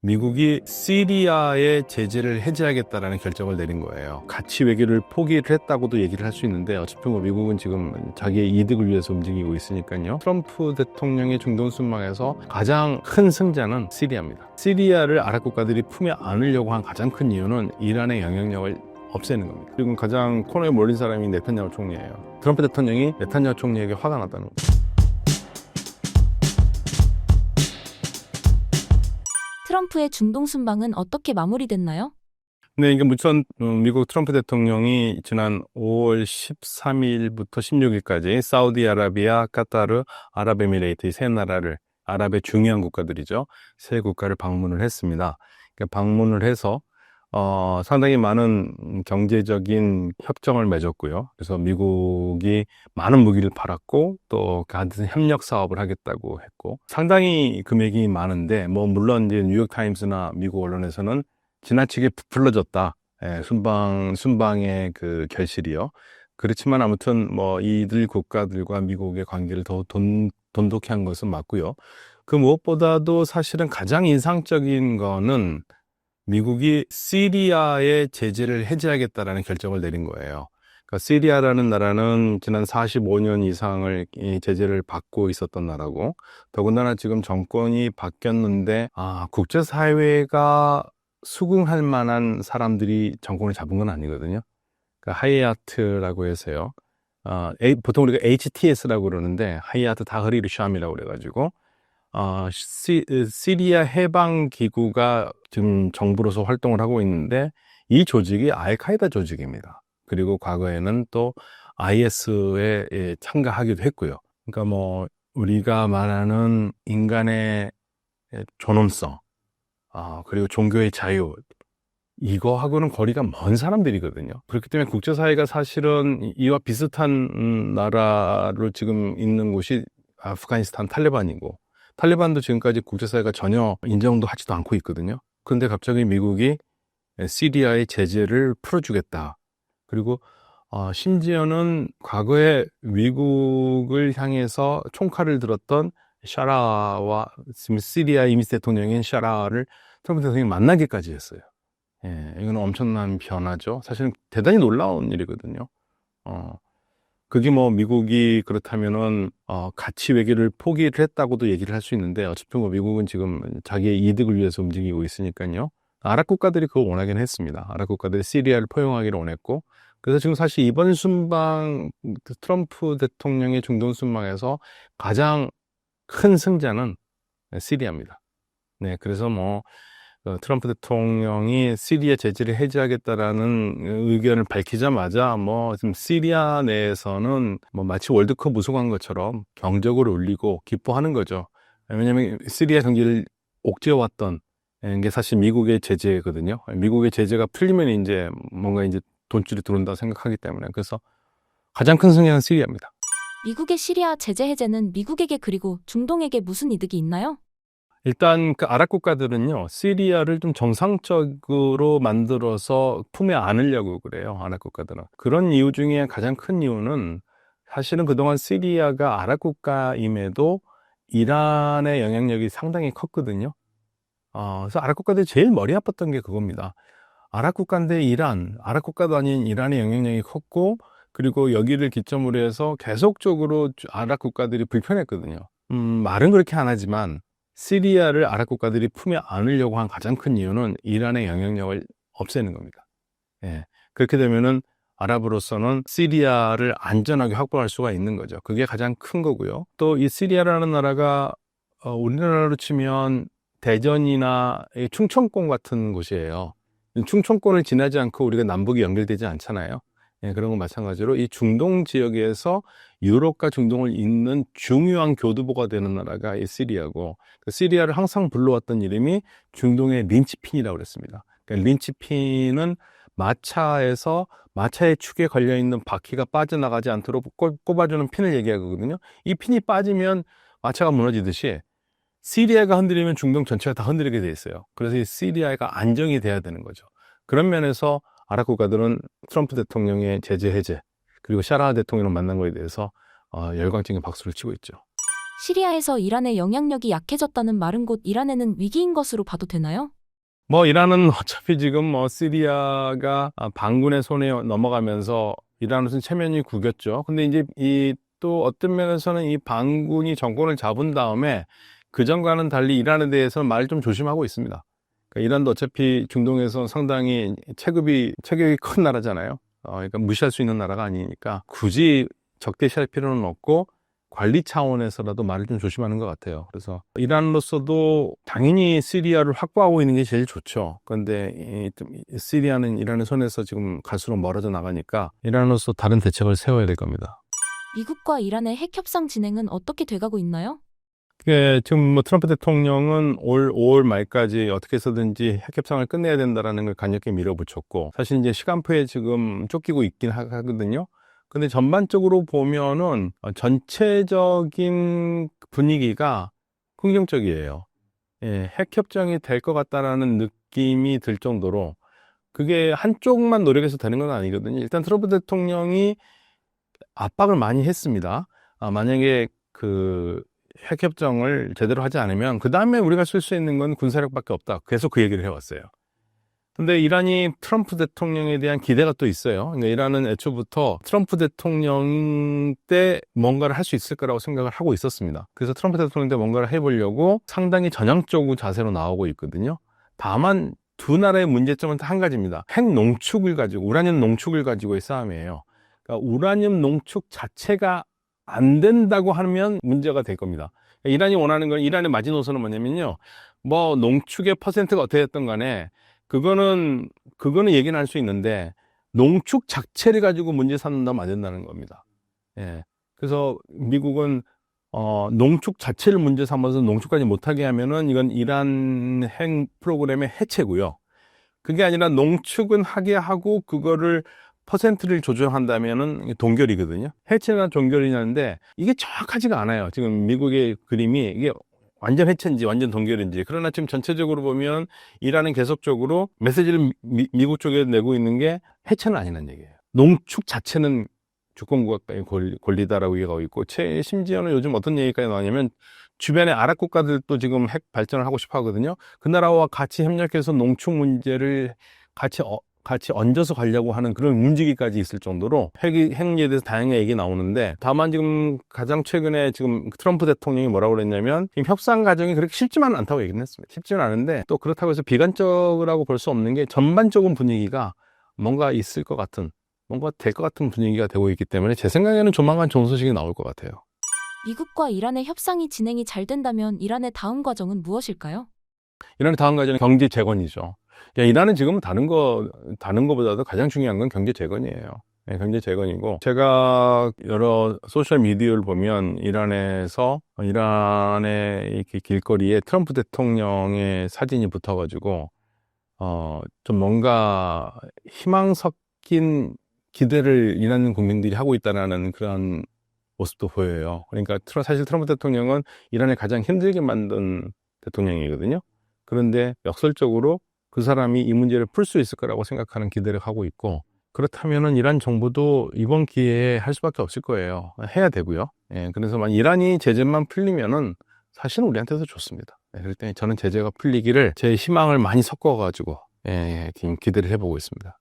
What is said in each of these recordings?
미국이 시리아의 제재를 해제하겠다라는 결정을 내린 거예요. 가치 외교를 포기를 했다고도 얘기를 할 수 있는데 어차피 미국은 지금 자기의 이득을 위해서 움직이고 있으니까요. 트럼프 대통령의 중동 순방에서 가장 큰 승자는 시리아입니다. 시리아를 아랍 국가들이 품에 안으려고 한 가장 큰 이유는 이란의 영향력을 없애는 겁니다. 지금 가장 코너에 몰린 사람이 네탄야후 총리예요. 트럼프 대통령이 네탄야후 총리에게 화가 났다는 거죠. 트럼프의 중동 순방은 어떻게 마무리됐나요? 네, 이게 우선 미국 트럼프 대통령이 지난 5월 13일부터 16일까지 사우디아라비아, 카타르, 아랍에미레이트 이 세 나라를 아랍의 중요한 국가들이죠. 세 국가를 방문을 했습니다. 그러니까 방문을 해서 상당히 많은 경제적인 협정을 맺었고요. 그래서 미국이 많은 무기를 팔았고 또 같은 협력 사업을 하겠다고 했고 상당히 금액이 많은데 물론 이제 뉴욕 타임스나 미국 언론에서는 지나치게 부풀려졌다. 순방의 그 결실이요. 그렇지만 아무튼 이들 국가들과 미국의 관계를 더 돈독히 한 것은 맞고요. 그 무엇보다도 사실은 가장 인상적인 거는 미국이 시리아의 제재를 해제하겠다라는 결정을 내린 거예요. 그러니까 시리아라는 나라는 지난 45년 이상을 이 제재를 받고 있었던 나라고, 더군다나 지금 정권이 바뀌었는데 국제사회가 수긍할 만한 사람들이 정권을 잡은 건 아니거든요. 그러니까 하이아트라고 해서요. 보통 우리가 HTS라고 그러는데 하이아트 다흐리르 샴이라고 그래가지고 시리아 해방기구가 지금 정부로서 활동을 하고 있는데 이 조직이 알카에다 조직입니다. 그리고 과거에는 또 IS에 참가하기도 했고요. 그러니까 우리가 말하는 인간의 존엄성, 그리고 종교의 자유, 이거하고는 거리가 먼 사람들이거든요. 그렇기 때문에 국제사회가 사실은 이와 비슷한 나라로 지금 있는 곳이 아프가니스탄 탈레반이고, 탈레반도 지금까지 국제사회가 전혀 인정도 하지도 않고 있거든요. 그런데 갑자기 미국이 시리아의 제재를 풀어주겠다. 그리고 심지어는 과거에 미국을 향해서 총칼을 들었던 샤라와 지금 시리아 이미스 대통령인 샤라를 트럼프 대통령이 만나기까지 했어요. 이건 엄청난 변화죠. 사실은 대단히 놀라운 일이거든요. 그게 미국이 그렇다면은 가치 외교를 포기를 했다고도 얘기를 할 수 있는데 어차피 미국은 지금 자기의 이득을 위해서 움직이고 있으니까요. 아랍 국가들이 그걸 원하긴 했습니다. 아랍 국가들이 시리아를 포용하기를 원했고, 그래서 지금 사실 이번 순방 트럼프 대통령의 중동 순방에서 가장 큰 승자는 시리아입니다. 네, 그래서 트럼프 대통령이 시리아 제재를 해제하겠다라는 의견을 밝히자마자 지금 시리아 내에서는 마치 월드컵 우승한 것처럼 경적을 울리고 기뻐하는 거죠. 왜냐하면 시리아 경기를 옥죄어왔던 게 사실 미국의 제재거든요. 미국의 제재가 풀리면 이제 뭔가 이제 돈줄이 들어온다고 생각하기 때문에. 그래서 가장 큰 승리는 시리아입니다. 미국의 시리아 제재 해제는 미국에게 그리고 중동에게 무슨 이득이 있나요? 일단 그 아랍 국가들은요, 시리아를 좀 정상적으로 만들어서 품에 안으려고 그래요. 아랍 국가들은. 그런 이유 중에 가장 큰 이유는 사실은 그동안 시리아가 아랍 국가임에도 이란의 영향력이 상당히 컸거든요. 그래서 아랍 국가들이 제일 머리 아팠던 게 그겁니다. 아랍 국가인데 아랍 국가도 아닌 이란의 영향력이 컸고, 그리고 여기를 기점으로 해서 계속적으로 아랍 국가들이 불편했거든요. 말은 그렇게 안 하지만 시리아를 아랍 국가들이 품에 안으려고 한 가장 큰 이유는 이란의 영향력을 없애는 겁니다. 그렇게 되면은 아랍으로서는 시리아를 안전하게 확보할 수가 있는 거죠. 그게 가장 큰 거고요. 또 이 시리아라는 나라가 우리나라로 치면 대전이나 이 충청권 같은 곳이에요. 충청권을 지나지 않고 우리가 남북이 연결되지 않잖아요. 그런 건 마찬가지로 이 중동 지역에서 유럽과 중동을 잇는 중요한 교두보가 되는 나라가 이 시리아고, 그 시리아를 항상 불러왔던 이름이 중동의 린치핀이라고 그랬습니다. 그러니까 린치핀은 마차의 축에 걸려있는 바퀴가 빠져나가지 않도록 꼽아주는 핀을 얘기하거든요. 이 핀이 빠지면 마차가 무너지듯이 시리아가 흔들리면 중동 전체가 다 흔들리게 돼 있어요. 그래서 이 시리아가 안정이 돼야 되는 거죠. 그런 면에서 아랍 국가들은 트럼프 대통령의 제재 해제, 그리고 샤라 대통령을 만난 거에 대해서 열광적인 박수를 치고 있죠. 시리아에서 이란의 영향력이 약해졌다는 말은 곧 이란에는 위기인 것으로 봐도 되나요? 뭐 이란은 어차피 지금 뭐 시리아가 반군의 손에 넘어가면서 이란으로서는 체면이 구겼죠. 근데 이제 이 또 어떤 면에서는 이 반군이 정권을 잡은 다음에 그전과는 달리 이란에 대해서는 말을 좀 조심하고 있습니다. 그러니까 이란도 어차피 중동에서 상당히 체급이 큰 나라잖아요. 그러니까 무시할 수 있는 나라가 아니니까 굳이 적대시할 필요는 없고 관리 차원에서라도 말을 좀 조심하는 것 같아요. 그래서 이란으로서도 당연히 시리아를 확보하고 있는 게 제일 좋죠. 그런데 시리아는 이란의 손에서 지금 갈수록 멀어져 나가니까 이란으로서 다른 대책을 세워야 될 겁니다. 미국과 이란의 핵 협상 진행은 어떻게 돼가고 있나요? 지금 뭐 트럼프 대통령은 올 5월 말까지 어떻게 해서든지 핵 협상을 끝내야 된다라는 걸 강력히 밀어붙였고, 사실 이제 시간표에 지금 쫓기고 있긴 하거든요. 근데 전반적으로 보면은 전체적인 분위기가 긍정적이에요. 예, 핵 협정이 될 것 같다라는 느낌이 들 정도로, 그게 한쪽만 노력해서 되는 건 아니거든요. 일단 트럼프 대통령이 압박을 많이 했습니다. 만약에 핵 협정을 제대로 하지 않으면 그 다음에 우리가 쓸 수 있는 건 군사력밖에 없다. 계속 그 얘기를 해왔어요. 근데 이란이 트럼프 대통령에 대한 기대가 또 있어요. 그러니까 이란은 애초부터 트럼프 대통령 때 뭔가를 할 수 있을 거라고 생각을 하고 있었습니다. 그래서 트럼프 대통령 때 뭔가를 해보려고 상당히 전향적 자세로 나오고 있거든요. 다만 두 나라의 문제점은 한 가지입니다. 핵 농축을 가지고, 우라늄 농축을 가지고의 싸움이에요. 그러니까 우라늄 농축 자체가 안 된다고 하면 문제가 될 겁니다. 이란이 원하는 건, 이란의 마지노선은 뭐냐면요, 뭐 농축의 퍼센트가 어떻게 됐든 간에 그거는 얘기는 할 수 있는데 농축 자체를 가지고 문제 삼는다면 안 된다는 겁니다. 예. 그래서 미국은 농축 자체를 문제 삼아서 농축까지 못하게 하면은 이건 이란 핵 프로그램의 해체고요. 그게 아니라 농축은 하게 하고 그거를 퍼센트를 조정한다면은 동결이거든요. 해체나 동결이냐는데 이게 정확하지가 않아요. 지금 미국의 그림이 이게 완전 해체인지 완전 동결인지. 그러나 지금 전체적으로 보면 이란은 계속적으로 메시지를 미국 쪽에 내고 있는 게 해체는 아니라는 얘기예요. 농축 자체는 주권국가의 권리다라고 얘기하고 있고, 심지어는 요즘 어떤 얘기까지 나오냐면 주변의 아랍 국가들도 지금 핵 발전을 하고 싶어 하거든요. 그 나라와 같이 협력해서 농축 문제를 같이 얹어서 가려고 하는 그런 움직임까지 있을 정도로 핵 문제에 대해서 다양하게 얘기 나오는데, 다만 지금 가장 최근에 지금 트럼프 대통령이 뭐라고 그랬냐면 지금 협상 과정이 그렇게 쉽지만은 않다고 얘기는 했습니다. 쉽지는 않은데 또 그렇다고 해서 비관적이라고 볼 수 없는 게 전반적인 분위기가 뭔가 있을 것 같은, 뭔가 될 것 같은 분위기가 되고 있기 때문에 제 생각에는 조만간 좋은 소식이 나올 것 같아요. 미국과 이란의 협상이 진행이 잘 된다면 이란의 다음 과정은 무엇일까요? 이란의 다음 과정은 경제 재건이죠. 이란은 지금 다른 거보다도 가장 중요한 건 경제 재건이에요. 네, 경제 재건이고, 제가 여러 소셜 미디어를 보면 이란의 이렇게 길거리에 트럼프 대통령의 사진이 붙어가지고 좀 뭔가 희망 섞인 기대를 이란 국민들이 하고 있다는 그런 모습도 보여요. 그러니까 사실 트럼프 대통령은 이란을 가장 힘들게 만든 대통령이거든요. 그런데 역설적으로 그 사람이 이 문제를 풀 수 있을 거라고 생각하는 기대를 하고 있고, 그렇다면은 이란 정부도 이번 기회에 할 수밖에 없을 거예요. 해야 되고요. 예, 그래서 이란이 제재만 풀리면은 사실은 우리한테도 좋습니다. 예, 그럴 때 저는 제재가 풀리기를 제 희망을 많이 섞어가지고 지금 기대를 해보고 있습니다.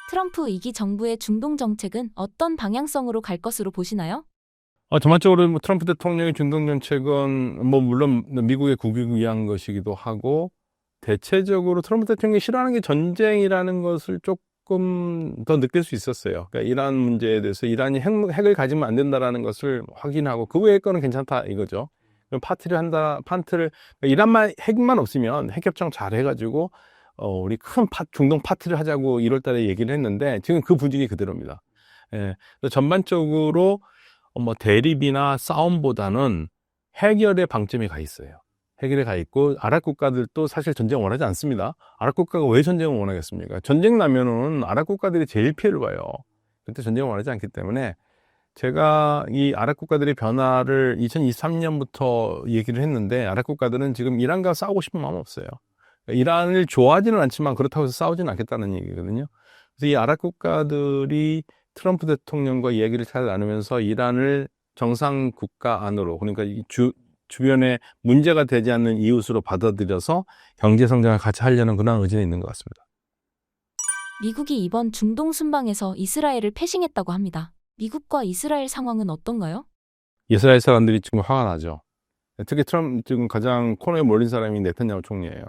트럼프 2기 정부의 중동 정책은 어떤 방향성으로 갈 것으로 보시나요? 전반적으로 트럼프 대통령의 중동 정책은 물론 미국의 국익을 위한 것이기도 하고, 대체적으로 트럼프 대통령이 싫어하는 게 전쟁이라는 것을 조금 더 느낄 수 있었어요. 그러니까 이란 문제에 대해서 이란이 핵을 가지면 안 된다라는 것을 확인하고 그 외의 거는 괜찮다 이거죠. 그러니까 이란만 핵만 없으면 핵협정 잘 해가지고 우리 큰 중동 파티를 하자고 1월 달에 얘기를 했는데 지금 그 분위기 그대로입니다. 예. 그래서 전반적으로 대립이나 싸움보다는 해결에 방점이 가 있어요. 해결에 가 있고, 아랍 국가들도 사실 전쟁 원하지 않습니다. 아랍 국가가 왜 전쟁을 원하겠습니까? 전쟁 나면은 아랍 국가들이 제일 피해를 봐요. 그때 전쟁을 원하지 않기 때문에 제가 이 아랍 국가들의 변화를 2023년부터 얘기를 했는데, 아랍 국가들은 지금 이란과 싸우고 싶은 마음 없어요. 이란을 좋아하지는 않지만 그렇다고 해서 싸우지는 않겠다는 얘기거든요. 그래서 이 아랍 국가들이 트럼프 대통령과 이야기를 잘 나누면서 이란을 정상 국가 안으로, 그러니까 주변에 문제가 되지 않는 이웃으로 받아들여서 경제 성장을 같이 하려는 그런 의지는 있는 것 같습니다. 미국이 이번 중동 순방에서 이스라엘을 패싱했다고 합니다. 미국과 이스라엘 상황은 어떤가요? 이스라엘 사람들이 지금 화가 나죠. 특히 트럼프 지금 가장 코너에 몰린 사람이 네탄야후 총리예요.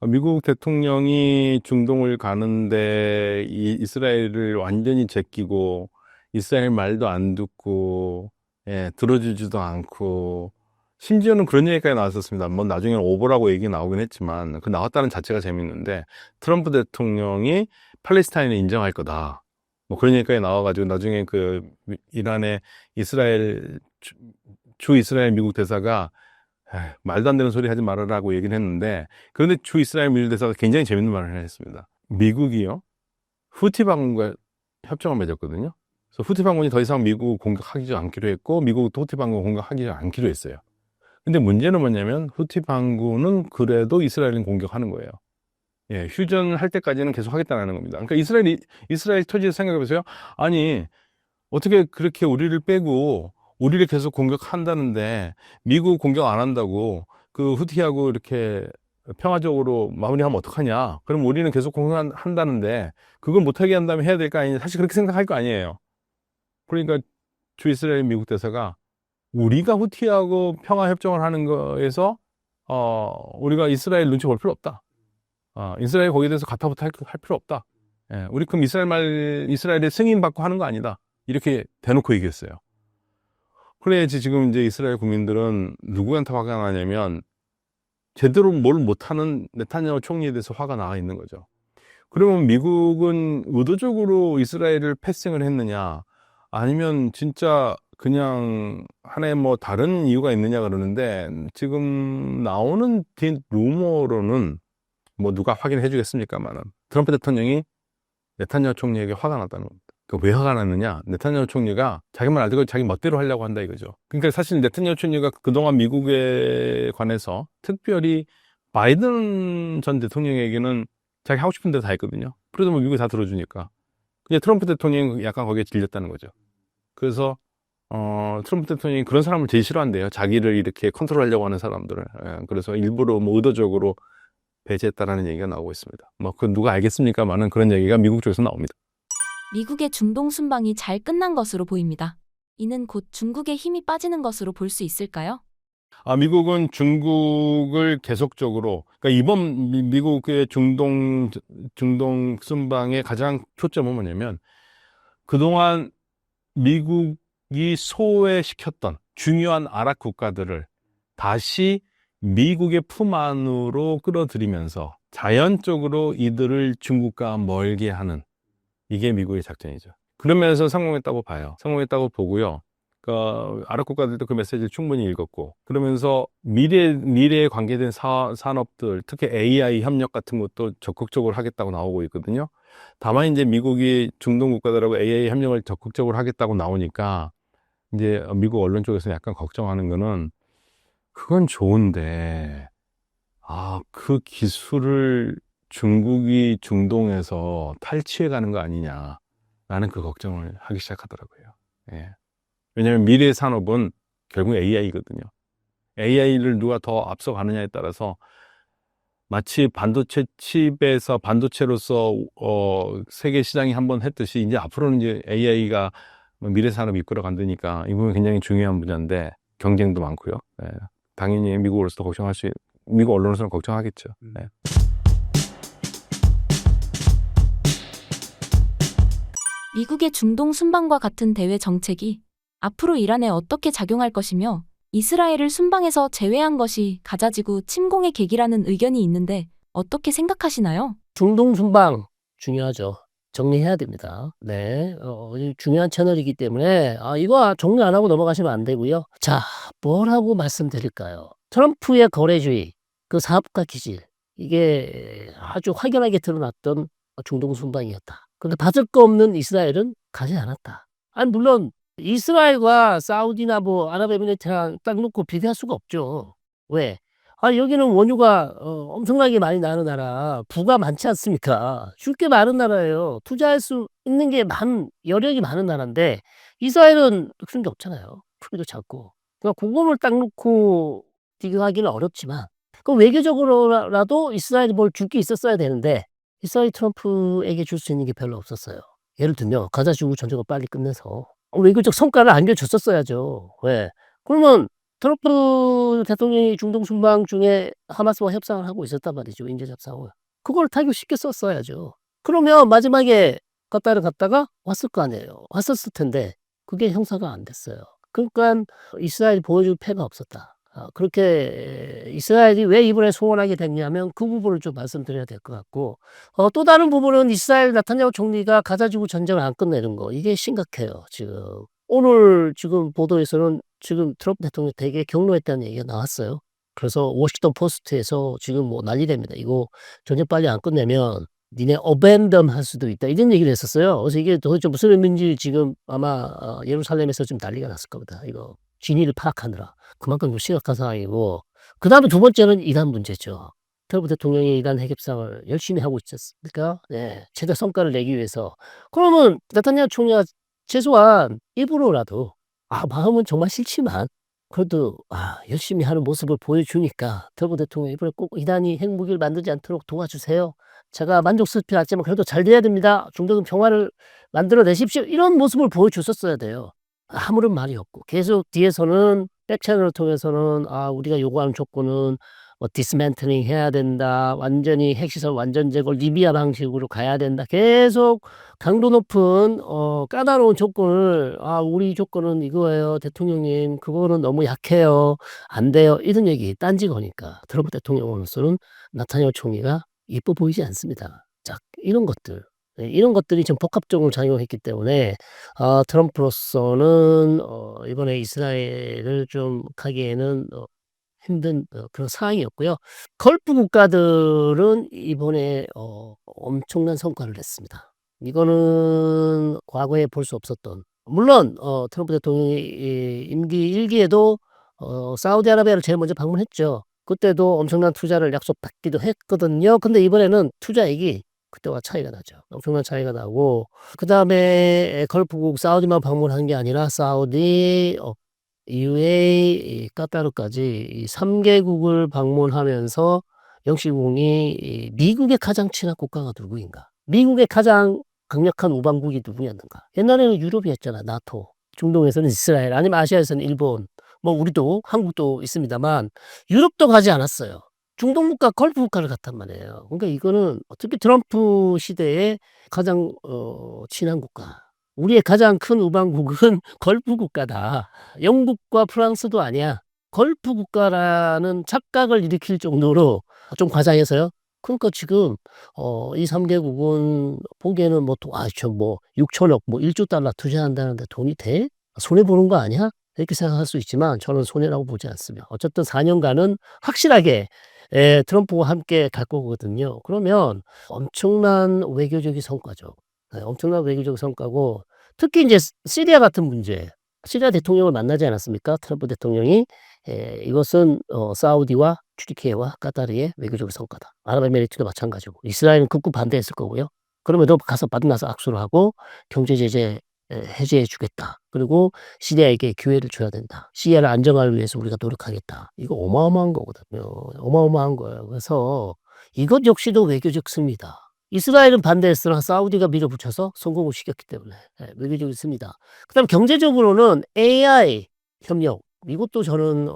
미국 대통령이 중동을 가는데 이스라엘을 완전히 제끼고 이스라엘 말도 안 듣고 들어주지도 않고 심지어는 그런 얘기까지 나왔었습니다. 뭐 나중에는 오보라고 얘기 나오긴 했지만 그 나왔다는 자체가 재밌는데 트럼프 대통령이 팔레스타인을 인정할 거다. 뭐 그런 얘기까지 나와가지고 나중에 그 이란의 이스라엘 주 이스라엘 미국 대사가 말도 안 되는 소리 하지 말아라고 얘기를 했는데 그런데 주 이스라엘 미국 대사가 굉장히 재밌는 말을 했습니다. 미국이요 후티 반군과 협정을 맺었거든요. 그래서 후티 반군이 더 이상 미국 공격하지 않기로 했고 미국도 후티 반군 공격하지 않기로 했어요. 근데 문제는 뭐냐면 후티 반군은 그래도 이스라엘은 공격하는 거예요. 휴전할 때까지는 계속 하겠다는 겁니다. 그러니까 이스라엘 토지에서 생각해 보세요. 아니 어떻게 그렇게 우리를 빼고 우리를 계속 공격한다는데 미국 공격 안 한다고 그 후티하고 이렇게 평화적으로 마무리하면 어떡하냐. 그럼 우리는 계속 공격한다는데 그걸 못하게 한다면 해야 될 거 아니냐. 사실 그렇게 생각할 거 아니에요. 그러니까 주 이스라엘 미국 대사가 우리가 후티하고 평화협정을 하는 거에서 우리가 이스라엘 눈치 볼 필요 없다. 이스라엘 거기에 대해서 가타부타 할 필요 없다. 우리 그럼 이스라엘의 승인 받고 하는 거 아니다. 이렇게 대놓고 얘기했어요. 그래야지 지금 이제 이스라엘 국민들은 누구한테 화가 나냐면 제대로 뭘 못하는 네타냐후 총리에 대해서 화가 나 있는 거죠. 그러면 미국은 의도적으로 이스라엘을 패싱을 했느냐 아니면 진짜 그냥 하나의 뭐 다른 이유가 있느냐 그러는데 지금 나오는 루머로는 뭐 누가 확인해 주겠습니까만은 트럼프 대통령이 네타냐후 총리에게 화가 났다는 겁니다. 왜 화가 났느냐? 네타냐후 총리가 자기만 알고 자기 멋대로 하려고 한다 이거죠. 그러니까 사실 네타냐후 총리가 그동안 미국에 관해서 특별히 바이든 전 대통령에게는 자기 하고 싶은 대로 다 했거든요. 그래도 뭐 미국이 다 들어주니까. 근데 트럼프 대통령이 약간 거기에 질렸다는 거죠. 그래서 트럼프 대통령이 그런 사람을 제일 싫어한대요. 자기를 이렇게 컨트롤하려고 하는 사람들을. 그래서 일부러 뭐 의도적으로 배제했다라는 얘기가 나오고 있습니다. 뭐 그 누가 알겠습니까만은 그런 얘기가 미국 쪽에서 나옵니다. 미국의 중동 순방이 잘 끝난 것으로 보입니다. 이는 곧 중국의 힘이 빠지는 것으로 볼 수 있을까요? 미국은 중국을 계속적으로, 그러니까 이번 미국의 중동 순방의 가장 초점은 뭐냐면, 그동안 미국이 소외시켰던 중요한 아랍 국가들을 다시 미국의 품 안으로 끌어들이면서 자연적으로 이들을 중국과 멀게 하는 이게 미국의 작전이죠. 그러면서 성공했다고 봐요. 성공했다고 보고요. 아랍 국가들도 그 메시지를 충분히 읽었고, 그러면서 미래에 관계된 산업들, 특히 AI 협력 같은 것도 적극적으로 하겠다고 나오고 있거든요. 다만 이제 미국이 중동 국가들하고 AI 협력을 적극적으로 하겠다고 나오니까, 이제 미국 언론 쪽에서 약간 걱정하는 거는, 그건 좋은데, 그 기술을 중국이 중동에서 탈취해 가는 거 아니냐. 라는 그 걱정을 하기 시작하더라고요. 예. 왜냐하면 미래의 산업은 결국 AI거든요. AI를 누가 더 앞서가느냐에 따라서 마치 반도체 칩에서 반도체로서 세계 시장이 한번 했듯이 이제 앞으로는 이제 AI가 미래 산업 이끌어 간다니까 이 부분 굉장히 중요한 분야인데 경쟁도 많고요. 예. 당연히 미국 언론으로서는 걱정하겠죠. 예. 미국의 중동 순방과 같은 대외 정책이 앞으로 이란에 어떻게 작용할 것이며 이스라엘을 순방에서 제외한 것이 가자지구 침공의 계기라는 의견이 있는데 어떻게 생각하시나요? 중동 순방 중요하죠. 정리해야 됩니다. 네, 중요한 채널이기 때문에 이거 정리 안 하고 넘어가시면 안 되고요. 자, 뭐라고 말씀드릴까요? 트럼프의 거래주의, 그 사업가 기질, 이게 아주 확연하게 드러났던 중동 순방이었다. 그런데 받을 거 없는 이스라엘은 가지 않았다. 물론 이스라엘과 사우디나 뭐 아랍에미리트랑 딱 놓고 비교할 수가 없죠. 왜? 여기는 원유가 엄청나게 많이 나는 나라, 부가 많지 않습니까? 줄 게 많은 나라예요. 투자할 수 있는 게 여력이 많은 나라인데 이스라엘은 그런 게 없잖아요. 크기도 작고. 그러니까 그거를 딱 놓고 비교하기는 어렵지만 그 외교적으로라도 이스라엘이 뭘 줄 게 있었어야 되는데 이스라엘이 트럼프에게 줄 수 있는 게 별로 없었어요. 예를 들면 가자 지구 전쟁을 빨리 끝내서 외교적 성과를 안겨줬었어야죠. 왜? 그러면 트럼프 대통령이 중동 순방 중에 하마스와 협상을 하고 있었단 말이죠. 인질 협상을. 그걸 타결시켜 썼어야죠. 그러면 마지막에 카타르 갔다가 왔을 거 아니에요. 왔었을 텐데 그게 형사가 안 됐어요. 그러니까 이스라엘이 보여줄 패가 없었다. 그렇게 이스라엘이 왜 이번에 소원하게 됐냐면 그 부분을 좀 말씀드려야 될 것 같고 또 다른 부분은 이스라엘 나타냐후 총리가 가자 지구 전쟁을 안 끝내는 거 이게 심각해요. 지금 오늘 지금 보도에서는 지금 트럼프 대통령 되게 격노했다는 얘기가 나왔어요. 그래서 워싱턴 포스트에서 지금 뭐 난리랍니다. 이거 전쟁 빨리 안 끝내면 니네 어벤덤 할 수도 있다. 이런 얘기를 했었어요. 그래서 이게 도대체 무슨 의미인지 지금 아마 예루살렘에서 좀 난리가 났을 겁니다. 이거 진위를 파악하느라. 그만큼 좀 심각한 상황이고 그다음에 두 번째는 이란 문제죠. 트럼프 대통령이 이란 핵협상을 열심히 하고 있지 않습니까? 네, 최대 성과를 내기 위해서. 그러면 네타냐후 총리가 최소한 일부러라도 마음은 정말 싫지만 그래도 열심히 하는 모습을 보여주니까 트럼프 대통령이 이번에 꼭 이란이 핵무기를 만들지 않도록 도와주세요. 제가 만족스럽지 않지만 그래도 잘 돼야 됩니다. 중동 평화를 만들어 내십시오. 이런 모습을 보여줬었어야 돼요. 아무런 말이 없고 계속 뒤에서는 백채널을 통해서는 우리가 요구하는 조건은 뭐 디스맨틀링 해야 된다. 완전히 핵시설 완전 제거 리비아 방식으로 가야 된다. 계속 강도 높은 까다로운 조건을 우리 조건은 이거예요. 대통령님 그거는 너무 약해요. 안 돼요. 이런 얘기 딴지 거니까 트럼프 대통령으로서는 나타냐후 총리가 이뻐 보이지 않습니다. 자, 이런 것들. 네, 이런 것들이 좀 복합적으로 작용했기 때문에 트럼프로서는 이번에 이스라엘을 좀 가기에는 힘든 그런 상황이었고요. 걸프 국가들은 이번에 엄청난 성과를 냈습니다. 이거는 과거에 볼 수 없었던 물론 트럼프 대통령이 임기 1기에도 사우디아라비아를 제일 먼저 방문했죠. 그때도 엄청난 투자를 약속받기도 했거든요. 근데 이번에는 투자액이 그때와 차이가 나죠. 엄청난 차이가 나고 그다음에 걸프국 사우디만 방문한 게 아니라 사우디, UAE, 카타르까지 이 3개국을 방문하면서 영시공이 미국의 가장 친한 국가가 누구인가? 미국의 가장 강력한 우방국이 누구였는가? 옛날에는 유럽이었잖아. 나토. 중동에서는 이스라엘, 아니면 아시아에서는 일본, 뭐 우리도 한국도 있습니다만 유럽도 가지 않았어요. 중동 국가, 걸프 국가를 갔단 말이에요. 그러니까 이거는 특히 트럼프 시대에 가장 친한 국가. 우리의 가장 큰 우방국은 걸프 국가다. 영국과 프랑스도 아니야. 걸프 국가라는 착각을 일으킬 정도로 좀 과장해서요. 그러니까 지금 이 3개국은 보기에는 뭐 6천억, 뭐 1조 달러 투자한다는데 돈이 돼? 손해 보는 거 아니야? 이렇게 생각할 수 있지만 저는 손해라고 보지 않습니다. 어쨌든 4년간은 확실하게 트럼프와 함께 갈 거거든요. 그러면 엄청난 외교적인 성과죠. 네, 엄청난 외교적 성과고 특히 이제 시리아 같은 문제, 시리아 대통령을 만나지 않았습니까? 트럼프 대통령이 이것은 사우디와 튀르키예와 카타르의 외교적 성과다. 아랍에미리트도 마찬가지고 이스라엘은 극구 반대했을 거고요. 그럼에도 가서 만나서 악수를 하고 경제 제재 해제해 주겠다. 그리고 시리아에게 기회를 줘야 된다. 시리아를 안정화를 위해서 우리가 노력하겠다. 이거 어마어마한 거거든요. 어마어마한 거예요. 그래서 이것 역시도 외교적 승리다. 이스라엘은 반대했으나 사우디가 밀어붙여서 성공을 시켰기 때문에 외교적인 승리다. 그다음 경제적으로는 AI 협력 이것도 저는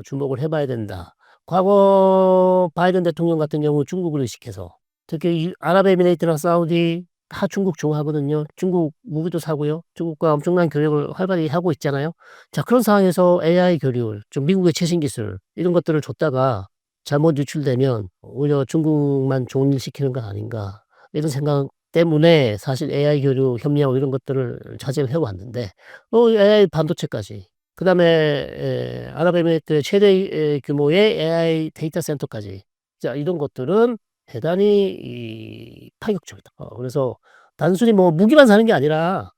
주목을 해봐야 된다. 과거 바이든 대통령 같은 경우 중국을 의식해서 특히 아랍에미레이트나 사우디 다 중국 좋아하거든요. 중국 무기도 사고요. 중국과 엄청난 교역을 활발히 하고 있잖아요. 자, 그런 상황에서 AI 교류, 좀 미국의 최신 기술 이런 것들을 줬다가 잘못 유출되면 오히려 중국만 좋은 일 시키는 거 아닌가 이런 생각 때문에 사실 AI 교류 협력 이런 것들을 자제해 왔는데 AI 반도체까지 그다음에 아랍에미리트의 최대 규모의 AI 데이터 센터까지 자 이런 것들은 대단히 파격적이다. 그래서 단순히 뭐 무기만 사는 게 아니라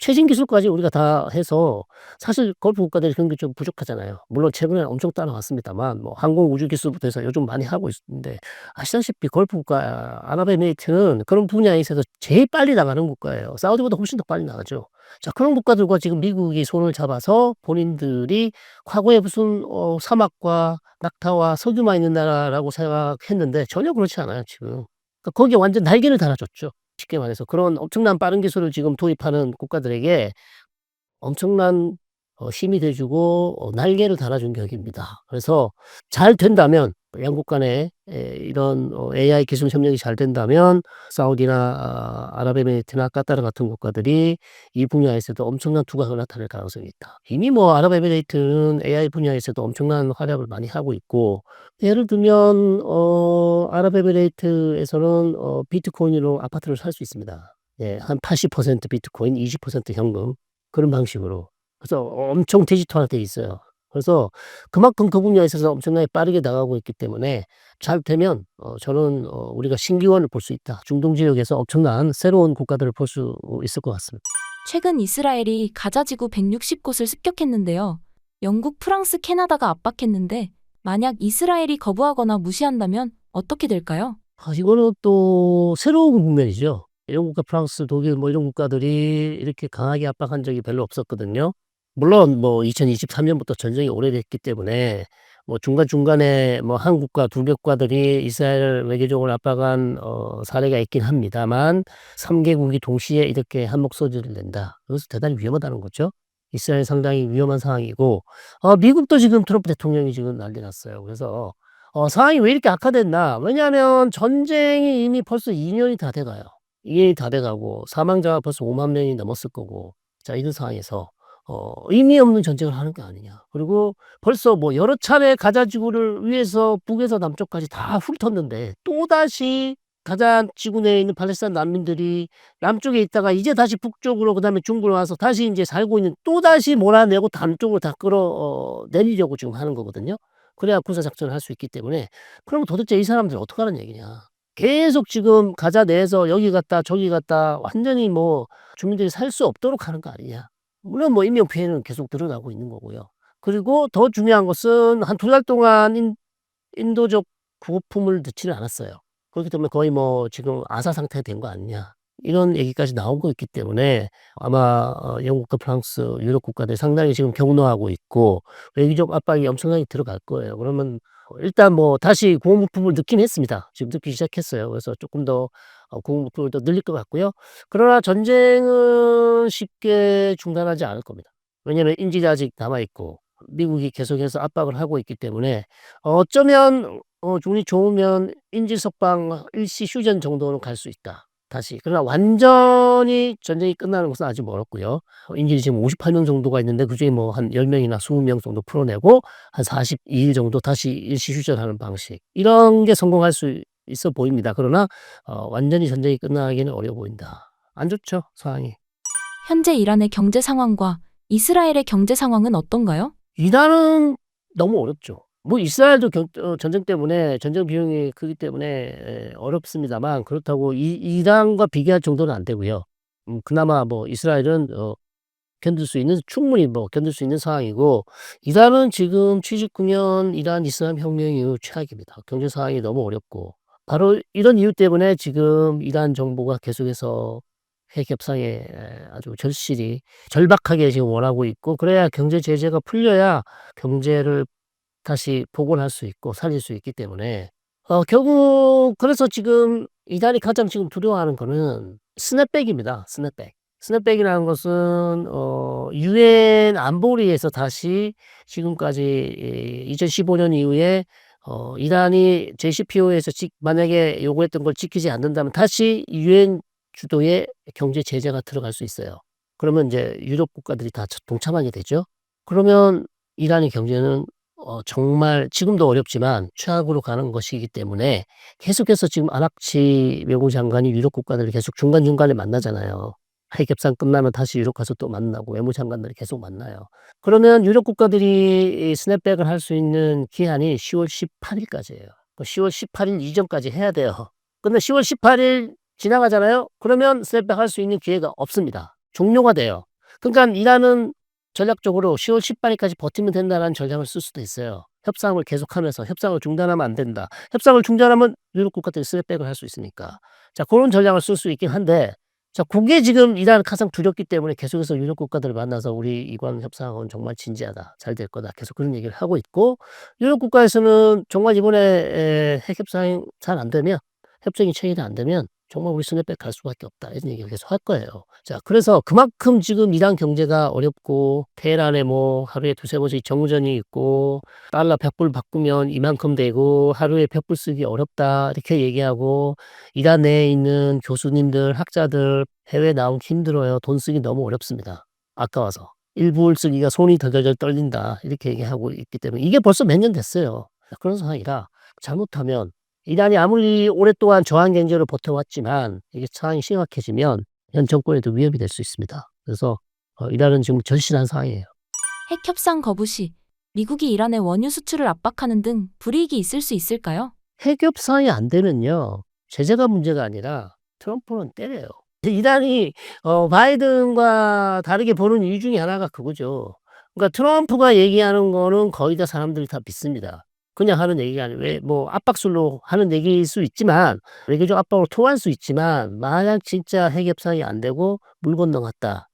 최신 기술까지 우리가 다 해서 사실 골프 국가들이 그런 게 좀 부족하잖아요. 물론 최근에 엄청 따라왔습니다만 뭐 항공 우주 기술부터 해서 요즘 많이 하고 있는데 아시다시피 골프 국가 아랍에미리트는 그런 분야에 있어서 제일 빨리 나가는 국가예요. 사우디보다 훨씬 더 빨리 나가죠. 자, 그런 국가들과 지금 미국이 손을 잡아서 본인들이 과거에 무슨 사막과 낙타와 석유만 있는 나라라고 생각했는데 전혀 그렇지 않아요, 지금. 그러니까 거기에 완전 날개를 달아줬죠. 쉽게 말해서 그런 엄청난 빠른 기술을 지금 도입하는 국가들에게 엄청난 힘이 돼 주고 날개를 달아준 격입니다. 그래서 잘 된다면 양국 간에 이런 AI 기술 협력이 잘 된다면 사우디나 아랍에미리트나 카타르 같은 국가들이 이 분야에서도 엄청난 두각을 나타낼 가능성이 있다. 이미 뭐 아랍에미리트는 AI 분야에서도 엄청난 활약을 많이 하고 있고 예를 들면 아랍에미리트에서는 비트코인으로 아파트를 살 수 있습니다. 예, 한 80% 비트코인, 20% 현금 그런 방식으로. 그래서 엄청 디지털화돼 있어요. 그래서 그만큼 그 분야에 있어서 엄청나게 빠르게 나가고 있기 때문에 잘 되면 저는 우리가 신기원을 볼 수 있다. 중동 지역에서 엄청난 새로운 국가들을 볼 수 있을 것 같습니다. 최근 이스라엘이 가자 지구 160곳을 습격했는데요. 영국, 프랑스, 캐나다가 압박했는데 만약 이스라엘이 거부하거나 무시한다면 어떻게 될까요? 이거는 또 새로운 국면이죠. 영국과 프랑스, 독일 뭐 이런 국가들이 이렇게 강하게 압박한 적이 별로 없었거든요. 물론 뭐 2023년부터 전쟁이 오래됐기 때문에 뭐 중간중간에 뭐 한 국가, 두 국가들이 이스라엘을 외교적으로 압박한 사례가 있긴 합니다만 3 개국이 동시에 이렇게 한 목소리를 낸다. 그것은 대단히 위험하다는 거죠. 이스라엘 상당히 위험한 상황이고 미국도 지금 트럼프 대통령이 지금 난리 났어요. 그래서 상황이 왜 이렇게 악화됐나? 왜냐하면 전쟁이 이미 벌써 2 년이 다 돼 가요. 2 년이 다 돼 가고 사망자가 벌써 5만 명이 넘었을 거고 자 이런 상황에서 의미 없는 전쟁을 하는 거 아니냐. 그리고 벌써 뭐 여러 차례 가자 지구를 위해서 북에서 남쪽까지 다 훑었는데 또다시 가자 지구 내에 있는 팔레스타인 난민들이 남쪽에 있다가 이제 다시 북쪽으로 그다음에 중부로 와서 다시 인제 살고 있는 또다시 몰아내고 남쪽으로 다 끌어내리려고 지금 하는 거거든요. 그래야 군사 작전을 할 수 있기 때문에 그러면 도대체 이 사람들 어떡하라는 얘기냐. 계속 지금 가자 내에서 여기 갔다 저기 갔다 완전히 뭐 주민들이 살 수 없도록 하는 거 아니냐. 물론 뭐 인명 피해는 계속 늘어나고 있는 거고요. 그리고 더 중요한 것은 한 2달 동안 인도적 구호품을 넣지는 않았어요. 그렇기 때문에 거의 뭐 지금 아사 상태가 된 거 아니냐. 이런 얘기까지 나오고 있기 때문에 아마 영국과 프랑스, 유럽 국가들이 상당히 지금 격노하고 있고 외교적 압박이 엄청나게 들어갈 거예요. 그러면 일단 뭐 다시 구호물품을 넣긴 했습니다. 지금 넣기 시작했어요. 그래서 조금 더 구호물품을 더 늘릴 것 같고요. 그러나 전쟁은 쉽게 중단하지 않을 겁니다. 왜냐하면 인질이 아직 남아 있고 미국이 계속해서 압박을 하고 있기 때문에 어쩌면 운이 좋으면 인질 석방 일시 휴전 정도는 갈 수 있다. 다시. 그러나 완전히 전쟁이 끝나는 것은 아직 멀었고요. 인질이 지금 58명 정도가 있는데 그중에 뭐 한 10명이나 20명 정도 풀어내고 한 42일 정도 다시 일시 휴전하는 방식. 이런 게 성공할 수 있어 보입니다. 그러나 완전히 전쟁이 끝나기는 어려워 보인다. 안 좋죠, 상황이. 현재 이란의 경제 상황과 이스라엘의 경제 상황은 어떤가요? 이란은 너무 어렵죠. 뭐 이스라엘도 전쟁 때문에 전쟁 비용이 크기 때문에 어렵습니다만 그렇다고 이란과 비교할 정도는 안 되고요. 그나마 뭐 이스라엘은 견딜 수 있는 충분히 뭐 견딜 수 있는 상황이고 이란은 지금 79년 이란 이슬람 혁명 이후 최악입니다. 경제 상황이 너무 어렵고 바로 이런 이유 때문에 지금 이란 정부가 계속해서 핵 협상에 아주 절박하게 지금 원하고 있고 그래야 경제 제재가 풀려야 경제를 다시 복원할 수 있고 살릴 수 있기 때문에 결국 그래서 지금 이란이 가장 지금 두려워하는 거는 스냅백입니다. 스냅백. 스냅백이라는 것은 유엔 안보리에서 다시 지금까지 2015년 이후에 이란이 JCPO에서 만약에 요구했던 걸 지키지 않는다면 다시 유엔 주도의 경제 제재가 들어갈 수 있어요. 그러면 이제 유럽 국가들이 다 동참하게 되죠. 그러면 이란의 경제는 정말 지금도 어렵지만 최악으로 가는 것이기 때문에 계속해서 지금 아락치 외무장관이 유럽 국가들을 계속 중간중간에 만나잖아요. 핵 협상 끝나면 다시 유럽 가서 또 만나고 외무장관들이 계속 만나요. 그러면 유럽 국가들이 이 스냅백을 할 수 있는 기한이 10월 18일까지예요. 10월 18일 이전까지 해야 돼요. 근데 10월 18일 지나가잖아요. 그러면 스냅백 할 수 있는 기회가 없습니다. 종료가 돼요. 그러니까 이란은 전략적으로 10월 18일까지 버티면 된다는 전략을 쓸 수도 있어요. 협상을 계속하면서 협상을 중단하면 안 된다. 협상을 중단하면 유럽 국가들이 스냅백을 할 수 있으니까. 자, 그런 전략을 쓸 수 있긴 한데, 자, 그게 지금 이란은 가장 두렵기 때문에 계속해서 유럽 국가들을 만나서 우리 이관 협상은 정말 진지하다. 잘 될 거다. 계속 그런 얘기를 하고 있고, 유럽 국가에서는 정말 이번에 핵 협상이 잘 안 되면, 협정이 체결이 안 되면 정말 우리 스냅백 갈 수밖에 없다. 이런 얘기를 계속 할 거예요. 자, 그래서 그만큼 지금 이란 경제가 어렵고, 테헤란에 뭐 하루에 두세 번씩 정무전이 있고, 달러 100불 바꾸면 이만큼 되고, 하루에 100불 쓰기 어렵다. 이렇게 얘기하고, 이란 내에 있는 교수님들, 학자들, 해외 나오기 힘들어요. 돈 쓰기 너무 어렵습니다. 아까워서. 1불 쓰기가 손이 덜덜덜 떨린다. 이렇게 얘기하고 있기 때문에 이게 벌써 몇 년 됐어요. 그런 상황이라 잘못하면 이란이 아무리 오랫동안 저항 경제로 버텨왔지만 이게 상황이 심각해지면 현 정권에도 위협이 될 수 있습니다. 그래서 이란은 지금 절실한 상황이에요. 핵 협상 거부 시 미국이 이란의 원유 수출을 압박하는 등 불이익이 있을 수 있을까요? 핵 협상이 안 되면요. 제재가 문제가 아니라 트럼프는 때려요. 이란이 바이든과 다르게 보는 이유 중에 하나가 그거죠. 그러니까 트럼프가 얘기하는 거는 거의 다 사람들이 다 믿습니다. 그냥 하는 얘기가 아니고 왜 뭐 압박술로 하는 얘기일 수 있지만 외교적 압박으로 통할 수 있지만 만약 진짜 핵 협상이 안 되고 물 건너갔다.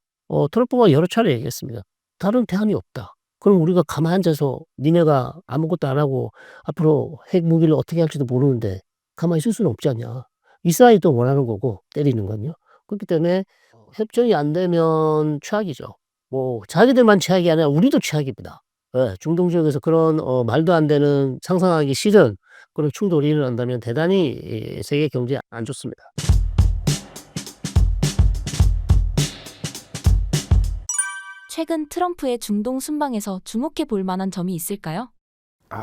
트럼프가 여러 차례 얘기했습니다. 다른 대안이 없다. 그럼 우리가 가만히 앉아서 니네가 아무것도 안 하고 앞으로 핵 무기를 어떻게 할지도 모르는데 가만히 있을 수는 없지 않냐. 이스라엘도 원하는 거고 때리는 건요. 그렇기 때문에 협정이 안 되면 최악이죠. 뭐 자기들만 최악이 아니라 우리도 최악입니다. 예, 중동 지역에서 그런 말도 안 되는 상상하기 싫은 그런 충돌이 일어난다면 대단히 세계 경제에 안 좋습니다. 최근 트럼프의 중동 순방에서 주목해 볼 만한 점이 있을까요?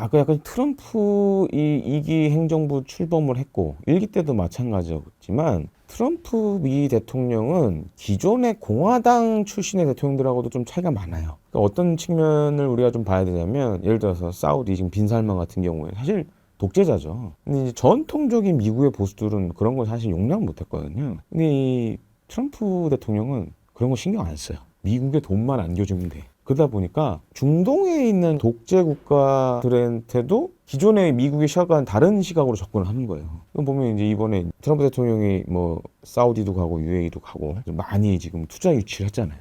그 약간 트럼프 이 2기 행정부 출범을 했고 1기 때도 마찬가지였지만 트럼프 미 대통령은 기존의 공화당 출신의 대통령들하고도 좀 차이가 많아요. 그러니까 어떤 측면을 우리가 좀 봐야 되냐면 예를 들어서 사우디 지금 빈 살만 같은 경우에 사실 독재자죠. 근데 이제 전통적인 미국의 보수들은 그런 걸 사실 용납 못했거든요. 근데 이 트럼프 대통령은 그런 거 신경 안 써요. 미국의 돈만 안겨주면 돼. 그러다 보니까 중동에 있는 독재 국가들한테도 기존의 미국의 시각과는 다른 시각으로 접근을 하는 거예요. 보면 이제 이번에 트럼프 대통령이 뭐 사우디도 가고 UAE도 가고 많이 지금 투자 유치를 했잖아요.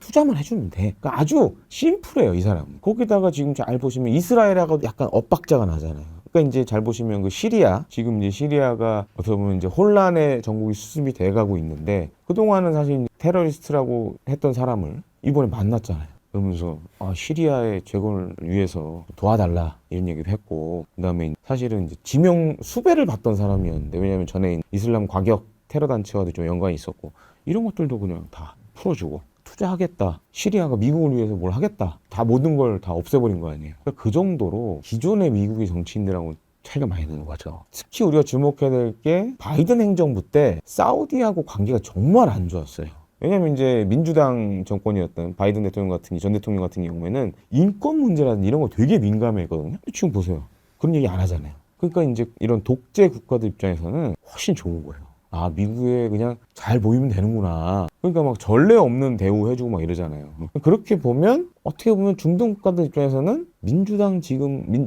투자만 해주면 돼. 그러니까 아주 심플해요, 이 사람은. 거기다가 지금 잘 보시면 이스라엘하고도 약간 엇박자가 나잖아요. 그러니까 이제 잘 보시면 그 시리아, 지금 이제 시리아가 어떻게 보면 이제 혼란의 정국이 수습이 돼가고 있는데 그동안은 사실 테러리스트라고 했던 사람을 이번에 만났잖아요. 그러면서 시리아의 재건을 위해서 도와달라 이런 얘기도 했고 그다음에 사실은 이제 지명 수배를 받던 사람이었는데 왜냐하면 전에 이슬람 과격 테러 단체와도 좀 연관이 있었고 이런 것들도 그냥 다 풀어주고 투자하겠다. 시리아가 미국을 위해서 뭘 하겠다. 다 모든 걸 다 없애버린 거 아니에요. 그러니까 그 정도로 기존의 미국의 정치인들하고 차이가 많이 나는 거죠. 특히 우리가 주목해야 될 게 바이든 행정부 때 사우디하고 관계가 정말 안 좋았어요. 왜냐면 이제 민주당 정권이었던 바이든 대통령 전 대통령 같은 경우에는 인권 문제라든지 이런 거 되게 민감했거든요. 지금 보세요. 그런 얘기 안 하잖아요. 그러니까 이제 이런 독재 국가들 입장에서는 훨씬 좋은 거예요. 미국에 그냥 잘 보이면 되는구나. 그러니까 막 전례 없는 대우 해주고 막 이러잖아요. 그렇게 보면 어떻게 보면 중동 국가들 입장에서는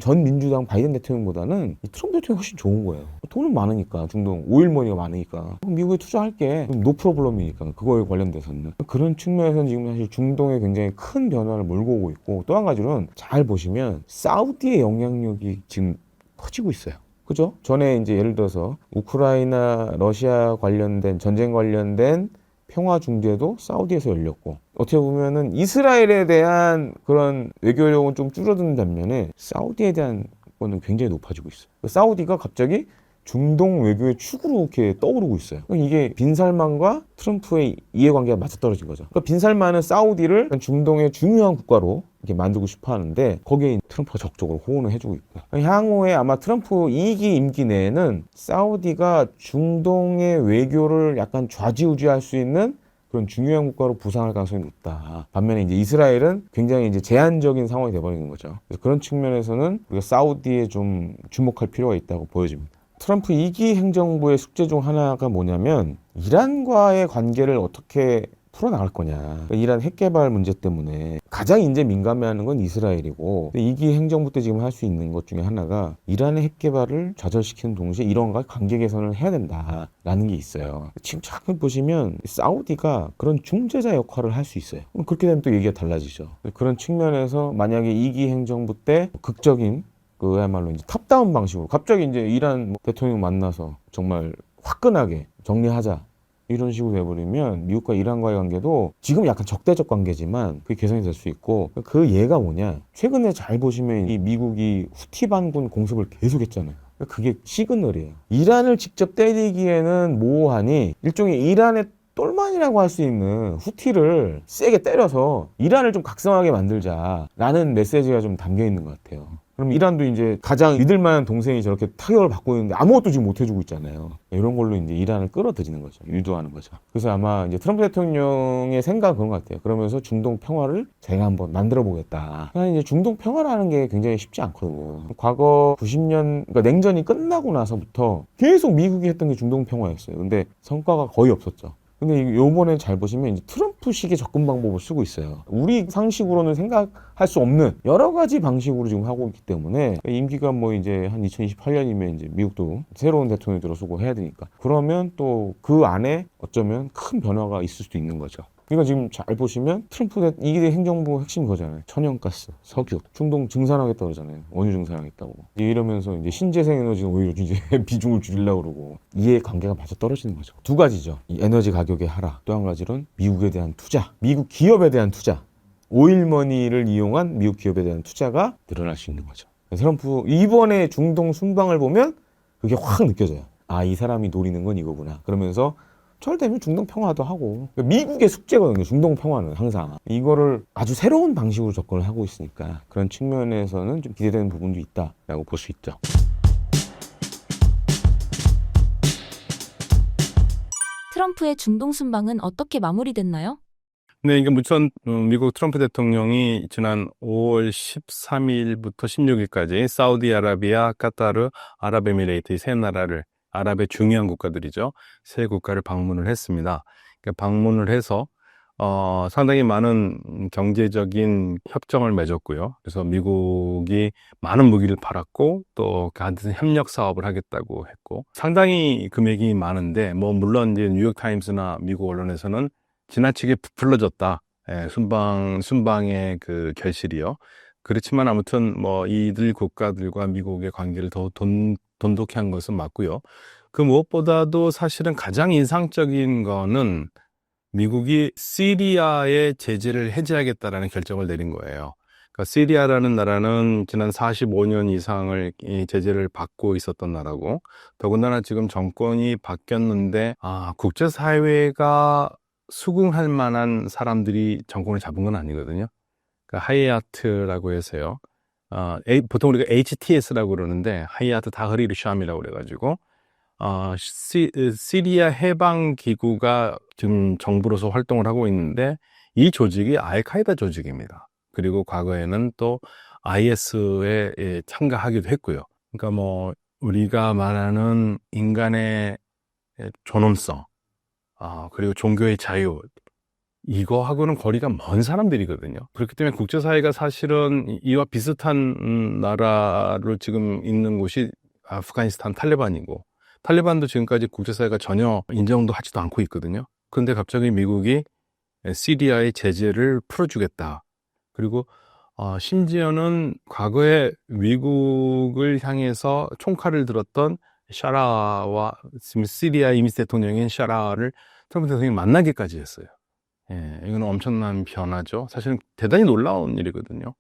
전 민주당 바이든 대통령보다는 이 트럼프 대통령이 훨씬 좋은 거예요. 돈은 많으니까 중동 오일머니가 많으니까 미국에 투자할게. 노 프로블럼이니까 그거에 관련돼서는 그런 측면에서는 지금 사실 중동에 굉장히 큰 변화를 몰고 오고 있고 또 한 가지로는 잘 보시면 사우디의 영향력이 지금 커지고 있어요. 그죠? 전에 이제 예를 들어서 우크라이나, 러시아 관련된 전쟁 관련된 평화 중재도 사우디에서 열렸고 어떻게 보면은 이스라엘에 대한 그런 외교력은 좀 줄어드는 반면에 사우디에 대한 거는 굉장히 높아지고 있어요. 사우디가 갑자기 중동 외교의 축으로 이렇게 떠오르고 있어요. 이게 빈살만과 트럼프의 이해관계가 맞아떨어진 거죠. 그러니까 빈살만은 사우디를 중동의 중요한 국가로 이렇게 만들고 싶어 하는데 거기에 트럼프가 적극적으로 호응을 해주고 있고 향후에 아마 트럼프 2기 임기 내에는 사우디가 중동의 외교를 약간 좌지우지할 수 있는 그런 중요한 국가로 부상할 가능성이 높다. 반면에 이제 이스라엘은 굉장히 이제 제한적인 상황이 돼버리는 거죠. 그래서 그런 측면에서는 우리가 사우디에 좀 주목할 필요가 있다고 보여집니다. 트럼프 2기 행정부의 숙제 중 하나가 뭐냐면 이란과의 관계를 어떻게 풀어나갈 거냐. 그러니까 이란 핵개발 문제 때문에 가장 이제 민감해하는 건 이스라엘이고 2기 행정부 때 지금 할 수 있는 것 중에 하나가 이란의 핵개발을 좌절시키는 동시에 이란과 관계 개선을 해야 된다라는 게 있어요. 지금 잠깐 보시면 사우디가 그런 중재자 역할을 할 수 있어요. 그렇게 되면 또 얘기가 달라지죠. 그런 측면에서 만약에 2기 행정부 때 극적인 그야말로 이제 탑다운 방식으로 갑자기 이제 이란 대통령 만나서 정말 화끈하게 정리하자 이런 식으로 돼버리면 미국과 이란과의 관계도 지금 약간 적대적 관계지만 그게 개선이 될 수 있고 그 예가 뭐냐 최근에 잘 보시면 이 미국이 후티 반군 공습을 계속했잖아요. 그게 시그널이에요. 이란을 직접 때리기에는 모호하니 일종의 이란의 똘만이라고 할 수 있는 후티를 세게 때려서 이란을 좀 각성하게 만들자라는 메시지가 좀 담겨 있는 것 같아요. 그럼 이란도 이제 가장 믿을 만한 동생이 저렇게 타격을 받고 있는데 아무것도 지금 못 해주고 있잖아요. 이런 걸로 이제 이란을 끌어들이는 거죠. 유도하는 거죠. 그래서 아마 이제 트럼프 대통령의 생각은 그런 것 같아요. 그러면서 중동 평화를 제가 한번 만들어 보겠다. 이제 중동 평화라는 게 굉장히 쉽지 않거든요. 과거 90년, 그러니까 냉전이 끝나고 나서부터 계속 미국이 했던 게 중동 평화였어요. 근데 성과가 거의 없었죠. 근데 요번에 잘 보시면 이제 트럼프식의 접근 방법을 쓰고 있어요. 우리 상식으로는 생각할 수 없는 여러 가지 방식으로 지금 하고 있기 때문에 임기가 뭐 이제 한 2028년이면 이제 미국도 새로운 대통령이 들어서고 해야 되니까 그러면 또 그 안에 어쩌면 큰 변화가 있을 수도 있는 거죠. 그러니까 지금 잘 보시면 트럼프 이게 행정부 핵심 거잖아요. 천연가스, 석유, 중동 증산하겠다고 그러잖아요. 원유 증산하겠다고. 이러면서 이제 신재생 에너지는 오히려 이제 비중을 줄이려고 그러고 이해 관계가 맞아 떨어지는 거죠. 두 가지죠. 이 에너지 가격의 하락. 또 한 가지는 미국에 대한 투자, 미국 기업에 대한 투자. 오일머니를 이용한 미국 기업에 대한 투자가 늘어날 수 있는 거죠. 트럼프 이번에 중동 순방을 보면 그게 확 느껴져요. 아, 이 사람이 노리는 건 이거구나. 그러면서 철되면 중동 평화도 하고 미국의 숙제거든요. 중동 평화는 항상 이거를 아주 새로운 방식으로 접근을 하고 있으니까 그런 측면에서는 좀 기대되는 부분도 있다라고 볼 수 있죠. 트럼프의 중동 순방은 어떻게 마무리됐나요? 네, 이게 우선 미국 트럼프 대통령이 지난 5월 13일부터 16일까지 사우디아라비아, 카타르, 아랍에미레이트 이 세 나라를 아랍의 중요한 국가들이죠. 세 국가를 방문을 했습니다. 그러니까 방문을 해서 상당히 많은 경제적인 협정을 맺었고요. 그래서 미국이 많은 무기를 팔았고 또 같은 협력 사업을 하겠다고 했고 상당히 금액이 많은데 뭐 물론 이제 뉴욕 타임스나 미국 언론에서는 지나치게 부풀려졌다. 예, 순방의 그 결실이요. 그렇지만 아무튼 뭐 이들 국가들과 미국의 관계를 더 돈독히 한 것은 맞고요. 그 무엇보다도 사실은 가장 인상적인 거는 미국이 시리아의 제재를 해제하겠다라는 결정을 내린 거예요. 그러니까 시리아라는 나라는 지난 45년 이상을 이 제재를 받고 있었던 나라고 더군다나 지금 정권이 바뀌었는데 국제사회가 수긍할 만한 사람들이 정권을 잡은 건 아니거든요. 그러니까 하이아트라고 해서요. 보통 우리가 HTS라고 그러는데 하이아트 다흐리르 샴이라고 그래가지고 시리아 해방 기구가 지금 정부로서 활동을 하고 있는데 이 조직이 알카이다 조직입니다. 그리고 과거에는 또 IS에 참가하기도 했고요. 그러니까 뭐 우리가 말하는 인간의 존엄성, 그리고 종교의 자유, 이거하고는 거리가 먼 사람들이거든요. 그렇기 때문에 국제사회가 사실은 이와 비슷한 나라로 지금 있는 곳이 아프가니스탄 탈레반이고, 탈레반도 지금까지 국제사회가 전혀 인정도 하지도 않고 있거든요. 그런데 갑자기 미국이 시리아의 제재를 풀어주겠다. 그리고 심지어는 과거에 미국을 향해서 총칼을 들었던 샤라와 지금 시리아 이미스 대통령인 샤라를 트럼프 대통령이 만나기까지 했어요. 예, 이거는 엄청난 변화죠. 사실은 대단히 놀라운 일이거든요.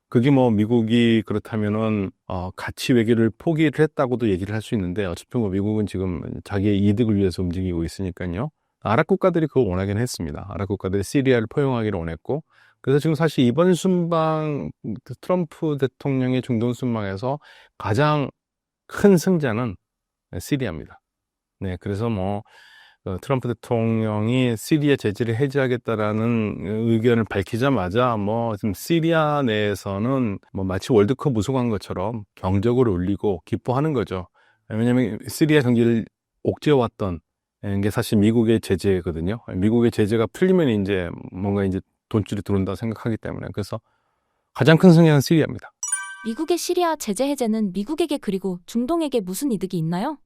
그게 뭐 미국이 그렇다면은 가치 외교를 포기를 했다고도 얘기를 할 수 있는데 어차피 뭐 미국은 지금 자기의 이득을 위해서 움직이고 있으니까요. 아랍 국가들이 그걸 원하긴 했습니다. 아랍 국가들이 시리아를 포용하기를 원했고 그래서 지금 사실 이번 순방 트럼프 대통령의 중동 순방에서 가장 큰 승자는 시리아입니다. 네, 그래서 뭐 트럼프 대통령이 시리아 제재를 해제하겠다라는 의견을 밝히자마자 지금 시리아 내에서는 마치 월드컵 우승한 것처럼 경적을 울리고 기뻐하는 거죠. 왜냐하면 시리아 경제를 옥죄어왔던 게 사실 미국의 제재거든요. 미국의 제재가 풀리면 이제 뭔가 이제 돈줄이 들어온다 생각하기 때문에. 그래서 가장 큰 승리는 시리아입니다. 미국의 시리아 제재 해제는 미국에게 그리고 중동에게 무슨 이득이 있나요?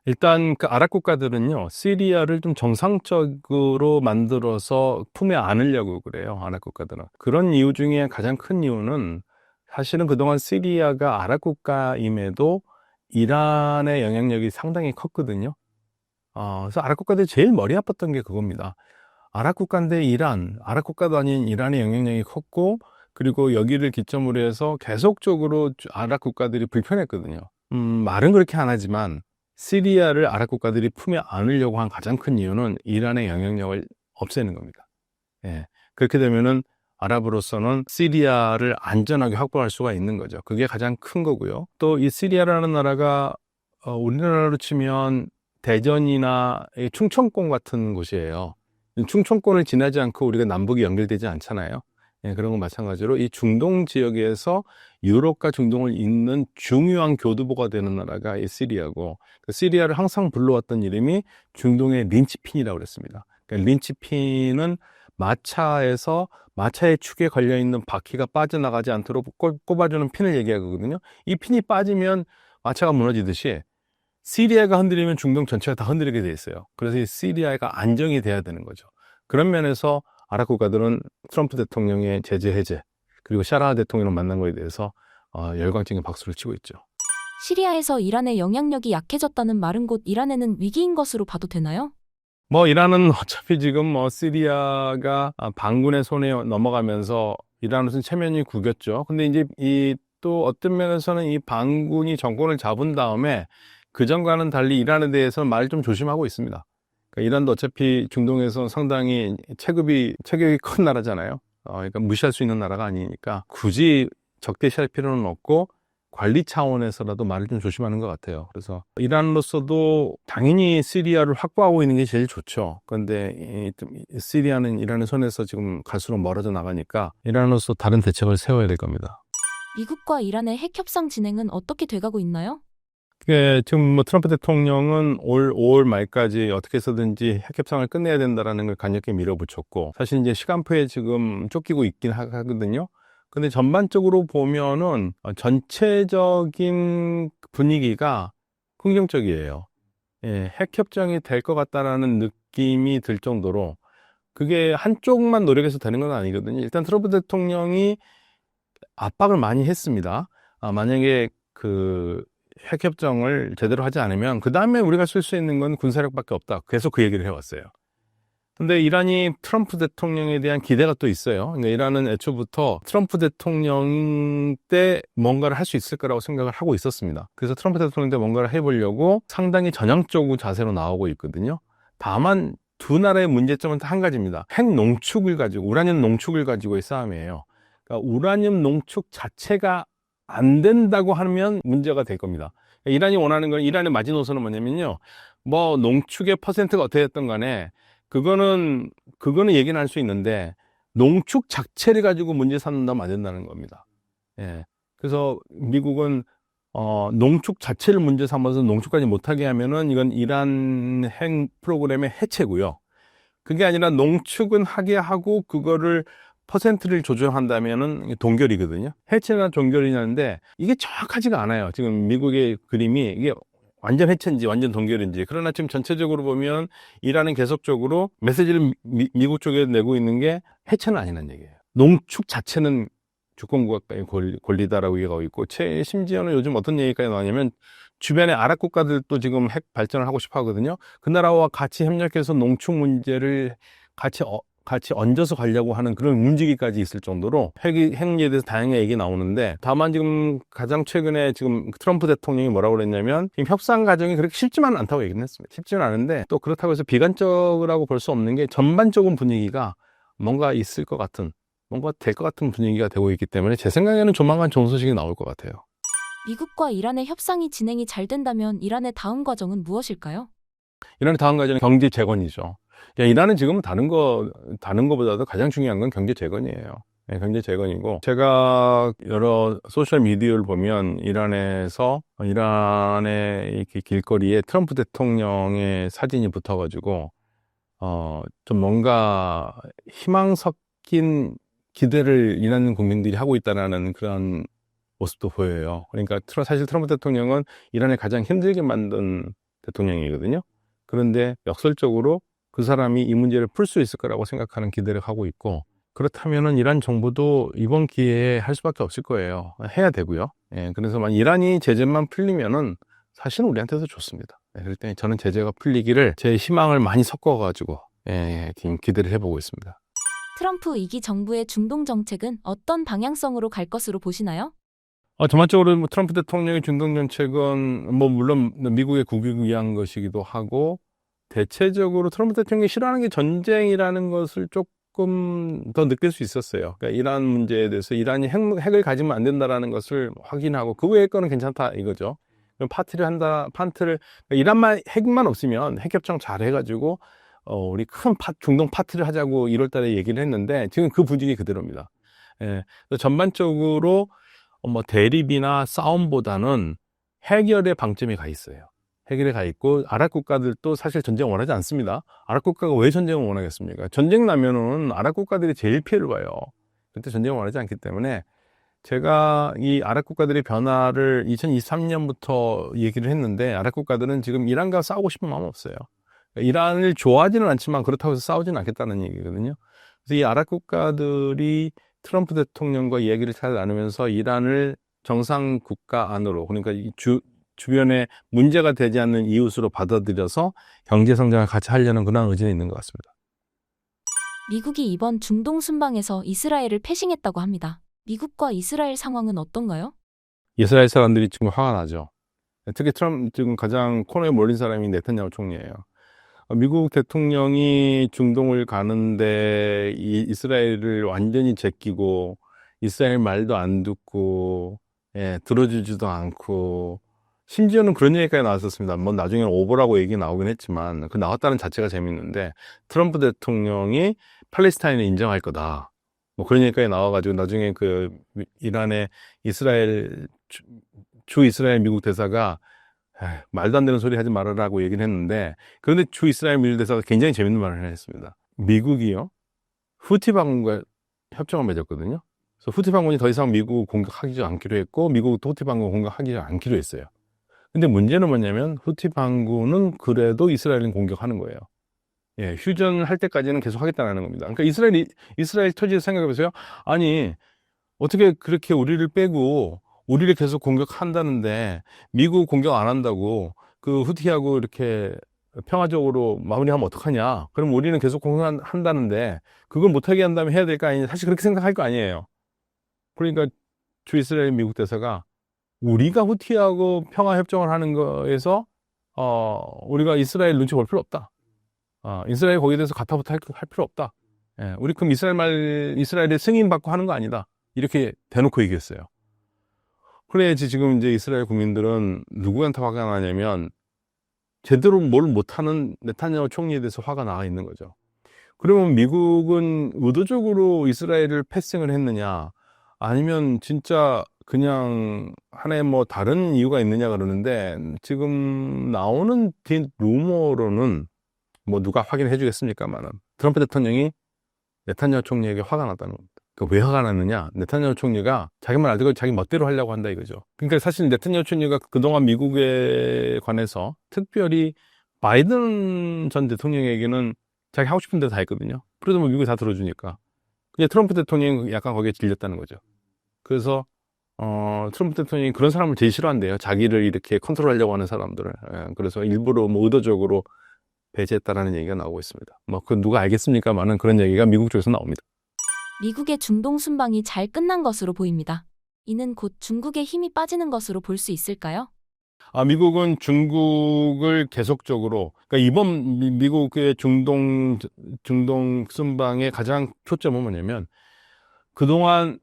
일단 그 아랍 국가들은요, 시리아를 좀 정상적으로 만들어서 품에 안으려고 그래요. 아랍 국가들은. 그런 이유 중에 가장 큰 이유는 사실은 그동안 시리아가 아랍 국가임에도 이란의 영향력이 상당히 컸거든요. 그래서 아랍 국가들이 제일 머리 아팠던 게 그겁니다. 아랍 국가인데 아랍 국가도 아닌 이란의 영향력이 컸고, 그리고 여기를 기점으로 해서 계속적으로 아랍 국가들이 불편했거든요. 말은 그렇게 안 하지만 시리아를 아랍 국가들이 품에 안으려고 한 가장 큰 이유는 이란의 영향력을 없애는 겁니다. 예. 그렇게 되면은 아랍으로서는 시리아를 안전하게 확보할 수가 있는 거죠. 그게 가장 큰 거고요. 또 이 시리아라는 나라가 우리나라로 치면 대전이나 충청권 같은 곳이에요. 충청권을 지나지 않고 우리가 남북이 연결되지 않잖아요. 예, 그런 건 마찬가지로 이 중동 지역에서 유럽과 중동을 잇는 중요한 교두보가 되는 나라가 이 시리아고, 그 시리아를 항상 불러왔던 이름이 중동의 린치핀이라고 그랬습니다. 그러니까 린치핀은 마차의 축에 걸려있는 바퀴가 빠져나가지 않도록 꼽아주는 핀을 얘기하거든요. 이 핀이 빠지면 마차가 무너지듯이 시리아가 흔들리면 중동 전체가 다 흔들리게 돼 있어요. 그래서 이 시리아가 안정이 돼야 되는 거죠. 그런 면에서 아랍 국가들은 트럼프 대통령의 제재 해제, 그리고 샤라 대통령을 만난 거에 대해서 열광적인 박수를 치고 있죠. 시리아에서 이란의 영향력이 약해졌다는 말은 곧 이란에는 위기인 것으로 봐도 되나요? 이란은 어차피 지금 시리아가 반군의 손에 넘어가면서 이란으로서는 체면이 구겼죠. 근데 이제 또 어떤 면에서는 이 반군이 정권을 잡은 다음에 그전과는 달리 이란에 대해서는 말을 좀 조심하고 있습니다. 그러니까 이란도 어차피 중동에서 상당히 체격이 큰 나라잖아요. 그러니까 무시할 수 있는 나라가 아니니까 굳이 적대시할 필요는 없고 관리 차원에서라도 말을 좀 조심하는 것 같아요. 그래서 이란으로서도 당연히 시리아를 확보하고 있는 게 제일 좋죠. 그런데 시리아는 이란의 손에서 지금 갈수록 멀어져 나가니까 이란으로서 다른 대책을 세워야 될 겁니다. 미국과 이란의 핵 협상 진행은 어떻게 돼가고 있나요? 지금 트럼프 대통령은 올 5월 말까지 어떻게 해서든지 핵 협상을 끝내야 된다라는 걸 강력히 밀어붙였고, 사실 이제 시간표에 지금 쫓기고 있긴 하거든요. 근데 전반적으로 보면은 전체적인 분위기가 긍정적이에요. 예, 핵 협정이 될 것 같다라는 느낌이 들 정도로, 그게 한쪽만 노력해서 되는 건 아니거든요. 일단 트럼프 대통령이 압박을 많이 했습니다. 만약에 핵협정을 제대로 하지 않으면 그 다음에 우리가 쓸 수 있는 건 군사력밖에 없다. 계속 그 얘기를 해왔어요. 근데 이란이 트럼프 대통령에 대한 기대가 또 있어요. 그러니까 이란은 애초부터 트럼프 대통령 때 뭔가를 할 수 있을 거라고 생각을 하고 있었습니다. 그래서 트럼프 대통령 때 뭔가를 해보려고 상당히 전향적 자세로 나오고 있거든요. 다만 두 나라의 문제점은 한 가지입니다. 우라늄 농축을 가지고의 싸움이에요. 그러니까 우라늄 농축 자체가 안 된다고 하면 문제가 될 겁니다. 이란이 원하는 건, 이란의 마지노선은 뭐냐면요, 농축의 퍼센트가 어떻게 됐든 간에 그거는 얘기는 할 수 있는데 농축 자체를 가지고 문제 삼는다면 안 된다는 겁니다. 예. 그래서 미국은 농축 자체를 문제 삼아서 농축까지 못하게 하면은 이건 이란 핵 프로그램의 해체고요. 그게 아니라 농축은 하게 하고 그거를 퍼센트를 조정한다면은 동결이거든요. 해체나 동결이냐는데 이게 정확하지가 않아요. 지금 미국의 그림이 이게 완전 해체인지 완전 동결인지. 그러나 지금 전체적으로 보면 이란은 계속적으로 메시지를 미국 쪽에 내고 있는 게 해체는 아니라는 얘기예요. 농축 자체는 주권국가의 권리다라고 얘기하고 있고, 심지어는 요즘 어떤 얘기까지 나오냐면 주변의 아랍 국가들도 지금 핵 발전을 하고 싶어 하거든요. 그 나라와 같이 협력해서 농축 문제를 같이 얹어서 가려고 하는 그런 움직임까지 있을 정도로 핵에 대해서 다양하게 얘기 나오는데, 다만 지금 가장 최근에 지금 트럼프 대통령이 뭐라고 그랬냐면 지금 협상 과정이 그렇게 쉽지만은 않다고 얘기는 했습니다. 쉽지는 않은데 또 그렇다고 해서 비관적이라고 볼 수 없는 게 전반적인 분위기가 뭔가 있을 것 같은, 뭔가 될 것 같은 분위기가 되고 있기 때문에 제 생각에는 조만간 좋은 소식이 나올 것 같아요. 미국과 이란의 협상이 진행이 잘 된다면 이란의 다음 과정은 무엇일까요? 이란의 다음 과제는 경제 재건이죠. 이란은 지금 다른 거보다도 가장 중요한 건 경제 재건이에요. 네, 경제 재건이고, 제가 여러 소셜 미디어를 보면 이란의 이렇게 길거리에 트럼프 대통령의 사진이 붙어가지고, 좀 뭔가 희망 섞인 기대를 이란 국민들이 하고 있다라는 그런 모습도 보여요. 그러니까 사실 트럼프 대통령은 이란을 가장 힘들게 만든 대통령이거든요. 그런데 역설적으로 그 사람이 이 문제를 풀 수 있을 거라고 생각하는 기대를 하고 있고, 그렇다면은 이란 정부도 이번 기회에 할 수밖에 없을 거예요. 해야 되고요. 예, 그래서 만약 이란이 제재만 풀리면은 사실은 우리한테도 좋습니다. 예, 그럴 때 저는 제재가 풀리기를 제 희망을 많이 섞어가지고 지금 기대를 해보고 있습니다. 트럼프 2기 정부의 중동 정책은 어떤 방향성으로 갈 것으로 보시나요? 전반적으로 트럼프 대통령의 중동 정책은 물론 미국의 국익을 위한 것이기도 하고, 대체적으로 트럼프 대통령이 싫어하는 게 전쟁이라는 것을 조금 더 느낄 수 있었어요. 그러니까 이란 문제에 대해서 이란이 핵을 가지면 안 된다라는 것을 확인하고, 그 외의 거는 괜찮다 이거죠. 그럼 그러니까 이란만 핵만 없으면 핵협정 잘 해가지고 우리 큰 중동 파티를 하자고 1월 달에 얘기를 했는데, 지금 그 분위기 그대로입니다. 예, 그래서 전반적으로 대립이나 싸움보다는 해결의 방점이 가 있어요. 해결에 가 있고, 아랍 국가들도 사실 전쟁을 원하지 않습니다. 아랍 국가가 왜 전쟁을 원하겠습니까? 전쟁 나면은 아랍 국가들이 제일 피해를 봐요. 그때 전쟁을 원하지 않기 때문에, 제가 이 아랍 국가들의 변화를 2023년부터 얘기를 했는데, 아랍 국가들은 지금 이란과 싸우고 싶은 마음 없어요. 이란을 좋아하지는 않지만 그렇다고 해서 싸우지는 않겠다는 얘기거든요. 그래서 이 아랍 국가들이 트럼프 대통령과 얘기를 잘 나누면서 이란을 정상 국가 안으로, 그러니까 이 주변에 문제가 되지 않는 이웃으로 받아들여서 경제 성장을 같이 하려는 그런 의지는 있는 것 같습니다. 미국이 이번 중동 순방에서 이스라엘을 패싱했다고 합니다. 미국과 이스라엘 상황은 어떤가요? 이스라엘 사람들이 지금 화가 나죠. 특히 지금 가장 코너에 몰린 사람이 네타냐후 총리예요. 미국 대통령이 중동을 가는데 이스라엘을 완전히 제끼고, 이스라엘 말도 안 듣고, 들어주지도 않고, 심지어는 그런 얘기까지 나왔었습니다. 나중에는 오보라고 얘기 나오긴 했지만, 그 나왔다는 자체가 재밌는데, 트럼프 대통령이 팔레스타인을 인정할 거다. 그런 얘기까지 나와가지고, 나중에 이란의 주 이스라엘 미국 대사가 말도 안 되는 소리 하지 말아라고 얘기를 했는데, 그런데 주 이스라엘 미국 대사가 굉장히 재밌는 말을 했습니다. 미국이요, 후티 반군과 협정을 맺었거든요. 그래서 후티 반군이 더 이상 미국을 공격하지 않기로 했고, 미국도 후티 반군을 공격하지 않기로 했어요. 근데 문제는 뭐냐면, 후티 반군은 그래도 이스라엘을 공격하는 거예요. 휴전을 할 때까지는 계속 하겠다는 겁니다. 그러니까 이스라엘 처지에서 생각해보세요. 아니, 어떻게 그렇게 우리를 빼고 우리를 계속 공격한다는데, 미국 공격 안 한다고 그 후티하고 이렇게 평화적으로 마무리하면 어떡하냐? 그럼 우리는 계속 공격한다는데 그걸 못하게 한다면 해야 될 거 아니냐? 사실 그렇게 생각할 거 아니에요. 그러니까 주 이스라엘 미국 대사가, 우리가 후티하고 평화 협정을 하는 거에서 우리가 이스라엘 눈치 볼 필요 없다. 이스라엘 거기에 대해서 가타부타 할 필요 없다. 우리 그럼 이스라엘의 승인 받고 하는 거 아니다. 이렇게 대놓고 얘기했어요. 그래야지 지금 이제 이스라엘 국민들은 누구한테 화가 나냐면, 제대로 뭘 못하는 네타냐후 총리에 대해서 화가 나 있는 거죠. 그러면 미국은 의도적으로 이스라엘을 패싱을 했느냐, 아니면 진짜 그냥 하나의 다른 이유가 있느냐 그러는데, 지금 나오는 루머로는 누가 확인해 주겠습니까만은, 트럼프 대통령이 네타냐후 총리에게 화가 났다는 겁니다. 왜 화가 났느냐? 네타냐후 총리가 자기 말 알고 자기 멋대로 하려고 한다 이거죠. 그러니까 사실 네타냐후 총리가 그동안 미국에 관해서 특별히 바이든 전 대통령에게는 자기 하고 싶은 대로 다 했거든요. 그래도 미국이 다 들어주니까. 근데 트럼프 대통령이 약간 거기에 질렸다는 거죠. 그래서 트럼프 대통령이 그런 사람을 제일 싫어한대요. 자기를 이렇게 컨트롤하려고 하는 사람들을. 그래서 일부러 의도적으로 배제했다라는 얘기가 나오고 있습니다. 그 누가 알겠습니까만은 그런 얘기가 미국 쪽에서 나옵니다. 미국의 중동 순방이 잘 끝난 것으로 보입니다. 이는 곧 중국의 힘이 빠지는 것으로 볼 수 있을까요? 미국은 중국을 계속적으로, 그러니까 이번 미국의 중동 순방의 가장 초점은 뭐냐면, 그동안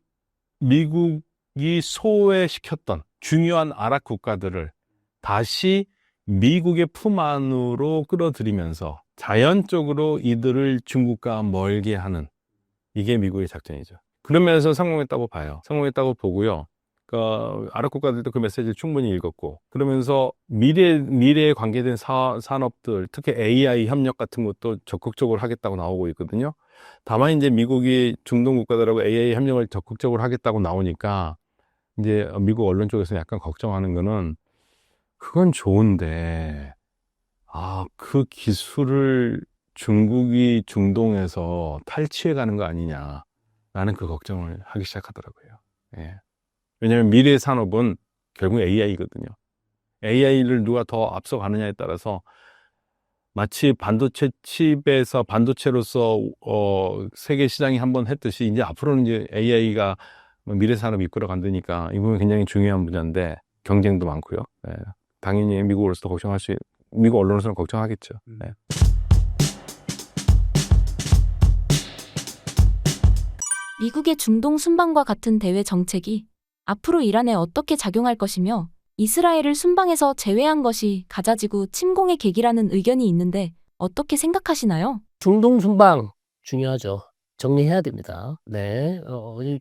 미국이 소외시켰던 중요한 아랍 국가들을 다시 미국의 품 안으로 끌어들이면서 자연적으로 이들을 중국과 멀게 하는, 이게 미국의 작전이죠. 그러면서 성공했다고 봐요. 성공했다고 보고요. 그러니까 아랍 국가들도 그 메시지를 충분히 읽었고, 그러면서 미래에 관계된 산업들, 특히 AI 협력 같은 것도 적극적으로 하겠다고 나오고 있거든요. 다만 이제 미국이 중동 국가들하고 AI 협력을 적극적으로 하겠다고 나오니까 이제 미국 언론 쪽에서 약간 걱정하는 거는, 그건 좋은데 그 기술을 중국이 중동에서 탈취해 가는 거 아니냐라는 그 걱정을 하기 시작하더라고요. 예. 왜냐하면 미래의 산업은 결국 AI거든요. AI를 누가 더 앞서가느냐에 따라서, 마치 반도체 칩에서 반도체로서 세계 시장이 한번 했듯이, 이제 앞으로는 이제 AI가 미래 산업 이끌어 간다니까 이 부분이 굉장히 중요한 분야인데, 경쟁도 많고요. 예. 당연히 미국으로서도 미국 언론으로서는 걱정하겠죠. 예. 미국의 중동 순방과 같은 대외 정책이 앞으로 이란에 어떻게 작용할 것이며, 이스라엘을 순방에서 제외한 것이 가자지구 침공의 계기라는 의견이 있는데 어떻게 생각하시나요? 중동 순방 중요하죠. 정리해야 됩니다. 네,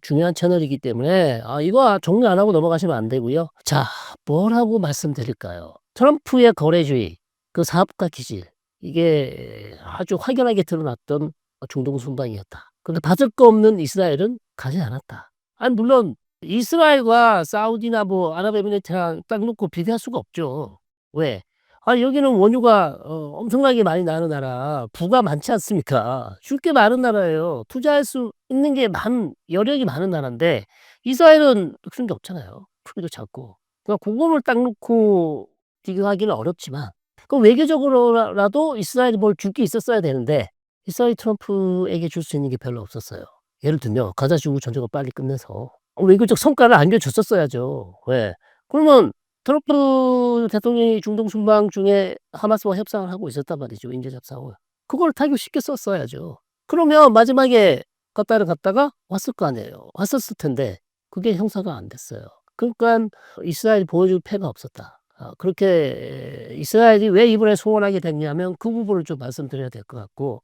중요한 채널이기 때문에 이거 정리 안 하고 넘어가시면 안 되고요. 자, 뭐라고 말씀드릴까요? 트럼프의 거래주의, 그 사업가 기질, 이게 아주 확연하게 드러났던 중동 순방이었다. 그런데 받을 거 없는 이스라엘은 가지 않았다. 아니 물론 이스라엘과 사우디나 뭐 아랍에미리트랑 딱 놓고 비교할 수가 없죠. 왜? 여기는 원유가 엄청나게 많이 나는 나라, 부가 많지 않습니까? 줄 게 많은 나라예요. 투자할 수 있는 게 여력이 많은 나라인데, 이스라엘은 그런 게 없잖아요. 크기도 작고. 그러니까 그거를 딱 놓고 비교하기는 어렵지만, 그 외교적으로라도 이스라엘이 뭘 줄 게 있었어야 되는데, 이스라엘이 트럼프에게 줄 수 있는 게 별로 없었어요. 예를 들면 가자 지구 전쟁을 빨리 끝내서 외교적 성과를 안겨줬었어야죠. 왜? 그러면 트럼프 대통령이 중동 순방 중에 하마스와 협상을 하고 있었단 말이죠. 인재 협상을. 그걸 타결시켜 썼어야죠. 그러면 마지막에 qatar을 갔다가 왔을 거 아니에요. 왔었을 텐데 그게 형사가 안 됐어요. 그러니까 이스라엘이 보여줄 패가 없었다. 그렇게 이스라엘이 왜 이번에 소원하게 됐냐면 그 부분을 좀 말씀드려야 될 것 같고,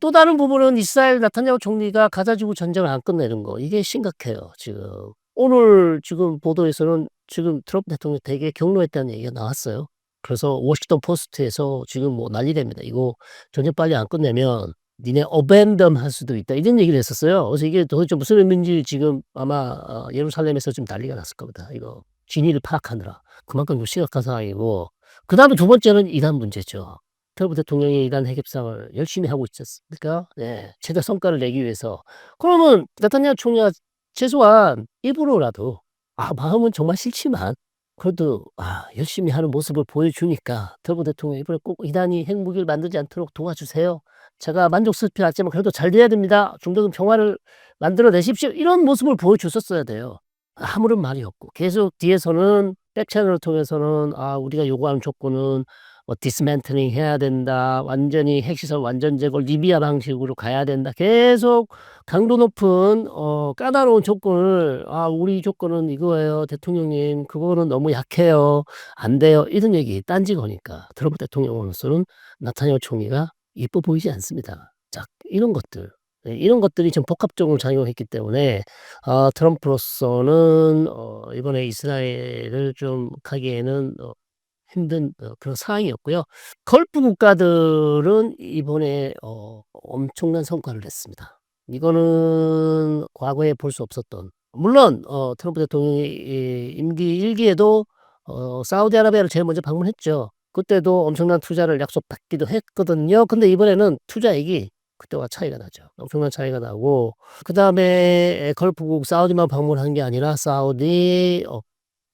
또 다른 부분은 이스라엘 나타냐후 총리가 가자지구 전쟁을 안 끝내는 거, 이게 심각해요. 지금 오늘 지금 보도에서는 지금 트럼프 대통령이 되게 격노했다는 얘기가 나왔어요. 그래서 워싱턴 포스트에서 지금 뭐 난리랍니다. 이거 전쟁 빨리 안 끝내면 니네 어벤덤 할 수도 있다, 이런 얘기를 했었어요. 그래서 이게 도대체 무슨 의미인지 지금 아마 예루살렘에서 좀 난리가 났을 겁니다. 이거 진위를 파악하느라. 그만큼 심각한 상황이고, 그 다음에 두 번째는 이란 문제죠. 트럼프 대통령이 이란 핵협상을 열심히 하고 있었으니까, 네, 최대 성과를 내기 위해서. 그러면 네타냐후 총리가 최소한 일부러라도, 마음은 정말 싫지만 그래도 열심히 하는 모습을 보여주니까 트럼프 대통령이 이번에 꼭 이란이 핵무기를 만들지 않도록 도와주세요. 제가 만족스럽지 않지만 그래도 잘 돼야 됩니다. 중동 평화를 만들어내십시오. 이런 모습을 보여줬었어야 돼요. 아무런 말이 없고 계속 뒤에서는 백채널을 통해서는 우리가 요구하는 조건은 디스맨틀링 해야 된다, 완전히 핵시설 완전 제거, 리비아 방식으로 가야 된다, 계속 강도 높은 까다로운 조건을, 우리 조건은 이거예요 대통령님, 그거는 너무 약해요, 안 돼요, 이런 얘기 딴지 거니까 트럼프 대통령으로서는 나타냐후 총리가 이뻐 보이지 않습니다. 자, 이런 것들이 지금 복합적으로 작용했기 때문에 트럼프로서는 이번에 이스라엘을 좀 가기에는 힘든 그런 상황이었고요. 걸프 국가들은 이번에 엄청난 성과를 냈습니다. 이거는 과거에 볼 수 없었던, 물론 트럼프 대통령이 임기 1기에도 사우디아라비아를 제일 먼저 방문했죠. 그때도 엄청난 투자를 약속받기도 했거든요. 근데 이번에는 투자액이 그때와 차이가 나죠. 엄청난 차이가 나고, 그다음에 걸프국 사우디만 방문한 게 아니라 사우디,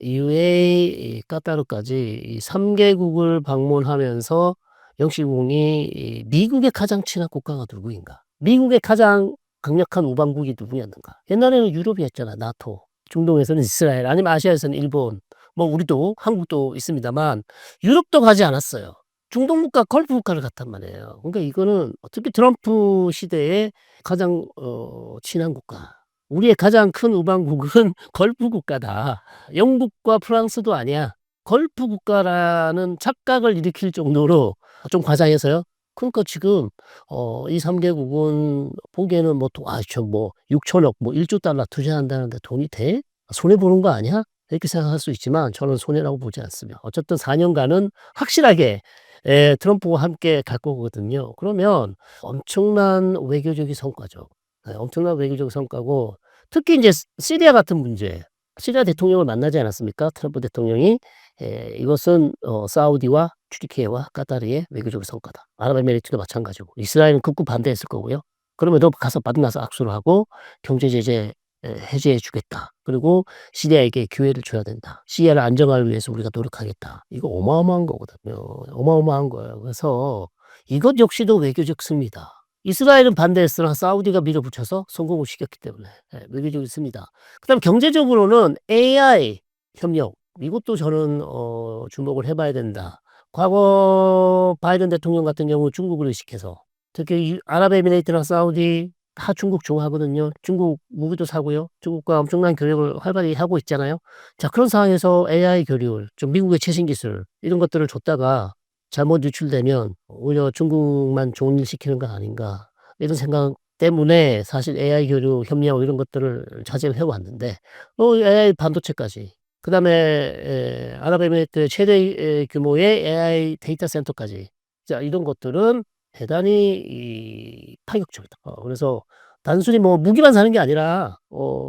UAE, 까타르까지 이 3개국을 방문하면서 영시공이 미국의 가장 친한 국가가 누구인가? 미국의 가장 강력한 우방국이 누구였는가? 옛날에는 유럽이었잖아, 나토. 중동에서는 이스라엘, 아니면 아시아에서는 일본, 뭐 우리도 한국도 있습니다만 유럽도 가지 않았어요. 중동 국가, 걸프 국가를 갔단 말이에요. 그러니까 이거는 어떻게 트럼프 시대에 가장 친한 국가, 우리의 가장 큰 우방국은 걸프 국가다. 영국과 프랑스도 아니야. 걸프 국가라는 착각을 일으킬 정도로 좀 과장해서요. 그러니까 지금 이 3개국은 보기에는 뭐 뭐 6천억 뭐 1조 달러 투자한다는데 돈이 돼? 손해 보는 거 아니야? 이렇게 생각할 수 있지만 저는 손해라고 보지 않습니다. 어쨌든 4년간은 확실하게 트럼프와 함께 갈 거거든요. 그러면 엄청난 외교적인 성과죠. 엄청난 외교적 성과고 특히 이제 시리아 같은 문제, 시리아 대통령을 만나지 않았습니까? 트럼프 대통령이. 이것은 사우디와 튀르키예와 카타르의 외교적 성과다. 아랍에미리트도 마찬가지고 이스라엘은 극구 반대했을 거고요. 그럼에도 가서 만나서 악수를 하고 경제 제재 해제해 주겠다. 그리고 시리아에게 기회를 줘야 된다. 시리아를 안정화를 위해서 우리가 노력하겠다. 이거 어마어마한 거거든요. 어마어마한 거예요. 그래서 이것 역시도 외교적 승리다. 이스라엘은 반대했으나 사우디가 밀어붙여서 성공을 시켰기 때문에 외교적인 승리다. 그다음 경제적으로는 AI 협력 이것도 저는 주목을 해봐야 된다. 과거 바이든 대통령 같은 경우 중국을 의식해서 특히 아랍에미레이트나 사우디 다 중국 좋아하거든요. 중국 무기도 사고요. 중국과 엄청난 교역을 활발히 하고 있잖아요. 자, 그런 상황에서 AI 교류, 좀 미국의 최신 기술 이런 것들을 줬다가 잘못 유출되면 오히려 중국만 좋은 일 시키는 거 아닌가 이런 생각 때문에 사실 AI 교류 협력 이런 것들을 자제를 해왔는데 AI 반도체까지 그다음에 아랍에미리트 최대 규모의 AI 데이터 센터까지 자 이런 것들은 대단히 파격적이다. 그래서 단순히 뭐 무기만 사는 게 아니라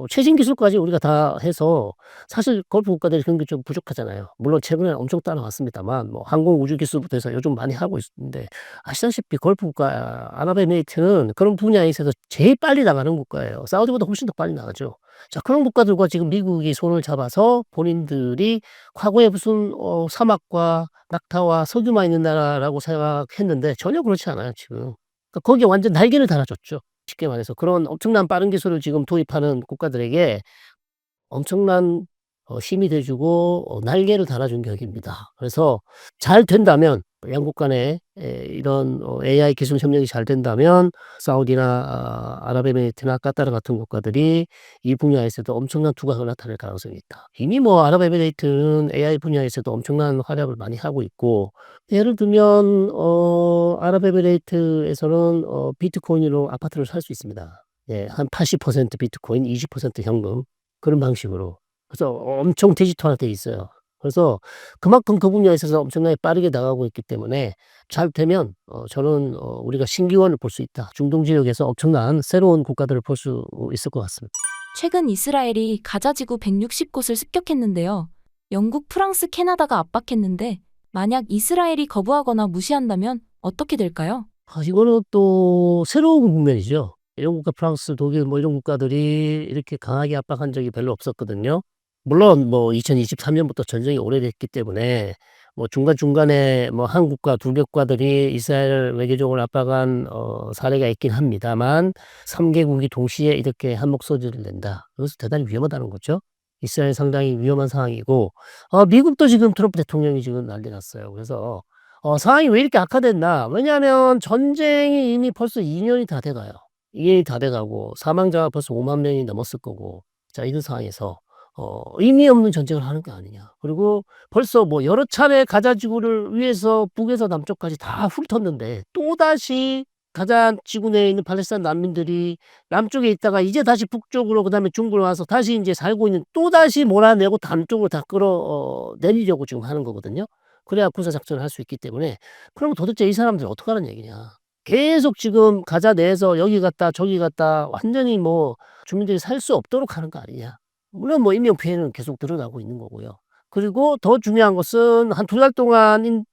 최신 기술까지 우리가 다 해서 사실 걸프 국가들이 그런 게 좀 부족하잖아요. 물론 최근에 엄청 따라왔습니다만 뭐 항공 우주 기술부터 해서 요즘 많이 하고 있는데 아시다시피 걸프 국가 아랍에미리트는 그런 분야에 있어서 제일 빨리 나가는 국가예요. 사우디보다 훨씬 더 빨리 나가죠. 자 그런 국가들과 지금 미국이 손을 잡아서 본인들이 과거에 무슨 사막과 낙타와 석유만 있는 나라라고 생각했는데 전혀 그렇지 않아요 지금. 그러니까 거기에 완전 날개를 달아줬죠. 쉽게 말해서 그런 엄청난 빠른 기술을 지금 도입하는 국가들에게 엄청난 힘이 돼 주고 날개를 달아준 격입니다. 그래서 잘 된다면 양국 간에 이런 AI 기술 협력이 잘 된다면 사우디나 아랍에미리트나 카타르 같은 국가들이 이 분야에서도 엄청난 두각을 나타낼 가능성이 있다. 이미 뭐 아랍에미리트는 AI 분야에서도 엄청난 활약을 많이 하고 있고 예를 들면 아랍에미리트에서는 비트코인으로 아파트를 살 수 있습니다. 예, 한 80% 비트코인, 20% 현금 그런 방식으로. 그래서 엄청 디지털화돼 있어요. 그래서 그만큼 그 분야에 있어서 엄청나게 빠르게 나가고 있기 때문에 잘 되면 저는 우리가 신기원을 볼 수 있다. 중동 지역에서 엄청난 새로운 국가들을 볼 수 있을 것 같습니다. 최근 이스라엘이 가자 지구 160곳을 습격했는데요. 영국, 프랑스, 캐나다가 압박했는데 만약 이스라엘이 거부하거나 무시한다면 어떻게 될까요? 이거는 또 새로운 국면이죠. 영국과 프랑스, 독일 뭐 이런 국가들이 이렇게 강하게 압박한 적이 별로 없었거든요. 물론 뭐 2023년부터 전쟁이 오래됐기 때문에 뭐 중간중간에 뭐 한국과 두 국가들이 이스라엘을 외교적으로 압박한 사례가 있긴 합니다만 3개국이 동시에 이렇게 한 목소리를 낸다. 그것은 대단히 위험하다는 거죠. 이스라엘 상당히 위험한 상황이고 미국도 지금 트럼프 대통령이 지금 난리 났어요. 그래서 상황이 왜 이렇게 악화됐나? 왜냐하면 전쟁이 이미 벌써 2년이 다 돼가요. 2년이 다 돼가고 사망자가 벌써 5만 명이 넘었을 거고 자 이런 상황에서 의미 없는 전쟁을 하는 게 아니냐. 그리고 벌써 뭐 여러 차례 가자 지구를 위해서 북에서 남쪽까지 다 훑었는데 또다시 가자 지구 내에 있는 팔레스타인 난민들이 남쪽에 있다가 이제 다시 북쪽으로 그다음에 중부로 와서 다시 이제 살고 있는 또다시 몰아내고 남쪽으로 다 끌어내리려고 지금 하는 거거든요. 그래야 군사 작전을 할 수 있기 때문에 그러면 도대체 이 사람들 어떡하라는 얘기냐. 계속 지금 가자 내에서 여기 갔다 저기 갔다 완전히 뭐 주민들이 살 수 없도록 하는 거 아니냐. 물론 뭐 인명 피해는 계속 드러나고 있는 거고요. 그리고 더 중요한 것은 한 2달 동안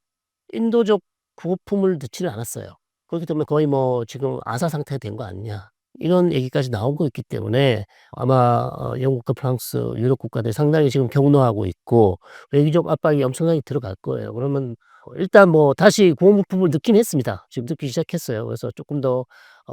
인도적 구호품을 넣지를 않았어요. 그렇기 때문에 거의 뭐 지금 아사 상태가 된 거 아니냐. 이런 얘기까지 나오고 있기 때문에 아마 영국과 프랑스, 유럽 국가들이 상당히 지금 격노하고 있고 외교적 압박이 엄청나게 들어갈 거예요. 그러면 일단 뭐 다시 구호물품을 넣긴 했습니다. 지금 넣기 시작했어요. 그래서 조금 더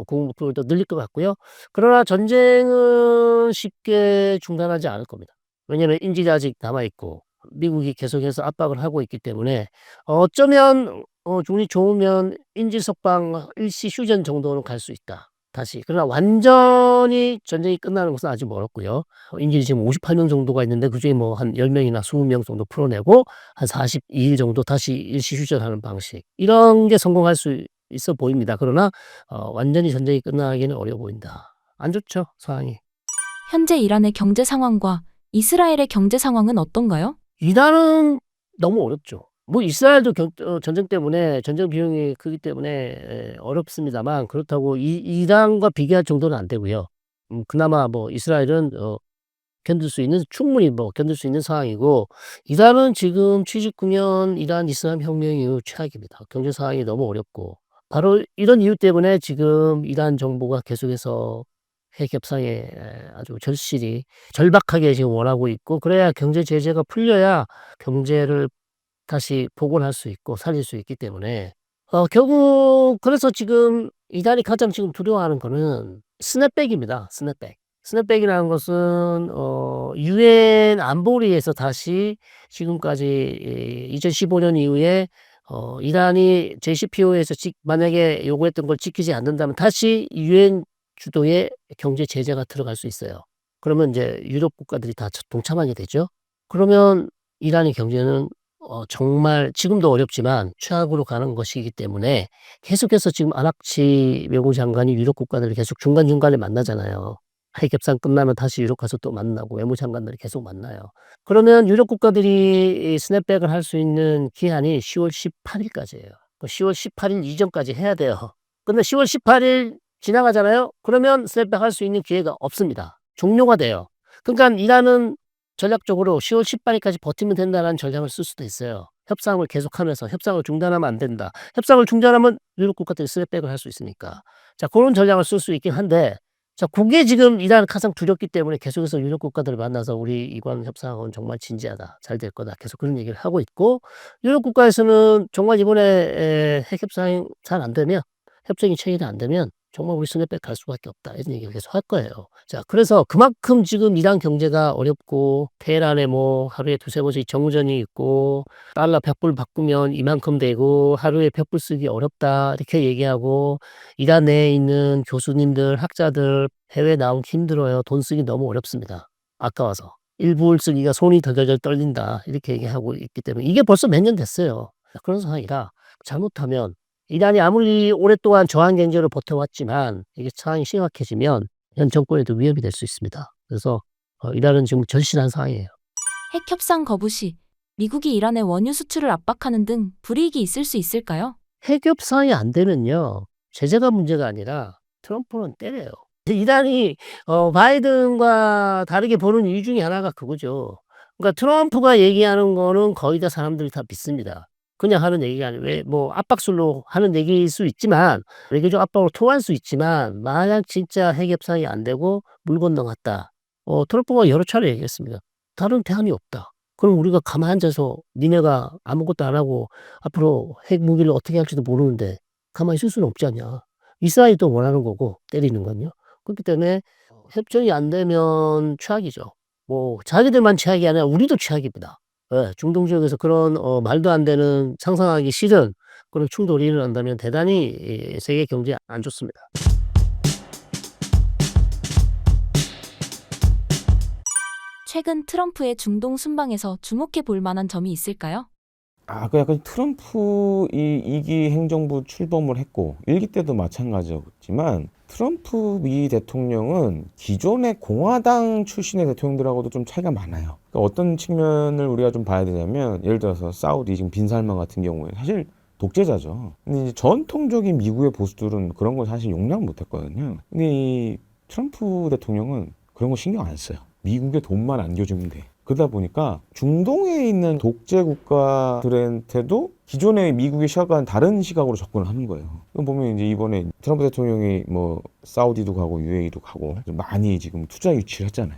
구호물품을 더 늘릴 것 같고요. 그러나 전쟁은 쉽게 중단하지 않을 겁니다. 왜냐하면 인질이 아직 남아있고 미국이 계속해서 압박을 하고 있기 때문에 어쩌면 운이 좋으면 인질 석방 일시 휴전 정도는 갈 수 있다. 다시. 그러나 완전히 전쟁이 끝나는 것은 아직 멀었고요. 인질이 지금 58명 정도가 있는데 그중에 뭐 한 10명이나 20명 정도 풀어내고 한 42일 정도 다시 일시 휴전하는 방식. 이런 게 성공할 수 있어 보입니다. 그러나 완전히 전쟁이 끝나기는 어려워 보인다. 안 좋죠, 상황이. 현재 이란의 경제 상황과 이스라엘의 경제 상황은 어떤가요? 이란은 너무 어렵죠. 뭐 이스라엘도 전쟁 때문에 전쟁 비용이 크기 때문에 어렵습니다만 그렇다고 이란과 비교할 정도는 안 되고요. 그나마 뭐 이스라엘은 견딜 수 있는 충분히 뭐 견딜 수 있는 상황이고 이란은 지금 79년 이란 이슬람 혁명 이후 최악입니다. 경제 상황이 너무 어렵고 바로 이런 이유 때문에 지금 이란 정부가 계속해서 핵 협상에 아주 절박하게 지금 원하고 있고 그래야 경제 제재가 풀려야 경제를 다시 복원할 수 있고 살릴 수 있기 때문에 결국 그래서 지금 이란이 가장 지금 두려워하는 거는 스냅백입니다. 스냅백. 스냅백이라는 것은 유엔 안보리에서 다시 지금까지 2015년 이후에 이란이 JCPO에서 만약에 요구했던 걸 지키지 않는다면 다시 유엔 주도의 경제 제재가 들어갈 수 있어요. 그러면 이제 유럽 국가들이 다 동참하게 되죠. 그러면 이란의 경제는 정말 지금도 어렵지만 최악으로 가는 것이기 때문에 계속해서 지금 아락치 외무장관이 유럽 국가들을 계속 중간중간에 만나잖아요. 핵 협상 끝나면 다시 유럽 가서 또 만나고 외무장관들이 계속 만나요. 그러면 유럽 국가들이 이 스냅백을 할 수 있는 기한이 10월 18일까지예요. 10월 18일 이전까지 해야 돼요. 근데 10월 18일 지나가잖아요. 그러면 스냅백 할 수 있는 기회가 없습니다. 종료가 돼요. 그러니까 이란은 전략적으로 10월 18일까지 버티면 된다는 전략을 쓸 수도 있어요. 협상을 계속하면서 협상을 중단하면 안 된다. 협상을 중단하면 유럽 국가들이 스냅백을 할 수 있으니까. 자, 그런 전략을 쓸 수 있긴 한데 자, 그게 지금 이란은 가장 두렵기 때문에 계속해서 유럽 국가들을 만나서 우리 이관 협상은 정말 진지하다. 잘 될 거다. 계속 그런 얘기를 하고 있고 유럽 국가에서는 정말 이번에 핵 협상이 잘 안 되면 협정이 체결이 안 되면 정말 우리 스냅백 갈 수밖에 없다. 이런 얘기를 계속 할 거예요. 자, 그래서 그만큼 지금 이란 경제가 어렵고 테헤란에 뭐 하루에 두세 번씩 정전이 있고 달러 100불 바꾸면 이만큼 되고 하루에 100불 쓰기 어렵다. 이렇게 얘기하고 이란 내에 있는 교수님들, 학자들 해외 나오기 힘들어요. 돈 쓰기 너무 어렵습니다. 아까워서. 1불 쓰기가 손이 덜덜덜 떨린다. 이렇게 얘기하고 있기 때문에 이게 벌써 몇 년 됐어요. 그런 상황이라 잘못하면 이란이 아무리 오랫동안 저항 경제로 버텨왔지만 이게 상황이 심각해지면 현 정권에도 위협이 될 수 있습니다. 그래서 이란은 지금 절실한 상황이에요. 핵 협상 거부 시 미국이 이란의 원유 수출을 압박하는 등 불이익이 있을 수 있을까요? 핵 협상이 안 되면요. 제재가 문제가 아니라 트럼프는 때려요. 이란이 바이든과 다르게 보는 이유 중에 하나가 그거죠. 그러니까 트럼프가 얘기하는 거는 거의 다 사람들이 다 믿습니다. 그냥 하는 얘기가 아니고 왜 뭐 압박술로 하는 얘기일 수 있지만 외교적 압박으로 통할 수 있지만 만약 진짜 핵 협상이 안 되고 물 건너갔다. 트럼프가 여러 차례 얘기했습니다. 다른 대안이 없다. 그럼 우리가 가만히 앉아서 니네가 아무것도 안 하고 앞으로 핵 무기를 어떻게 할지도 모르는데 가만히 있을 수는 없지 않냐. 이스라엘도 원하는 거고 때리는 건요. 그렇기 때문에 협정이 안 되면 최악이죠. 뭐 자기들만 최악이 아니라 우리도 최악입니다. 예, 중동 지역에서 그런 말도 안 되는 상상하기 싫은 그런 충돌이 일어난다면 대단히 세계 경제에 안 좋습니다. 최근 트럼프의 중동 순방에서 주목해 볼 만한 점이 있을까요? 그 약간 트럼프 이 2기 행정부 출범을 했고 1기 때도 마찬가지였지만 트럼프 미 대통령은 기존의 공화당 출신의 대통령들하고도 좀 차이가 많아요. 그러니까 어떤 측면을 우리가 좀 봐야 되냐면 예를 들어서 사우디 지금 빈 살만 같은 경우에 사실 독재자죠. 근데 이제 전통적인 미국의 보수들은 그런 걸 사실 용납 못했거든요. 근데 이 트럼프 대통령은 그런 거 신경 안 써요. 미국의 돈만 안겨주면 돼. 그러다 보니까 중동에 있는 독재 국가들한테도 기존의 미국의 시각과는 다른 시각으로 접근을 하는 거예요. 보면 이제 이번에 트럼프 대통령이 뭐 사우디도 가고 UAE도 가고 많이 지금 투자 유치를 했잖아요.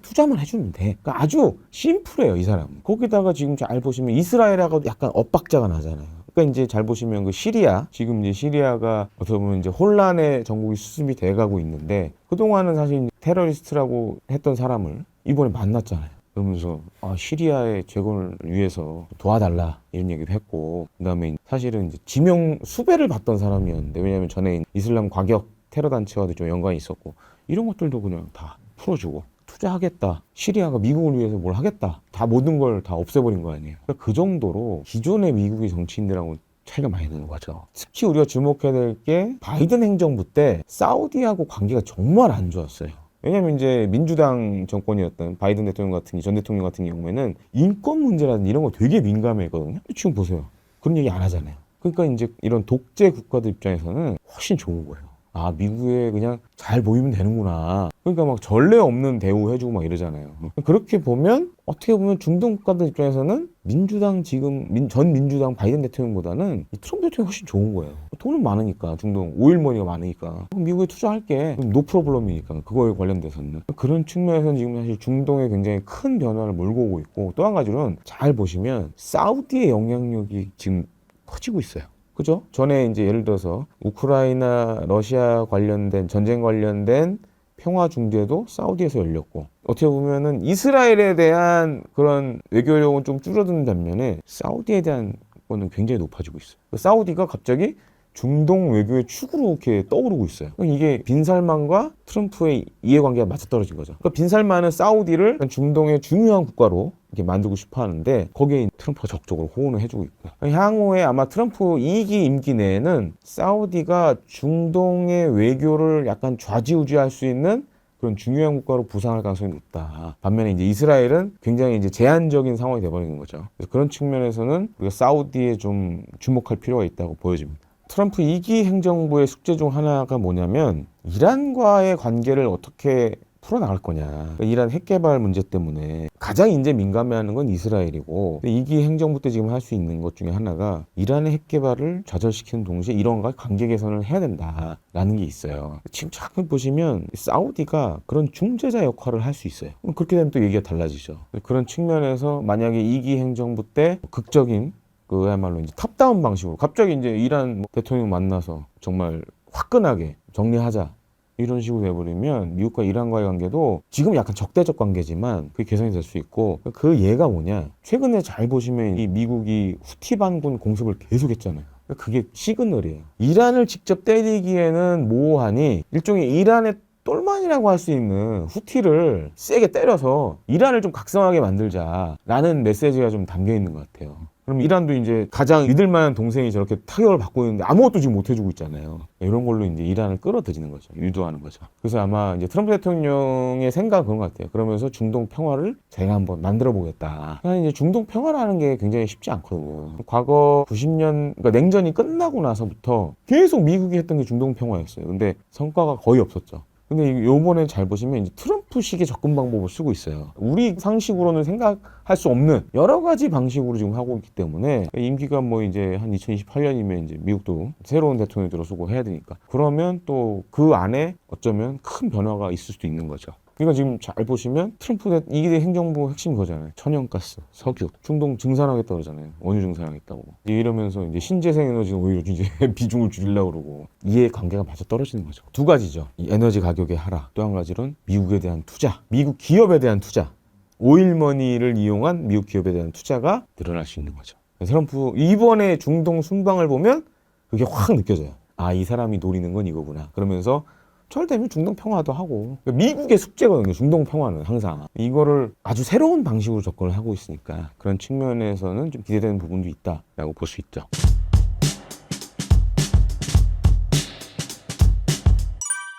투자만 해주면 돼. 그러니까 아주 심플해요, 이 사람. 거기다가 지금 잘 보시면 이스라엘하고 약간 엇박자가 나잖아요. 그러니까 이제 잘 보시면 그 시리아, 지금 이제 시리아가 어떻게 보면 이제 혼란의 정국이 수습이 돼가고 있는데 그동안은 사실 테러리스트라고 했던 사람을 이번에 만났잖아요. 그러면서 시리아의 재건을 위해서 도와달라 이런 얘기도 했고 그다음에 사실은 이제 지명 수배를 받던 사람이었는데 왜냐하면 전에 이슬람 과격 테러 단체와도 좀 연관이 있었고 이런 것들도 그냥 다 풀어주고 투자하겠다. 시리아가 미국을 위해서 뭘 하겠다. 다 모든 걸 다 없애버린 거 아니에요. 그러니까 그 정도로 기존의 미국의 정치인들하고 차이가 많이 나는 거죠. 특히 우리가 주목해야 될 게 바이든 행정부 때 사우디하고 관계가 정말 안 좋았어요. 왜냐면 이제 민주당 정권이었던 바이든 대통령 같은 전 대통령 같은 경우에는 인권 문제라든지 이런 거 되게 민감했거든요. 지금 보세요. 그런 얘기 안 하잖아요. 그러니까 이제 이런 독재 국가들 입장에서는 훨씬 좋은 거예요. 아, 미국에 그냥 잘 보이면 되는구나. 그러니까 막 전례 없는 대우 해주고 막 이러잖아요. 그렇게 보면 어떻게 보면 중동 국가들 입장에서는 민주당 지금 전 민주당 바이든 대통령보다는 이 트럼프 대통령이 훨씬 좋은 거예요. 돈은 많으니까 중동 오일머니가 많으니까 미국에 투자할게 노 프로블럼이니까 그거에 관련돼서는 그런 측면에서는 지금 사실 중동에 굉장히 큰 변화를 몰고 오고 있고 또 한 가지로는 잘 보시면 사우디의 영향력이 지금 커지고 있어요. 그죠? 전에 이제 예를 들어서 우크라이나, 러시아 관련된 전쟁 관련된 평화 중재도 사우디에서 열렸고 어떻게 보면은 이스라엘에 대한 그런 외교력은 좀 줄어드는 반면에 사우디에 대한 거는 굉장히 높아지고 있어요. 사우디가 갑자기 중동 외교의 축으로 이렇게 떠오르고 있어요. 이게 빈살만과 트럼프의 이해관계가 맞아떨어진 거죠. 그러니까 빈살만은 사우디를 중동의 중요한 국가로 이렇게 만들고 싶어 하는데 거기에 트럼프가 적극적으로 호응을 해주고 있고 향후에 아마 트럼프 2기 임기 내에는 사우디가 중동의 외교를 약간 좌지우지할 수 있는 그런 중요한 국가로 부상할 가능성이 높다. 반면에 이제 이스라엘은 굉장히 이제 제한적인 상황이 돼버리는 거죠. 그래서 그런 측면에서는 우리가 사우디에 좀 주목할 필요가 있다고 보여집니다. 트럼프 2기 행정부의 숙제 중 하나가 뭐냐면 이란과의 관계를 어떻게 풀어나갈 거냐. 그러니까 이란 핵개발 문제 때문에 가장 이제 민감해하는 건 이스라엘이고 2기 행정부 때 지금 할 수 있는 것 중에 하나가 이란의 핵개발을 좌절시키는 동시에 이란과 관계 개선을 해야 된다라는 게 있어요. 지금 잠깐 보시면 사우디가 그런 중재자 역할을 할 수 있어요. 그렇게 되면 또 얘기가 달라지죠. 그런 측면에서 만약에 2기 행정부 때 극적인 그야말로 이제 탑다운 방식으로 갑자기 이제 이란 대통령 만나서 정말 화끈하게 정리하자 이런 식으로 돼버리면 미국과 이란과의 관계도 지금 약간 적대적 관계지만 그게 개선이 될 수 있고 그 예가 뭐냐 최근에 잘 보시면 이 미국이 후티 반군 공습을 계속했잖아요. 그게 시그널이에요. 이란을 직접 때리기에는 모호하니 일종의 이란의 똘만이라고 할 수 있는 후티를 세게 때려서 이란을 좀 각성하게 만들자라는 메시지가 좀 담겨 있는 것 같아요. 그럼 이란도 이제 가장 믿을 만한 동생이 저렇게 타격을 받고 있는데 아무것도 지금 못 해주고 있잖아요. 이런 걸로 이제 이란을 끌어들이는 거죠. 유도하는 거죠. 그래서 아마 이제 트럼프 대통령의 생각은 그런 것 같아요. 그러면서 중동 평화를 제가 한번 만들어 보겠다. 이제 중동 평화라는 게 굉장히 쉽지 않거든요. 과거 90년, 그러니까 냉전이 끝나고 나서부터 계속 미국이 했던 게 중동 평화였어요. 근데 성과가 거의 없었죠. 근데 요번에 잘 보시면 이제 트럼프식의 접근 방법을 쓰고 있어요. 우리 상식으로는 생각할 수 없는 여러 가지 방식으로 지금 하고 있기 때문에 임기가 뭐 이제 한 2028년이면 이제 미국도 새로운 대통령이 들어서고 해야 되니까 그러면 또 그 안에 어쩌면 큰 변화가 있을 수도 있는 거죠. 그러니까 지금 잘 보시면 트럼프 이게 행정부 핵심 거잖아요. 천연가스, 석유, 중동 증산하겠다 그러잖아요. 원유 증산하겠다고. 이러면서 이제 신재생 에너지는 오히려 이제 비중을 줄이려고 그러고 이해 관계가 맞아 떨어지는 거죠. 두 가지죠. 이 에너지 가격의 하락. 또 한 가지는 미국에 대한 투자, 미국 기업에 대한 투자, 오일머니를 이용한 미국 기업에 대한 투자가 늘어날 수 있는 거죠. 트럼프 이번에 중동 순방을 보면 그게 확 느껴져요. 아, 이 사람이 노리는 건 이거구나. 그러면서 철되면 중동 평화도 하고 미국의 숙제거든요. 중동 평화는 항상 이거를 아주 새로운 방식으로 접근을 하고 있으니까 그런 측면에서는 좀 기대되는 부분도 있다라고 볼 수 있죠.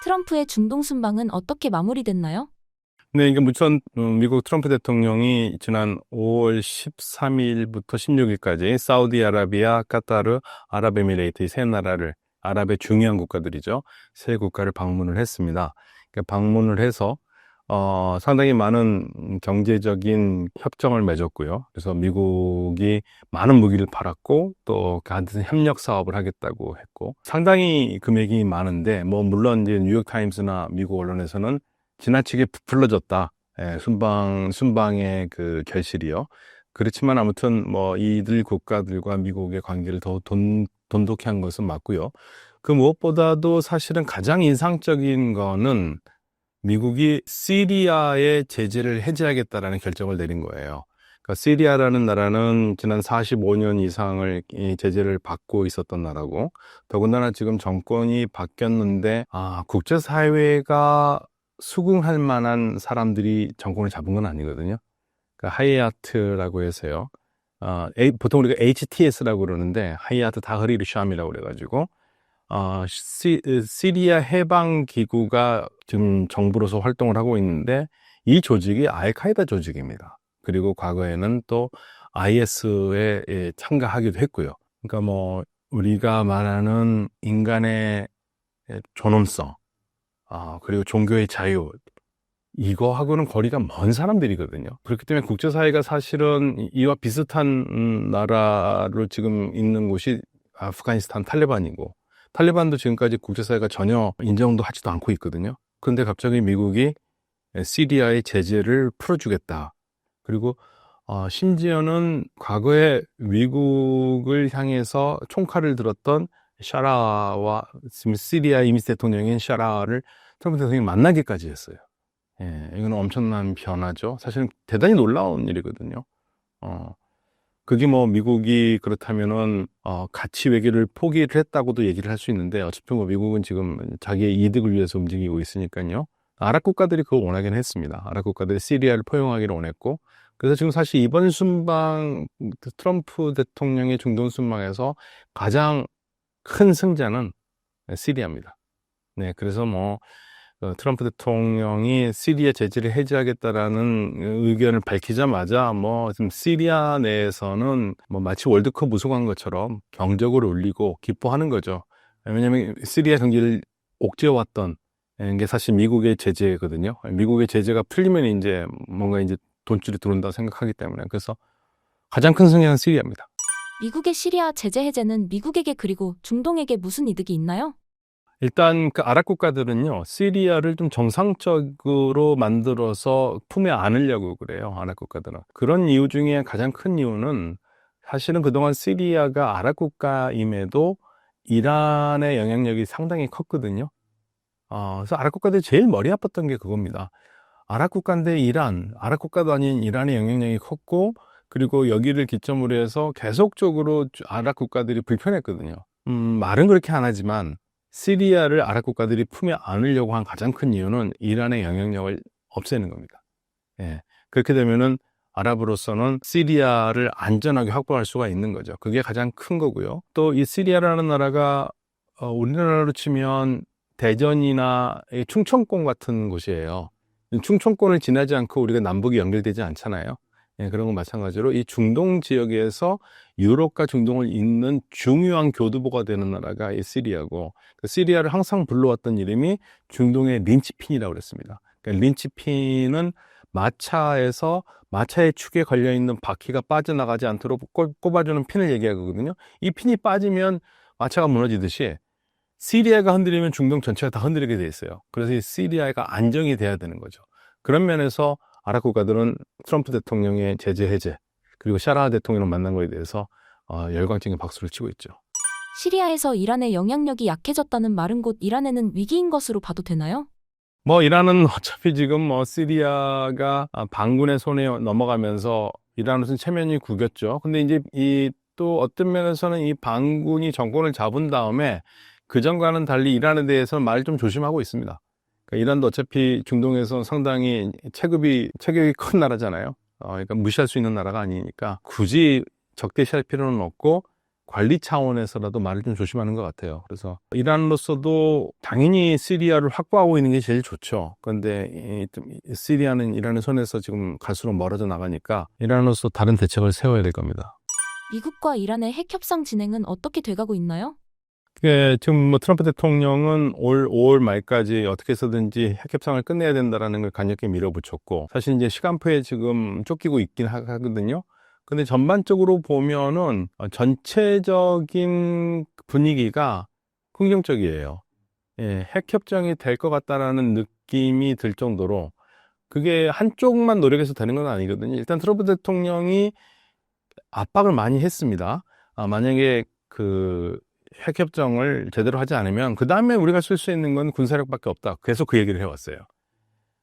트럼프의 중동 순방은 어떻게 마무리됐나요? 네, 이게 우선 미국 트럼프 대통령이 지난 5월 13일부터 16일까지 사우디아라비아, 카타르, 아랍에미레이트 이 세 나라를 아랍의 중요한 국가들이죠. 세 국가를 방문을 했습니다. 그러니까 방문을 해서 상당히 많은 경제적인 협정을 맺었고요. 그래서 미국이 많은 무기를 팔았고 또 같은 협력 사업을 하겠다고 했고 상당히 금액이 많은데 뭐 물론 이제 뉴욕타임스나 미국 언론에서는 지나치게 부풀려졌다. 예, 순방의 그 결실이요. 그렇지만 아무튼 뭐 이들 국가들과 미국의 관계를 더 돈독히 한 것은 맞고요. 그 무엇보다도 사실은 가장 인상적인 거는 미국이 시리아의 제재를 해제하겠다라는 결정을 내린 거예요. 그러니까 시리아라는 나라는 지난 45년 이상을 이 제재를 받고 있었던 나라고, 더군다나 지금 정권이 바뀌었는데 국제사회가 수긍할 만한 사람들이 정권을 잡은 건 아니거든요. 그러니까 하이아트라고 해서요. 보통 우리가 HTS라고 그러는데 하이아트 다흐리르 샴이라고 그래가지고 시리아 해방 기구가 지금 정부로서 활동을 하고 있는데, 이 조직이 알카이다 조직입니다. 그리고 과거에는 또 IS에 참가하기도 했고요. 그러니까 뭐 우리가 말하는 인간의 존엄성, 그리고 종교의 자유, 이거하고는 거리가 먼 사람들이거든요. 그렇기 때문에 국제사회가 사실은 이와 비슷한 나라로 지금 있는 곳이 아프가니스탄 탈레반이고, 탈레반도 지금까지 국제사회가 전혀 인정도 하지도 않고 있거든요. 그런데 갑자기 미국이 시리아의 제재를 풀어주겠다. 그리고 심지어는 과거에 미국을 향해서 총칼을 들었던 샤라와 지금 시리아 이미스 대통령인 샤라를 트럼프 대통령이 만나기까지 했어요. 예, 이건 엄청난 변화죠. 사실은 대단히 놀라운 일이거든요. 그게 뭐 미국이 그렇다면은 가치 외교를 포기를 했다고도 얘기를 할 수 있는데, 어차피 뭐 미국은 지금 자기의 이득을 위해서 움직이고 있으니까요. 아랍 국가들이 그걸 원하긴 했습니다. 아랍 국가들이 시리아를 포용하기를 원했고, 그래서 지금 사실 이번 순방, 트럼프 대통령의 중동 순방에서 가장 큰 승자는 시리아입니다. 네, 그래서 뭐 트럼프 대통령이 시리아 제재를 해제하겠다라는 의견을 밝히자마자 뭐 지금 시리아 내에서는 뭐 마치 월드컵 우승한 것처럼 경적을 울리고 기뻐하는 거죠. 왜냐하면 시리아 경기를 옥죄어왔던 게 사실 미국의 제재거든요. 미국의 제재가 풀리면 이제 뭔가 이제 돈줄이 들어온다 생각하기 때문에. 그래서 가장 큰 승자는 시리아입니다. 미국의 시리아 제재 해제는 미국에게 그리고 중동에게 무슨 이득이 있나요? 일단 그 아랍 국가들은요, 시리아를 좀 정상적으로 만들어서 품에 안으려고 그래요. 아랍 국가들은. 그런 이유 중에 가장 큰 이유는, 사실은 그동안 시리아가 아랍 국가임에도 이란의 영향력이 상당히 컸거든요. 그래서 아랍 국가들이 제일 머리 아팠던 게 그겁니다. 아랍 국가인데 아랍 국가도 아닌 이란의 영향력이 컸고, 그리고 여기를 기점으로 해서 계속적으로 아랍 국가들이 불편했거든요. 말은 그렇게 안 하지만 시리아를 아랍 국가들이 품에 안으려고 한 가장 큰 이유는 이란의 영향력을 없애는 겁니다. 예. 그렇게 되면은 아랍으로서는 시리아를 안전하게 확보할 수가 있는 거죠. 그게 가장 큰 거고요. 또 이 시리아라는 나라가 우리나라로 치면 대전이나 충청권 같은 곳이에요. 충청권을 지나지 않고 우리가 남북이 연결되지 않잖아요. 예, 그런 건 마찬가지로 이 중동 지역에서 유럽과 중동을 잇는 중요한 교두보가 되는 나라가 이 시리아고, 그 시리아를 항상 불러왔던 이름이 중동의 린치핀이라고 그랬습니다. 그러니까 린치핀은 마차의 축에 걸려있는 바퀴가 빠져나가지 않도록 꼽아주는 핀을 얘기하거든요. 이 핀이 빠지면 마차가 무너지듯이 시리아가 흔들리면 중동 전체가 다 흔들리게 돼 있어요. 그래서 이 시리아가 안정이 돼야 되는 거죠. 그런 면에서 아랍 국가들은 트럼프 대통령의 제재 해제, 그리고 샤라 대통령을 만난 거에 대해서 열광적인 박수를 치고 있죠. 시리아에서 이란의 영향력이 약해졌다는 말은 곧 이란에는 위기인 것으로 봐도 되나요? 뭐 이란은 어차피 지금 뭐 시리아가 반군의 손에 넘어가면서 이란으로서는 체면이 구겼죠. 근데 이제 또 어떤 면에서는 이 반군이 정권을 잡은 다음에 그전과는 달리 이란에 대해서는 말을 좀 조심하고 있습니다. 그러니까 이란도 어차피 중동에서 상당히 체격이 큰 나라잖아요. 그러니까 무시할 수 있는 나라가 아니니까 굳이 적대시할 필요는 없고 관리 차원에서라도 말을 좀 조심하는 것 같아요. 그래서 이란으로서도 당연히 시리아를 확보하고 있는 게 제일 좋죠. 그런데 시리아는 이란의 손에서 지금 갈수록 멀어져 나가니까 이란으로서 다른 대책을 세워야 될 겁니다. 미국과 이란의 핵 협상 진행은 어떻게 돼가고 있나요? 지금 뭐 트럼프 대통령은 올 5월 말까지 어떻게 해서든지 핵 협상을 끝내야 된다라는 걸 강력히 밀어붙였고, 사실 이제 시간표에 지금 쫓기고 있긴 하거든요. 근데 전반적으로 보면은 전체적인 분위기가 긍정적이에요. 예, 핵 협정이 될 것 같다라는 느낌이 들 정도로, 그게 한쪽만 노력해서 되는 건 아니거든요. 일단 트럼프 대통령이 압박을 많이 했습니다. 만약에 핵협정을 제대로 하지 않으면 그 다음에 우리가 쓸 수 있는 건 군사력밖에 없다. 계속 그 얘기를 해왔어요.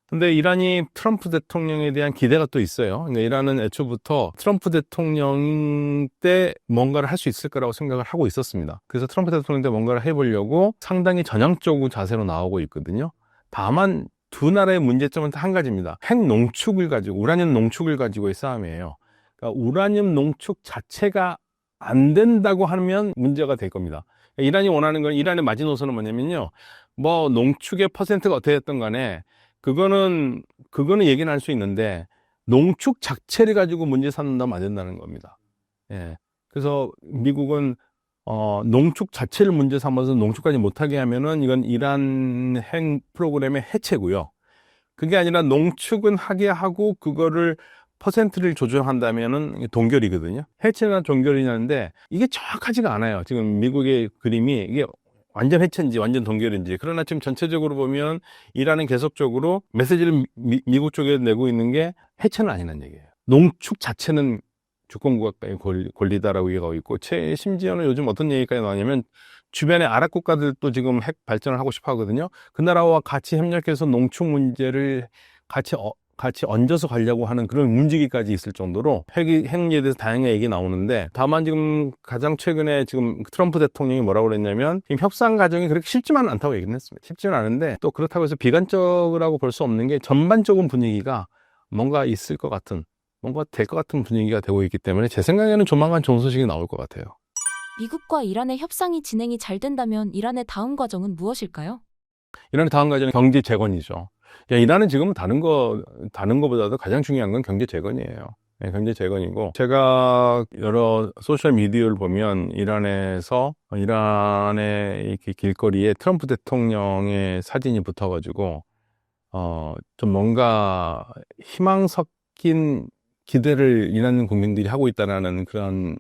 근데 이란이 트럼프 대통령에 대한 기대가 또 있어요. 그러니까 이란은 애초부터 트럼프 대통령 때 뭔가를 할 수 있을 거라고 생각을 하고 있었습니다. 그래서 트럼프 대통령 때 뭔가를 해보려고 상당히 전향적 자세로 나오고 있거든요. 다만 두 나라의 문제점은 한 가지입니다. 핵 농축을 가지고, 우라늄 농축을 가지고의 싸움이에요. 그러니까 우라늄 농축 자체가 안 된다고 하면 문제가 될 겁니다. 그러니까 이란이 원하는 건, 이란의 마지노선은 뭐냐면요. 뭐 농축의 퍼센트가 어떻게 됐든 간에 그거는 얘기는 할 수 있는데 농축 자체를 가지고 문제 삼는다면 안 된다는 겁니다. 예. 그래서 미국은 농축 자체를 문제 삼아서 농축까지 못하게 하면은 이건 이란 핵 프로그램의 해체고요. 그게 아니라 농축은 하게 하고 그거를 퍼센트를 조정한다면은 동결이거든요. 해체나 동결이냐는데 이게 정확하지가 않아요. 지금 미국의 그림이 이게 완전 해체인지 완전 동결인지. 그러나 지금 전체적으로 보면 이란은 계속적으로 메시지를 미국 쪽에 내고 있는 게 해체는 아니라는 얘기예요. 농축 자체는 주권국가의 권리다라고 얘기하고 있고, 심지어는 요즘 어떤 얘기까지 나오냐면 주변의 아랍 국가들도 지금 핵 발전을 하고 싶어 하거든요. 그 나라와 같이 협력해서 농축 문제를 같이 얹어서 가려고 하는 그런 움직임까지 있을 정도로 핵에 대해서 다양하게 얘기 나오는데, 다만 지금 가장 최근에 지금 트럼프 대통령이 뭐라고 그랬냐면 지금 협상 과정이 그렇게 쉽지만은 않다고 얘기를 했습니다. 쉽지는 않은데 또 그렇다고 해서 비관적이라고 볼 수 없는 게 전반적인 분위기가 뭔가 있을 것 같은, 뭔가 될 것 같은 분위기가 되고 있기 때문에 제 생각에는 조만간 좋은 소식이 나올 것 같아요. 미국과 이란의 협상이 진행이 잘 된다면 이란의 다음 과정은 무엇일까요? 이란의 다음 과정은 경제 재건이죠. 이란은 지금 다른 거보다도 가장 중요한 건 경제 재건이에요. 네, 경제 재건이고, 제가 여러 소셜 미디어를 보면 이란의 이렇게 길거리에 트럼프 대통령의 사진이 붙어가지고 좀 뭔가 희망 섞인 기대를 이란 국민들이 하고 있다는 그런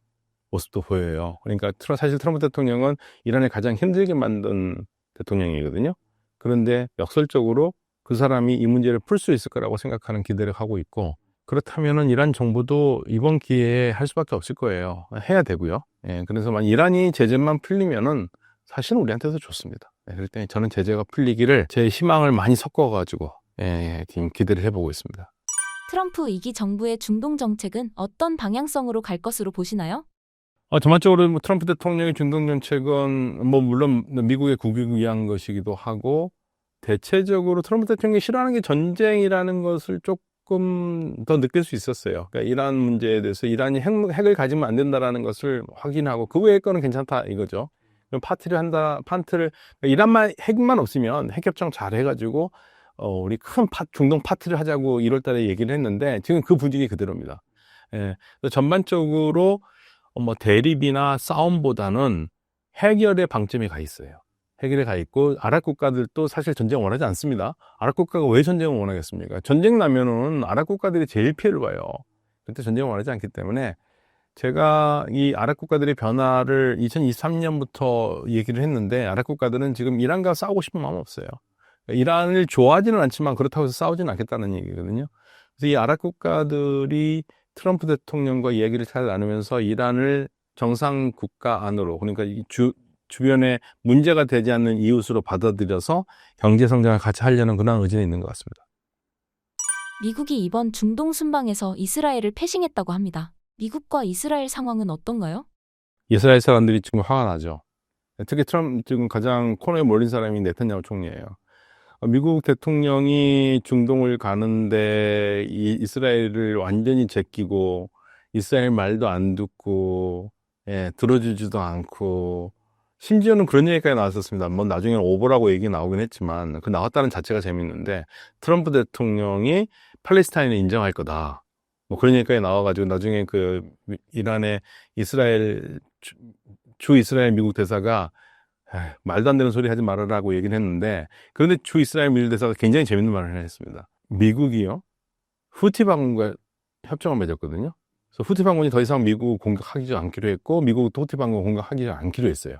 모습도 보여요. 그러니까 사실 트럼프 대통령은 이란을 가장 힘들게 만든 대통령이거든요. 그런데 역설적으로 그 사람이 이 문제를 풀 수 있을 거라고 생각하는 기대를 하고 있고, 그렇다면은 이란 정부도 이번 기회에 할 수밖에 없을 거예요. 해야 되고요. 예, 그래서 만약 이란이 제재만 풀리면은 사실은 우리한테도 좋습니다. 예, 그럴 때 저는 제재가 풀리기를 제 희망을 많이 섞어가지고 지금 기대를 해보고 있습니다. 트럼프 2기 정부의 중동 정책은 어떤 방향성으로 갈 것으로 보시나요? 전반적으로 트럼프 대통령의 중동 정책은 물론 미국의 국익을 위한 것이기도 하고, 대체적으로 트럼프 대통령이 싫어하는 게 전쟁이라는 것을 조금 더 느낄 수 있었어요. 그러니까 이란 문제에 대해서 이란이 핵을 가지면 안 된다라는 것을 확인하고, 그 외의 거는 괜찮다 이거죠. 그럼 이란만 핵만 없으면 핵협정 잘 해가지고 우리 큰 중동 파티를 하자고 1월 달에 얘기를 했는데 지금 그 분위기 그대로입니다. 예, 그래서 전반적으로 대립이나 싸움보다는 해결의 방점이 가 있어요. 해결에 가 있고, 아랍 국가들도 사실 전쟁을 원하지 않습니다. 아랍 국가가 왜 전쟁을 원하겠습니까? 전쟁 나면은 아랍 국가들이 제일 피해를 봐요. 그때 전쟁을 원하지 않기 때문에 제가 이 아랍 국가들의 변화를 2023년부터 얘기를 했는데, 아랍 국가들은 지금 이란과 싸우고 싶은 마음 없어요. 이란을 좋아하지는 않지만 그렇다고 해서 싸우지는 않겠다는 얘기거든요. 그래서 이 아랍 국가들이 트럼프 대통령과 이야기를 잘 나누면서 이란을 정상 국가 안으로, 그러니까 주변에 문제가 되지 않는 이웃으로 받아들여서 경제 성장을 같이 하려는 그런 의지는 있는 것 같습니다. 미국이 이번 중동 순방에서 이스라엘을 패싱했다고 합니다. 미국과 이스라엘 상황은 어떤가요? 이스라엘 사람들이 지금 화가 나죠. 특히 지금 가장 코너에 몰린 사람이 네탄야후 총리예요. 미국 대통령이 중동을 가는데 이스라엘을 완전히 제끼고, 이스라엘 말도 안 듣고, 들어주지도 않고, 심지어는 그런 얘기까지 나왔었습니다. 나중에는 오보라고 얘기 나오긴 했지만, 그 나왔다는 자체가 재밌는데, 트럼프 대통령이 팔레스타인을 인정할 거다. 그런 얘기까지 나와가지고, 나중에 이란의 주 이스라엘 미국 대사가 말도 안 되는 소리 하지 말아라고 얘기를 했는데, 그런데 주 이스라엘 미국 대사가 굉장히 재밌는 말을 했습니다. 미국이요, 후티 반군과 협정을 맺었거든요. 그래서 후티 반군이 더 이상 미국 공격하지 않기로 했고, 미국도 후티 반군 공격하지 않기로 했어요.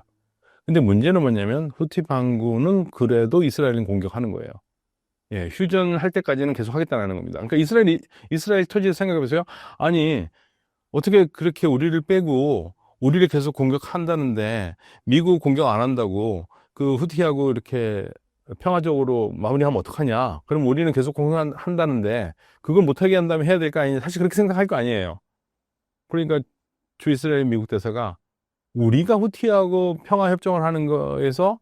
근데 문제는 뭐냐면 후티 반군은 그래도 이스라엘은 공격하는 거예요. 휴전할 때까지는 계속 하겠다는 겁니다. 그러니까 이스라엘 토지에서 생각해 보세요. 아니, 어떻게 그렇게 우리를 빼고 우리를 계속 공격한다는데 미국 공격 안 한다고 그 후티하고 이렇게 평화적으로 마무리하면 어떡하냐. 그럼 우리는 계속 공격한다는데 그걸 못하게 한다면 해야 될 거 아니냐. 사실 그렇게 생각할 거 아니에요. 그러니까 주 이스라엘 미국 대사가 우리가 후티하고 평화협정을 하는 거에서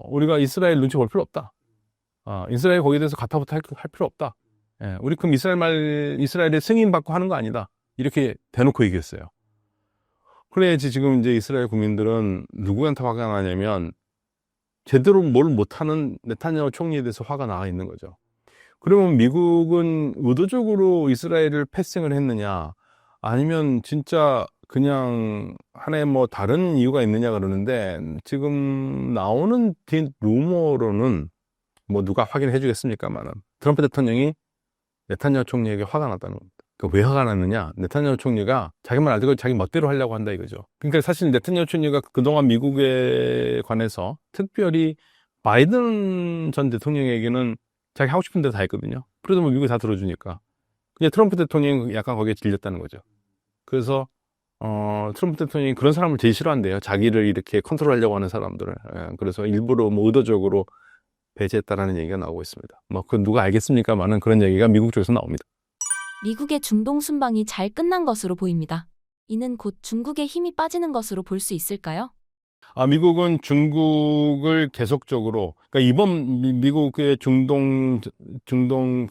우리가 이스라엘 눈치 볼 필요 없다. 이스라엘 거기에 대해서 가타부타 할 필요 없다. 예, 우리 그럼 이스라엘의 승인 받고 하는 거 아니다. 이렇게 대놓고 얘기했어요. 그래야지 지금 이제 이스라엘 국민들은 누구한테 화가 나냐면 제대로 뭘 못하는 네타냐후 총리에 대해서 화가 나 있는 거죠. 그러면 미국은 의도적으로 이스라엘을 패싱을 했느냐, 아니면 진짜 그냥 하나의 뭐 다른 이유가 있느냐 그러는데, 지금 나오는 루머로는 뭐 누가 확인해 주겠습니까만은 트럼프 대통령이 네타냐후 총리에게 화가 났다는 겁니다. 왜 화가 났느냐? 네타냐후 총리가 자기만 알고 자기 멋대로 하려고 한다 이거죠. 그러니까 사실 네타냐후 총리가 그동안 미국에 관해서 특별히 바이든 전 대통령에게는 자기 하고 싶은 대로 다 했거든요. 그래도 뭐 미국이 다 들어주니까. 근데 트럼프 대통령이 약간 거기에 질렸다는 거죠. 그래서 트럼프 대통령이 그런 사람을 제일 싫어한대요. 자기를 이렇게 컨트롤하려고 하는 사람들을. 예, 그래서 일부러 뭐 의도적으로 배제했다라는 얘기가 나오고 있습니다. 뭐 그건 누가 알겠습니까만은 그런 얘기가 미국 쪽에서 나옵니다. 미국의 중동 순방이 잘 끝난 것으로 보입니다. 이는 곧 중국의 힘이 빠지는 것으로 볼 수 있을까요? 미국은 중국을 계속적으로, 그러니까 이번 미국의 중동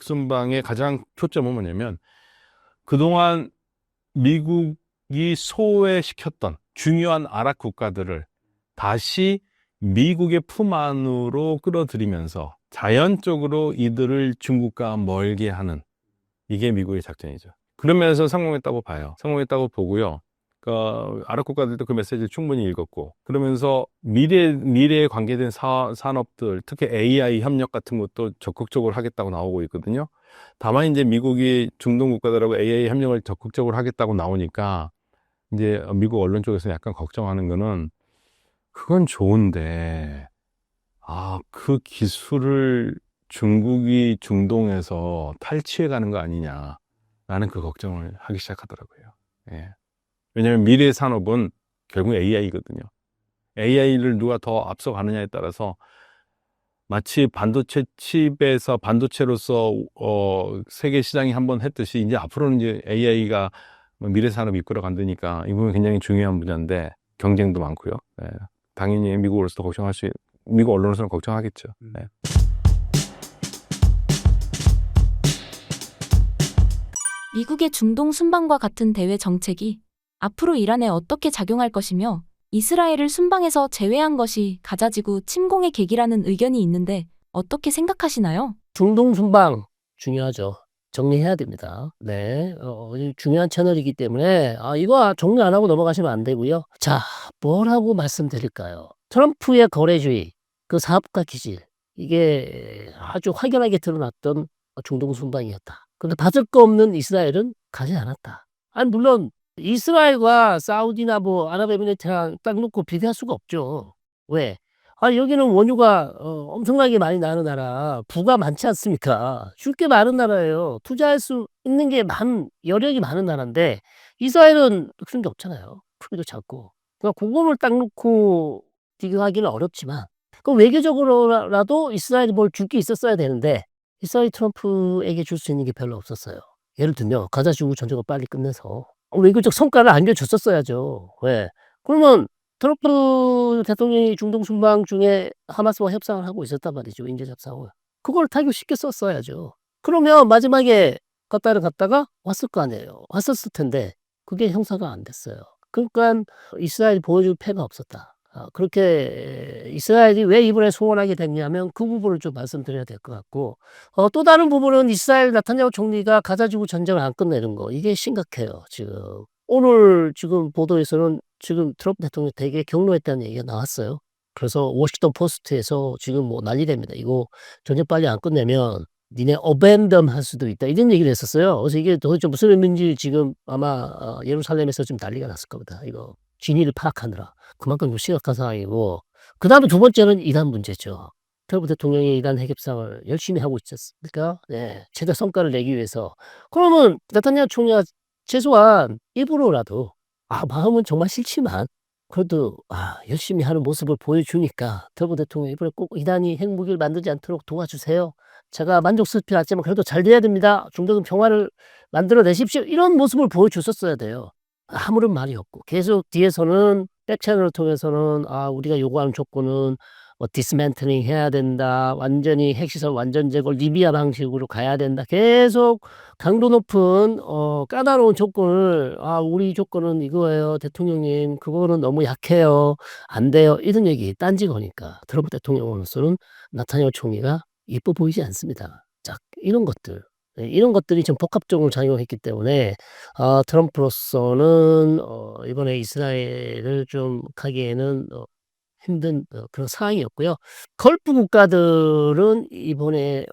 순방의 가장 초점은 뭐냐면, 그동안 미국이 소외시켰던 중요한 아랍 국가들을 다시 미국의 품 안으로 끌어들이면서 자연적으로 이들을 중국과 멀게 하는, 이게 미국의 작전이죠. 그러면서 성공했다고 봐요. 성공했다고 보고요. 아랍 국가들도 그 메시지를 충분히 읽었고, 그러면서 미래에 관계된 산업들, 특히 AI 협력 같은 것도 적극적으로 하겠다고 나오고 있거든요. 다만 이제 미국이 중동 국가들하고 AI 협력을 적극적으로 하겠다고 나오니까 이제 미국 언론 쪽에서 약간 걱정하는 거는, 그건 좋은데 그 기술을 중국이 중동에서 탈취해 가는 거 아니냐라는 그 걱정을 하기 시작하더라고요. 예. 왜냐하면 미래의 산업은 결국 AI거든요. AI를 누가 더 앞서가느냐에 따라서, 마치 반도체 칩에서 반도체로서 세계 시장이 한번 했듯이, 이제 앞으로는 이제 AI가 미래 산업을 이끌어 간다니까 이 부분이 굉장히 중요한 분야인데 경쟁도 많고요. 예. 당연히 미국으로서도 미국 언론으로서는 걱정하겠죠. 예. 미국의 중동 순방과 같은 대외 정책이 앞으로 이란에 어떻게 작용할 것이며, 이스라엘을 순방에서 제외한 것이 가자지구 침공의 계기라는 의견이 있는데 어떻게 생각하시나요? 중동 순방 중요하죠. 정리해야 됩니다. 네, 중요한 채널이기 때문에 이거 정리 안 하고 넘어가시면 안 되고요. 자, 뭐라고 말씀드릴까요? 트럼프의 거래주의, 그 사업가 기질, 이게 아주 확연하게 드러났던 중동 순방이었다. 그런데 받을 거 없는 이스라엘은 가지 않았다. 아니 물론 이스라엘과 사우디나 뭐 아랍에미리트랑 딱 놓고 비교할 수가 없죠. 왜? 여기는 원유가 엄청나게 많이 나는 나라, 부가 많지 않습니까? 줄 게 많은 나라예요. 투자할 수 있는 게 여력이 많은 나라인데, 이스라엘은 그런 게 없잖아요. 크기도 작고. 그러니까 그거를 딱 놓고 비교하기는 어렵지만, 그 외교적으로라도 이스라엘이 뭘 줄 게 있었어야 되는데, 이스라엘이 트럼프에게 줄 수 있는 게 별로 없었어요. 예를 들면 가자지구 전쟁을 빨리 끝내서 외교적 성과를 안겨줬었어야죠. 왜? 그러면 트럼프 대통령이 중동 순방 중에 하마스와 협상을 하고 있었단 말이죠. 인재 협상을. 그걸 타결시켜 썼어야죠. 그러면 마지막에 갔다를 갔다가 왔을 거 아니에요. 왔었을 텐데 그게 형사가 안 됐어요. 그러니까 이스라엘이 보여줄 패가 없었다. 그렇게 이스라엘이 왜 이번에 소원하게 됐냐면 그 부분을 좀 말씀드려야 될 것 같고, 또 다른 부분은 이스라엘 네타냐후 총리가 가자지구 전쟁을 안 끝내는 거, 이게 심각해요. 지금 오늘 지금 보도에서는 지금 트럼프 대통령이 되게 격노했다는 얘기가 나왔어요. 그래서 워싱턴 포스트에서 지금 뭐 난리됩니다. 이거 전쟁 빨리 안 끝내면 니네 어벤덤 할 수도 있다, 이런 얘기를 했었어요. 그래서 이게 도대체 무슨 의미인지 지금 아마 예루살렘에서 좀 난리가 났을 겁니다. 이거 진위를 파악하느라. 그만큼 좀 심각한 상황이고, 그 다음에 두 번째는 이란 문제죠. 트럼프 대통령이 이란 핵협상을 열심히 하고 있었으니까, 네, 최대 성과를 내기 위해서. 그러면 네타냐후 총리가 최소한 일부러라도, 마음은 정말 싫지만 그래도 열심히 하는 모습을 보여주니까 트럼프 대통령이 이번에 꼭 이란이 핵무기를 만들지 않도록 도와주세요. 제가 만족스럽지 않지만 그래도 잘 돼야 됩니다. 중동 평화를 만들어 내십시오. 이런 모습을 보여줬었어야 돼요. 아무런 말이 없고 계속 뒤에서는 백채널을 통해서는 우리가 요구하는 조건은 뭐 디스맨틀링 해야 된다. 완전히 핵시설 완전 제거 리비아 방식으로 가야 된다. 계속 강도 높은 까다로운 조건을 우리 조건은 이거예요. 대통령님 그거는 너무 약해요. 안 돼요. 이런 얘기 딴지 거니까 트럼프 대통령으로서는 나타냐후 총리가 이뻐 보이지 않습니다. 자, 이런 것들. 네, 이런 것들이 좀 복합적으로 작용했기 때문에 트럼프로서는 이번에 이스라엘을 좀 가기에는 힘든 그런 상황이었고요. 걸프 국가들은 이번에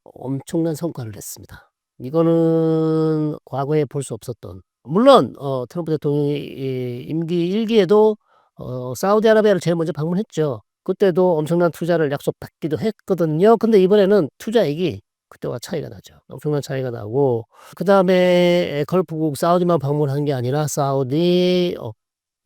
엄청난 성과를 냈습니다. 이거는 과거에 볼 수 없었던 물론 트럼프 대통령이 임기 1기에도 사우디아라비아를 제일 먼저 방문했죠. 그때도 엄청난 투자를 약속받기도 했거든요. 근데 이번에는 투자액이 그때와 차이가 나죠. 엄청난 차이가 나고 그다음에 걸프국 사우디만 방문한 게 아니라 사우디,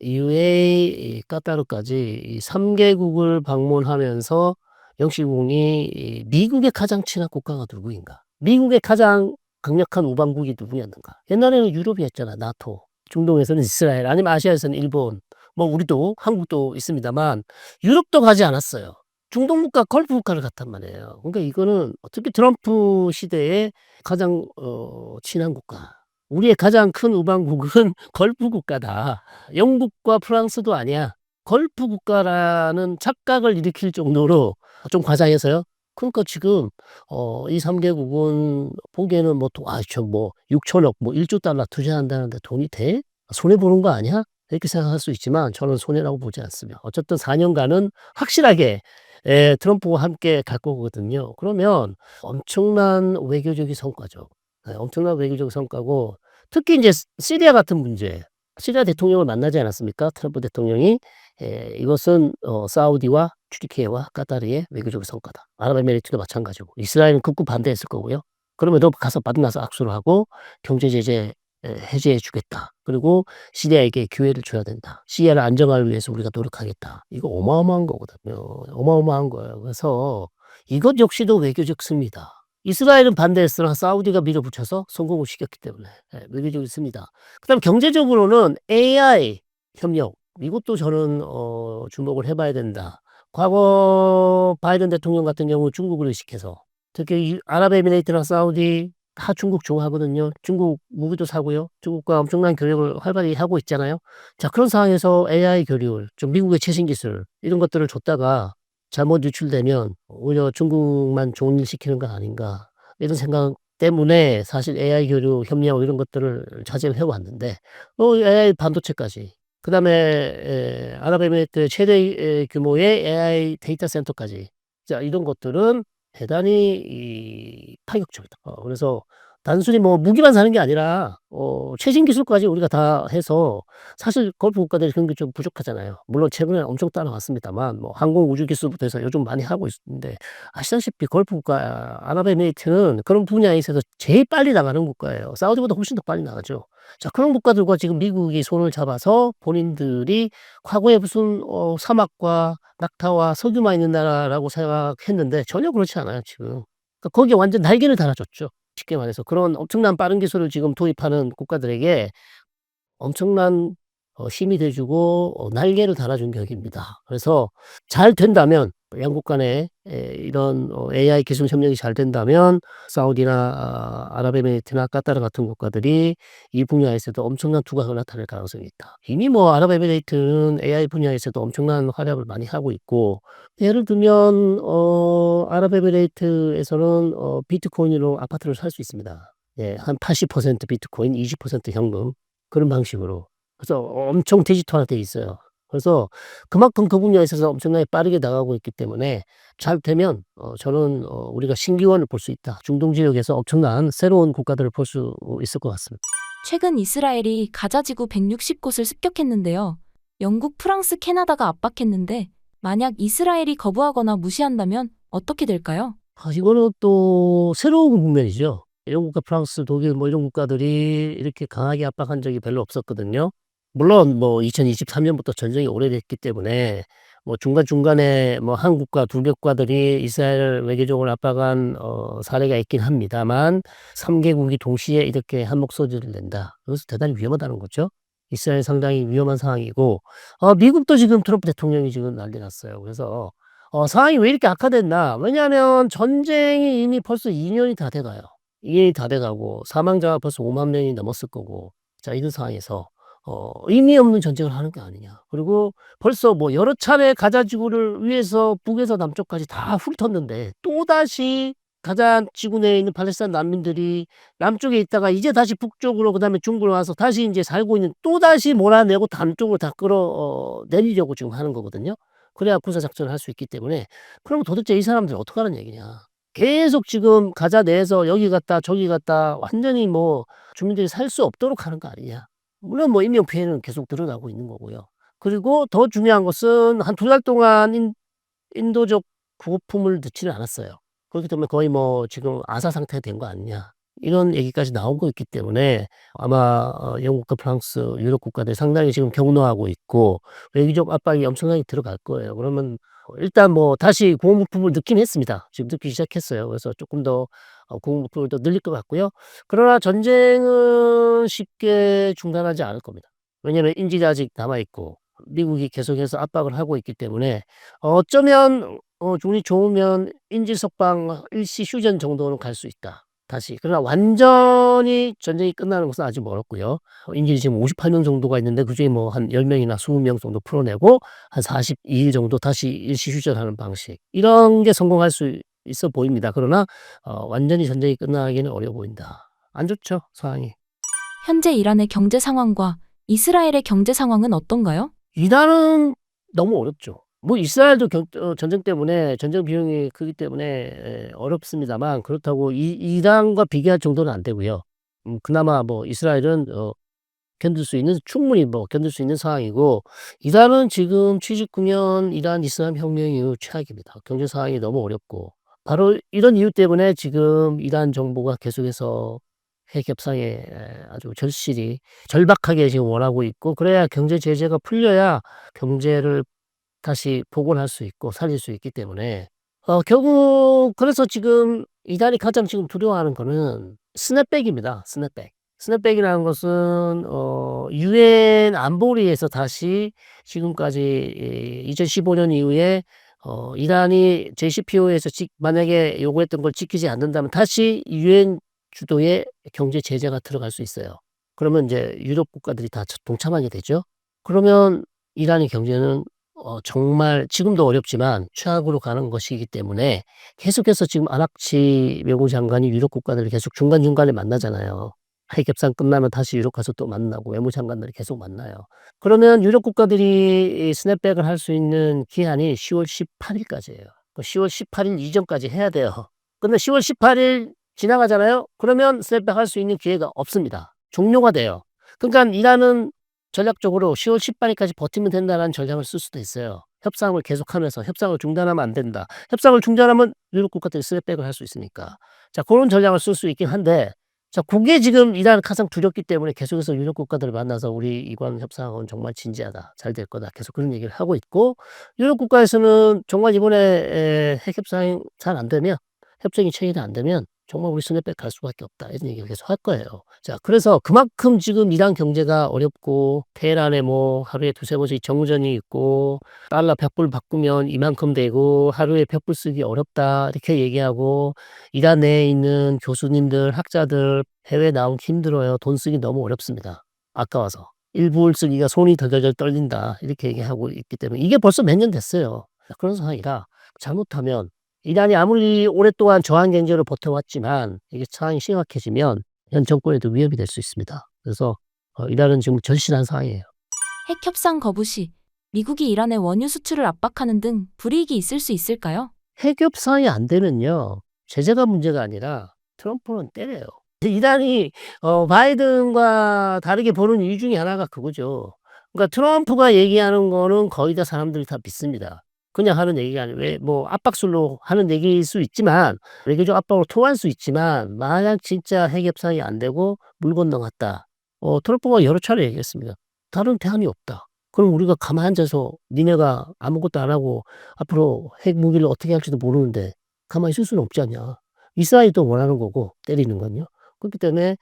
UAE, 까타르까지 이 3개국을 방문하면서 영시공이 미국의 가장 친한 국가가 누구인가? 미국의 가장 강력한 우방국이 누구였는가? 옛날에는 유럽이었잖아. 나토. 중동에서는 이스라엘, 아니면 아시아에서는 일본, 뭐 우리도 한국도 있습니다만 유럽도 가지 않았어요. 중동 국가, 걸프 국가를 갔단 말이에요. 그러니까 이거는 어떻게 트럼프 시대에 가장 친한 국가. 우리의 가장 큰 우방국은 걸프 국가다. 영국과 프랑스도 아니야. 걸프 국가라는 착각을 일으킬 정도로 좀 과장해서요. 그러니까 지금 이 3개국은 보기에는 뭐 6천억, 뭐 1조 달러 투자한다는데 돈이 돼? 손해 보는 거 아니야? 이렇게 생각할 수 있지만 저는 손해라고 보지 않습니다. 어쨌든 4년간은 확실하게 트럼프와 함께 갈 거거든요. 그러면 엄청난 외교적인 성과죠. 엄청난 외교적 성과고 특히 이제 시리아 같은 문제, 시리아 대통령을 만나지 않았습니까? 트럼프 대통령이. 이것은 사우디와 튀르키예와 까타르의 외교적 성과다. 아랍에미리트도 마찬가지고 이스라엘은 극구 반대했을 거고요. 그럼에도 가서 만나서 악수를 하고 경제 제재 해제해 주겠다. 그리고 시리아에게 기회를 줘야 된다. 시리아를 안정화를 위해서 우리가 노력하겠다. 이거 어마어마한 거거든요. 어마어마한 거예요. 그래서 이것 역시도 외교적 승리다. 이스라엘은 반대했으나 사우디가 밀어붙여서 성공을 시켰기 때문에 외교적인 승리다. 그다음 경제적으로는 AI 협력. 이것도 저는 주목을 해봐야 된다. 과거 바이든 대통령 같은 경우 중국을 의식해서 특히 아랍에미레이트나 사우디 다 중국 좋아하거든요. 중국 무기도 사고요. 중국과 엄청난 교역을 활발히 하고 있잖아요. 자, 그런 상황에서 AI 교류, 좀 미국의 최신 기술 이런 것들을 줬다가 잘못 유출되면 오히려 중국만 좋은 일 시키는 거 아닌가 이런 생각 때문에 사실 AI 교류 협력 이런 것들을 자제를 해왔는데 AI 반도체까지 그다음에 아랍에미리트의 최대 규모의 AI 데이터 센터까지 자 이런 것들은 대단히 파격적이다. 그래서 단순히 뭐 무기만 사는 게 아니라 최신 기술까지 우리가 다 해서 사실 걸프 국가들이 그런 게 좀 부족하잖아요. 물론 최근에 엄청 따라왔습니다만 뭐 항공 우주 기술부터 해서 요즘 많이 하고 있는데 아시다시피 걸프 국가 아랍에미리트는 그런 분야에 있어서 제일 빨리 나가는 국가예요. 사우디보다 훨씬 더 빨리 나가죠. 자, 그런 국가들과 지금 미국이 손을 잡아서 본인들이 과거에 무슨 사막과 낙타와 석유만 있는 나라라고 생각했는데 전혀 그렇지 않아요, 지금. 그러니까 거기에 완전 날개를 달아줬죠. 쉽게 말해서. 그런 엄청난 빠른 기술을 지금 도입하는 국가들에게 엄청난 힘이 돼주고 날개를 달아준 격입니다. 그래서 잘 된다면 양국 간에 이런 AI 기술 협력이 잘 된다면 사우디나 아랍에미리트나 까타르 같은 국가들이 이 분야에서도 엄청난 두각을 나타낼 가능성이 있다. 이미 뭐 아랍에미리트는 AI 분야에서도 엄청난 활약을 많이 하고 있고 예를 들면 아랍에미리트에서는 비트코인으로 아파트를 살 수 있습니다. 예, 한 80% 비트코인, 20% 현금 그런 방식으로. 그래서 엄청 디지털화돼 있어요. 그래서 그만큼 그 분야에 있어서 엄청나게 빠르게 나가고 있기 때문에 잘 되면 저는 우리가 신기원을 볼 수 있다. 중동 지역에서 엄청난 새로운 국가들을 볼 수 있을 것 같습니다. 최근 이스라엘이 가자 지구 160곳을 습격했는데요. 영국, 프랑스, 캐나다가 압박했는데 만약 이스라엘이 거부하거나 무시한다면 어떻게 될까요? 이거는 또 새로운 국면이죠. 영국과 프랑스, 독일 뭐 이런 국가들이 이렇게 강하게 압박한 적이 별로 없었거든요. 물론 뭐 2023년부터 전쟁이 오래됐기 때문에 뭐 중간중간에 뭐 한국과 두 국가들이 이스라엘을 외교적으로 압박한 사례가 있긴 합니다만 3 개국이 동시에 이렇게 한 목소리를 낸다. 그것은 대단히 위험하다는 거죠. 이스라엘이 상당히 위험한 상황이고 미국도 지금 트럼프 대통령이 지금 난리 났어요. 그래서 상황이 왜 이렇게 악화됐나? 왜냐하면 전쟁이 이미 벌써 2 년이 다 돼 가요. 2 년이 다 돼 가고 사망자가 벌써 5만 명이 넘었을 거고 자 이런 상황에서 의미 없는 전쟁을 하는 게 아니냐. 그리고 벌써 뭐 여러 차례 가자 지구를 위해서 북에서 남쪽까지 다 훑었는데 또다시 가자 지구 내에 있는 팔레스타인 난민들이 남쪽에 있다가 이제 다시 북쪽으로 그다음에 중부로 와서 다시 인제 살고 있는 또다시 몰아내고 남쪽으로 다 끌어내리려고 지금 하는 거거든요. 그래야 군사 작전을 할 수 있기 때문에 그럼 도대체 이 사람들 어떡하라는 얘기냐. 계속 지금 가자 내에서 여기 갔다 저기 갔다 완전히 뭐 주민들이 살 수 없도록 하는 거 아니냐. 물론 뭐 인명 피해는 계속 늘어나고 있는 거고요. 그리고 더 중요한 것은 한 2달 동안 인도적 구호품을 넣지는 않았어요. 그렇기 때문에 거의 뭐 지금 아사 상태가 된 거 아니냐. 이런 얘기까지 나온 거 있기 때문에 아마 영국과 프랑스, 유럽 국가들이 상당히 지금 격노하고 있고 외교적 압박이 엄청나게 들어갈 거예요. 그러면 일단 뭐 다시 구호물품을 넣긴 했습니다. 지금 넣기 시작했어요. 그래서 조금 더 구호물품을 더 늘릴 것 같고요. 그러나 전쟁은 쉽게 중단하지 않을 겁니다. 왜냐하면 인질이 아직 남아 있고 미국이 계속해서 압박을 하고 있기 때문에 어쩌면 운이 좋으면 인질 석방 일시 휴전 정도는 갈 수 있다. 다시. 그러나 완전히 전쟁이 끝나는 것은 아직 멀었고요. 인질이 지금 58명 정도가 있는데 그중에 뭐 한 10명이나 20명 정도 풀어내고 한 42일 정도 다시 일시 휴전하는 방식. 이런 게 성공할 수 있어 보입니다. 그러나 완전히 전쟁이 끝나기는 어려워 보인다. 안 좋죠, 상황이. 현재 이란의 경제 상황과 이스라엘의 경제 상황은 어떤가요? 이란은 너무 어렵죠. 뭐 이스라엘도 전쟁 때문에 전쟁 비용이 크기 때문에 어렵습니다만 그렇다고 이란과 비교할 정도는 안 되고요. 그나마 뭐 이스라엘은 견딜 수 있는 충분히 뭐 견딜 수 있는 상황이고 이란은 지금 79년 이란 이슬람 혁명 이후 최악입니다. 경제 상황이 너무 어렵고 바로 이런 이유 때문에 지금 이란 정부가 계속해서 핵 협상에 아주 절박하게 지금 원하고 있고 그래야 경제 제재가 풀려야 경제를 다시 복원할 수 있고 살릴 수 있기 때문에 결국 그래서 지금 이란이 가장 지금 두려워하는 거는 스냅백입니다. 스냅백. 스냅백이라는 것은 유엔 안보리에서 다시 지금까지 2015년 이후에 이란이 JCPO에서 만약에 요구했던 걸 지키지 않는다면 다시 유엔 주도의 경제 제재가 들어갈 수 있어요. 그러면 이제 유럽 국가들이 다 동참하게 되죠. 그러면 이란의 경제는 정말 지금도 어렵지만 최악으로 가는 것이기 때문에 계속해서 지금 아락치 외무장관이 유럽 국가들을 계속 중간중간에 만나잖아요. 핵 협상 끝나면 다시 유럽 가서 또 만나고 외무장관들이 계속 만나요. 그러면 유럽 국가들이 이 스냅백을 할 수 있는 기한이 10월 18일까지예요. 10월 18일 이전까지 해야 돼요. 근데 10월 18일 지나가잖아요. 그러면 스냅백 할 수 있는 기회가 없습니다. 종료가 돼요. 그러니까 이란은 전략적으로 10월 18일까지 버티면 된다는 전략을 쓸 수도 있어요. 협상을 계속하면서 협상을 중단하면 안 된다. 협상을 중단하면 유럽 국가들이 스냅백을 할 수 있으니까. 자, 그런 전략을 쓸 수 있긴 한데 자, 그게 지금 이란 가장 두렵기 때문에 계속해서 유럽 국가들을 만나서 우리 이관 협상은 정말 진지하다. 잘 될 거다. 계속 그런 얘기를 하고 있고 유럽 국가에서는 정말 이번에 핵 협상이 잘 안 되면 협정이 체결이 안 되면 정말 우리 스냅백 갈 수밖에 없다. 이런 얘기를 계속 할 거예요. 자, 그래서 그만큼 지금 이란 경제가 어렵고 테헤란에 뭐 하루에 두세 번씩 정전이 있고 달러 100불 바꾸면 이만큼 되고 하루에 100불 쓰기 어렵다. 이렇게 얘기하고 이란 내에 있는 교수님들, 학자들 해외 나오기 힘들어요. 돈 쓰기 너무 어렵습니다. 아까워서. 1불 쓰기가 손이 덜덜덜 떨린다. 이렇게 얘기하고 있기 때문에 이게 벌써 몇 년 됐어요. 그런 상황이라 잘못하면 이란이 아무리 오랫동안 저항 경제로 버텨왔지만 이게 상황이 심각해지면 현 정권에도 위협이 될 수 있습니다. 그래서 이란은 지금 절실한 상황이에요. 핵 협상 거부 시 미국이 이란의 원유 수출을 압박하는 등 불이익이 있을 수 있을까요? 핵 협상이 안 되면요. 제재가 문제가 아니라 트럼프는 때려요. 이란이 바이든과 다르게 보는 이유 중에 하나가 그거죠. 그러니까 트럼프가 얘기하는 거는 거의 다 사람들이 다 믿습니다. 그냥 하는 얘기가 아니고 왜 뭐 압박술로 하는 얘기일 수 있지만 외교적 압박으로 통할 수 있지만 만약 진짜 핵 협상이 안 되고 물 건너갔다. 트럼프가 여러 차례 얘기했습니다. 다른 대안이 없다. 그럼 우리가 가만히 앉아서 니네가 아무것도 안 하고 앞으로 핵 무기를 어떻게 할지도 모르는데 가만히 있을 수는 없지 않냐. 이스라엘도 원하는 거고 때리는 건요. 그렇기 때문에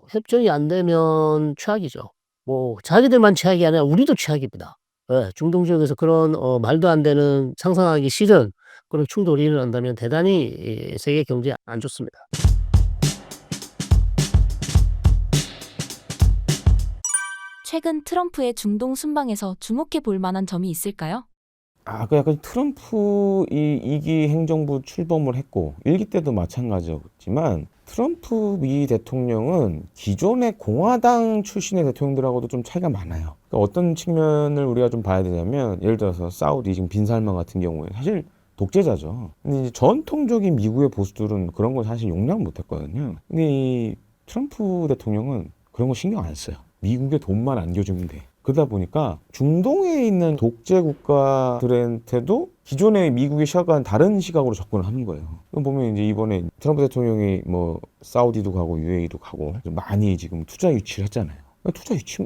협정이 안 되면 최악이죠. 뭐 자기들만 최악이 아니라 우리도 최악입니다. 예, 중동 지역에서 그런 말도 안 되는 상상하기 싫은 그런 충돌이 일어난다면 대단히 세계 경제에 안 좋습니다. 최근 트럼프의 중동 순방에서 주목해 볼 만한 점이 있을까요? 그 약간 트럼프 이 2기 행정부 출범을 했고 1기 때도 마찬가지였지만 트럼프 미 대통령은 기존의 공화당 출신의 대통령들하고도 좀 차이가 많아요. 그러니까 어떤 측면을 우리가 좀 봐야 되냐면 예를 들어서 사우디 지금 빈 살만 같은 경우에 사실 독재자죠. 근데 이제 전통적인 미국의 보수들은 그런 걸 사실 용납 못 했거든요. 근데 이 트럼프 대통령은 그런 거 신경 안 써요. 미국에 돈만 안겨주면 돼. 그러다 보니까 중동에 있는 독재 국가들한테도 기존의 미국의 시각과는 다른 시각으로 접근을 하는 거예요. 보면 이제 이번에 트럼프 대통령이 뭐 사우디도 가고 UAE도 가고 많이 지금 투자 유치를 했잖아요.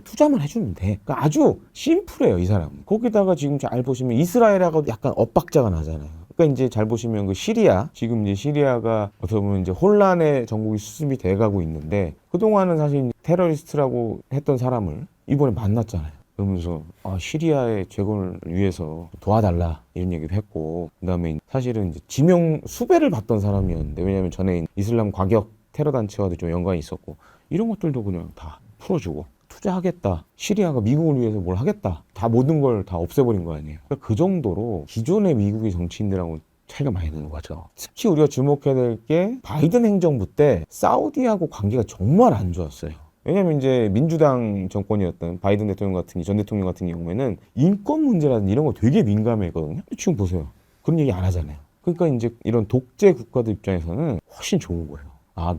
투자만 해주면 돼. 그러니까 아주 심플해요, 이 사람은. 거기다가 지금 잘 보시면 이스라엘하고도 약간 엇박자가 나잖아요. 그러니까 이제 잘 보시면 그 시리아, 지금 이제 시리아가 어떻게 보면 이제 혼란의 정국이 수습이 돼가고 있는데 그동안은 사실 테러리스트라고 했던 사람을 이번에 만났잖아요. 그러면서 시리아의 재건을 위해서 도와달라 이런 얘기도 했고, 그다음에 사실은 이제 지명 수배를 받던 사람이었는데 왜냐하면 전에 이슬람 과격 테러 단체와도 좀 연관이 있었고 이런 것들도 그냥 다 풀어주고 투자하겠다. 시리아가 미국을 위해서 뭘 하겠다. 다 모든 걸 다 없애버린 거 아니에요. 그러니까 그 정도로 기존의 미국의 정치인들하고 차이가 많이 나는 거죠. 특히 우리가 주목해야 될 게 바이든 행정부 때 사우디하고 관계가 정말 안 좋았어요. 왜냐면 이제 민주당 정권이었던 바이든 대통령 같은 전 대통령 같은 경우에는 인권 문제라든지 이런 거 되게 민감했거든요. 지금 보세요. 그런 얘기 안 하잖아요. 그러니까 이제 이런 독재 국가들 입장에서는 훨씬 좋은 거예요.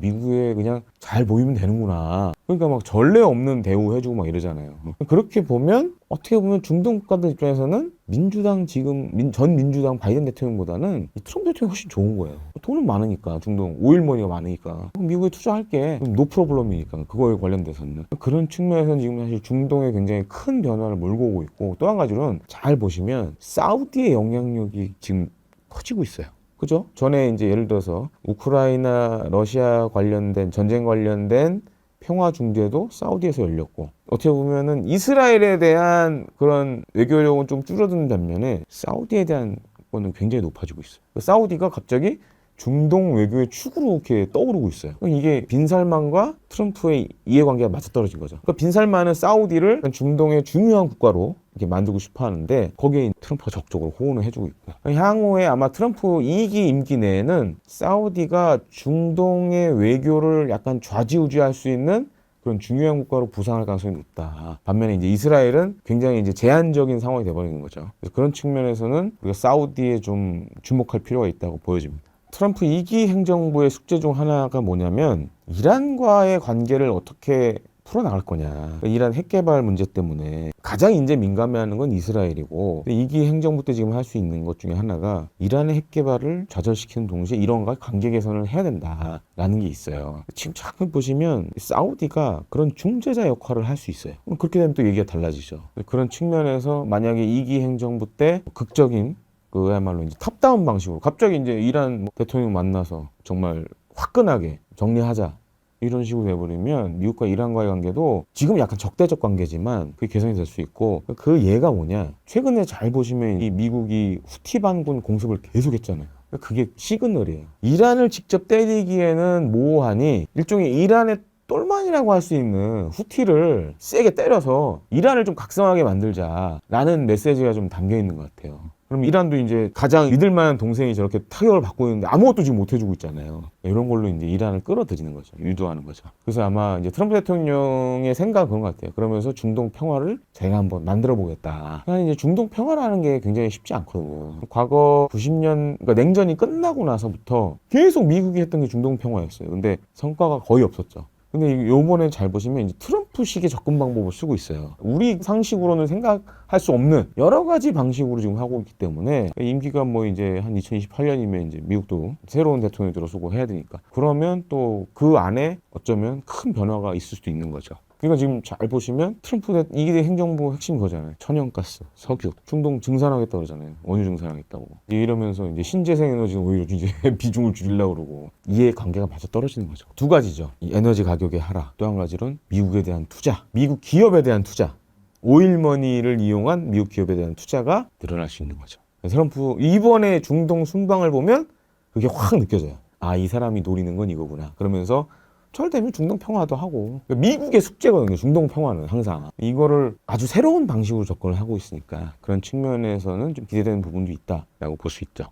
미국에 그냥 잘 보이면 되는구나. 그러니까 막 전례 없는 대우 해주고 막 이러잖아요. 그렇게 보면 어떻게 보면 중동 국가들 입장에서는 민주당 전 민주당 바이든 대통령보다는 이 트럼프 대통령이 훨씬 좋은 거예요. 돈은 많으니까 중동 오일머니가 많으니까 미국에 투자할게. 노 프로블럼이니까 그거에 관련돼서는 그런 측면에서는 지금 사실 중동에 굉장히 큰 변화를 몰고 오고 있고 또 한 가지로는 잘 보시면 사우디의 영향력이 지금 커지고 있어요. 그죠? 전에 이제 예를 들어서 우크라이나, 러시아 관련된 전쟁 관련된 평화 중재도 사우디에서 열렸고 어떻게 보면은 이스라엘에 대한 그런 외교력은 좀 줄어드는 반면에 사우디에 대한 거는 굉장히 높아지고 있어요. 사우디가 갑자기 중동 외교의 축으로 이렇게 떠오르고 있어요. 이게 빈살만과 트럼프의 이해관계가 맞아떨어진 거죠. 그러니까 빈살만은 사우디를 중동의 중요한 국가로 이렇게 만들고 싶어 하는데 거기에 트럼프가 적극적으로 호응을 해주고 있고 향후에 아마 트럼프 2기 임기 내에는 사우디가 중동의 외교를 약간 좌지우지할 수 있는 그런 중요한 국가로 부상할 가능성이 높다. 반면에 이제 이스라엘은 굉장히 이제 제한적인 상황이 돼버리는 거죠. 그래서 그런 측면에서는 우리가 사우디에 좀 주목할 필요가 있다고 보여집니다. 트럼프 2기 행정부의 숙제 중 하나가 뭐냐면 이란과의 관계를 어떻게 풀어나갈 거냐. 이란 핵개발 문제 때문에 가장 이제 민감해하는 건 이스라엘이고 2기 행정부 때 지금 할 수 있는 것 중에 하나가 이란의 핵개발을 좌절시키는 동시에 이란과 관계 개선을 해야 된다라는 게 있어요. 지금 잠깐 보시면 사우디가 그런 중재자 역할을 할 수 있어요. 그렇게 되면 또 얘기가 달라지죠. 그런 측면에서 만약에 2기 행정부 때 극적인 그야말로 이제 탑다운 방식으로 갑자기 이제 이란 대통령 만나서 정말 화끈하게 정리하자 이런 식으로 돼버리면 미국과 이란과의 관계도 지금 약간 적대적 관계지만 그게 개선이 될 수 있고 그 예가 뭐냐 최근에 잘 보시면 이 미국이 후티 반군 공습을 계속했잖아요. 그게 시그널이에요. 이란을 직접 때리기에는 모호하니 일종의 이란의 똘만이라고 할 수 있는 후티를 세게 때려서 이란을 좀 각성하게 만들자라는 메시지가 좀 담겨 있는 것 같아요. 그럼 이란도 이제 가장 믿을 만한 동생이 저렇게 타격을 받고 있는데 아무것도 지금 못 해주고 있잖아요. 이런 걸로 이제 이란을 끌어들이는 거죠. 유도하는 거죠. 그래서 아마 이제 트럼프 대통령의 생각은 그런 것 같아요. 그러면서 중동 평화를 제가 한번 만들어 보겠다. 이제 중동 평화라는 게 굉장히 쉽지 않거든요. 과거 90년, 그러니까 냉전이 끝나고 나서부터 계속 미국이 했던 게 중동 평화였어요. 근데 성과가 거의 없었죠. 근데 요번에 잘 보시면 이제 트럼프식의 접근 방법을 쓰고 있어요. 우리 상식으로는 생각 할 수 없는 여러 가지 방식으로 지금 하고 있기 때문에 임기가 뭐 이제 한 2028년이면 이제 미국도 새로운 대통령이 들어서고 해야 되니까 그러면 또 그 안에 어쩌면 큰 변화가 있을 수도 있는 거죠. 그러니까 지금 잘 보시면 트럼프 이게 행정부 핵심 거잖아요. 천연가스, 석유, 중동 증산하겠다 그러잖아요. 원유 증산하겠다고. 이러면서 이제 신재생 에너지는 오히려 이제 비중을 줄이려고 그러고 이해 관계가 맞아 떨어지는 거죠. 두 가지죠. 이 에너지 가격의 하락. 또 한 가지는 미국에 대한 투자, 미국 기업에 대한 투자. 오일머니를 이용한 미국 기업에 대한 투자가 늘어날 수 있는 거죠. 트럼프 이번에 중동 순방을 보면 그게 확 느껴져요. 아, 이 사람이 노리는 건 이거구나. 그러면서 잘 되면 중동 평화도 하고 미국의 숙제거든요. 중동 평화는 항상 이거를 아주 새로운 방식으로 접근을 하고 있으니까 그런 측면에서는 좀 기대되는 부분도 있다라고 볼 수 있죠.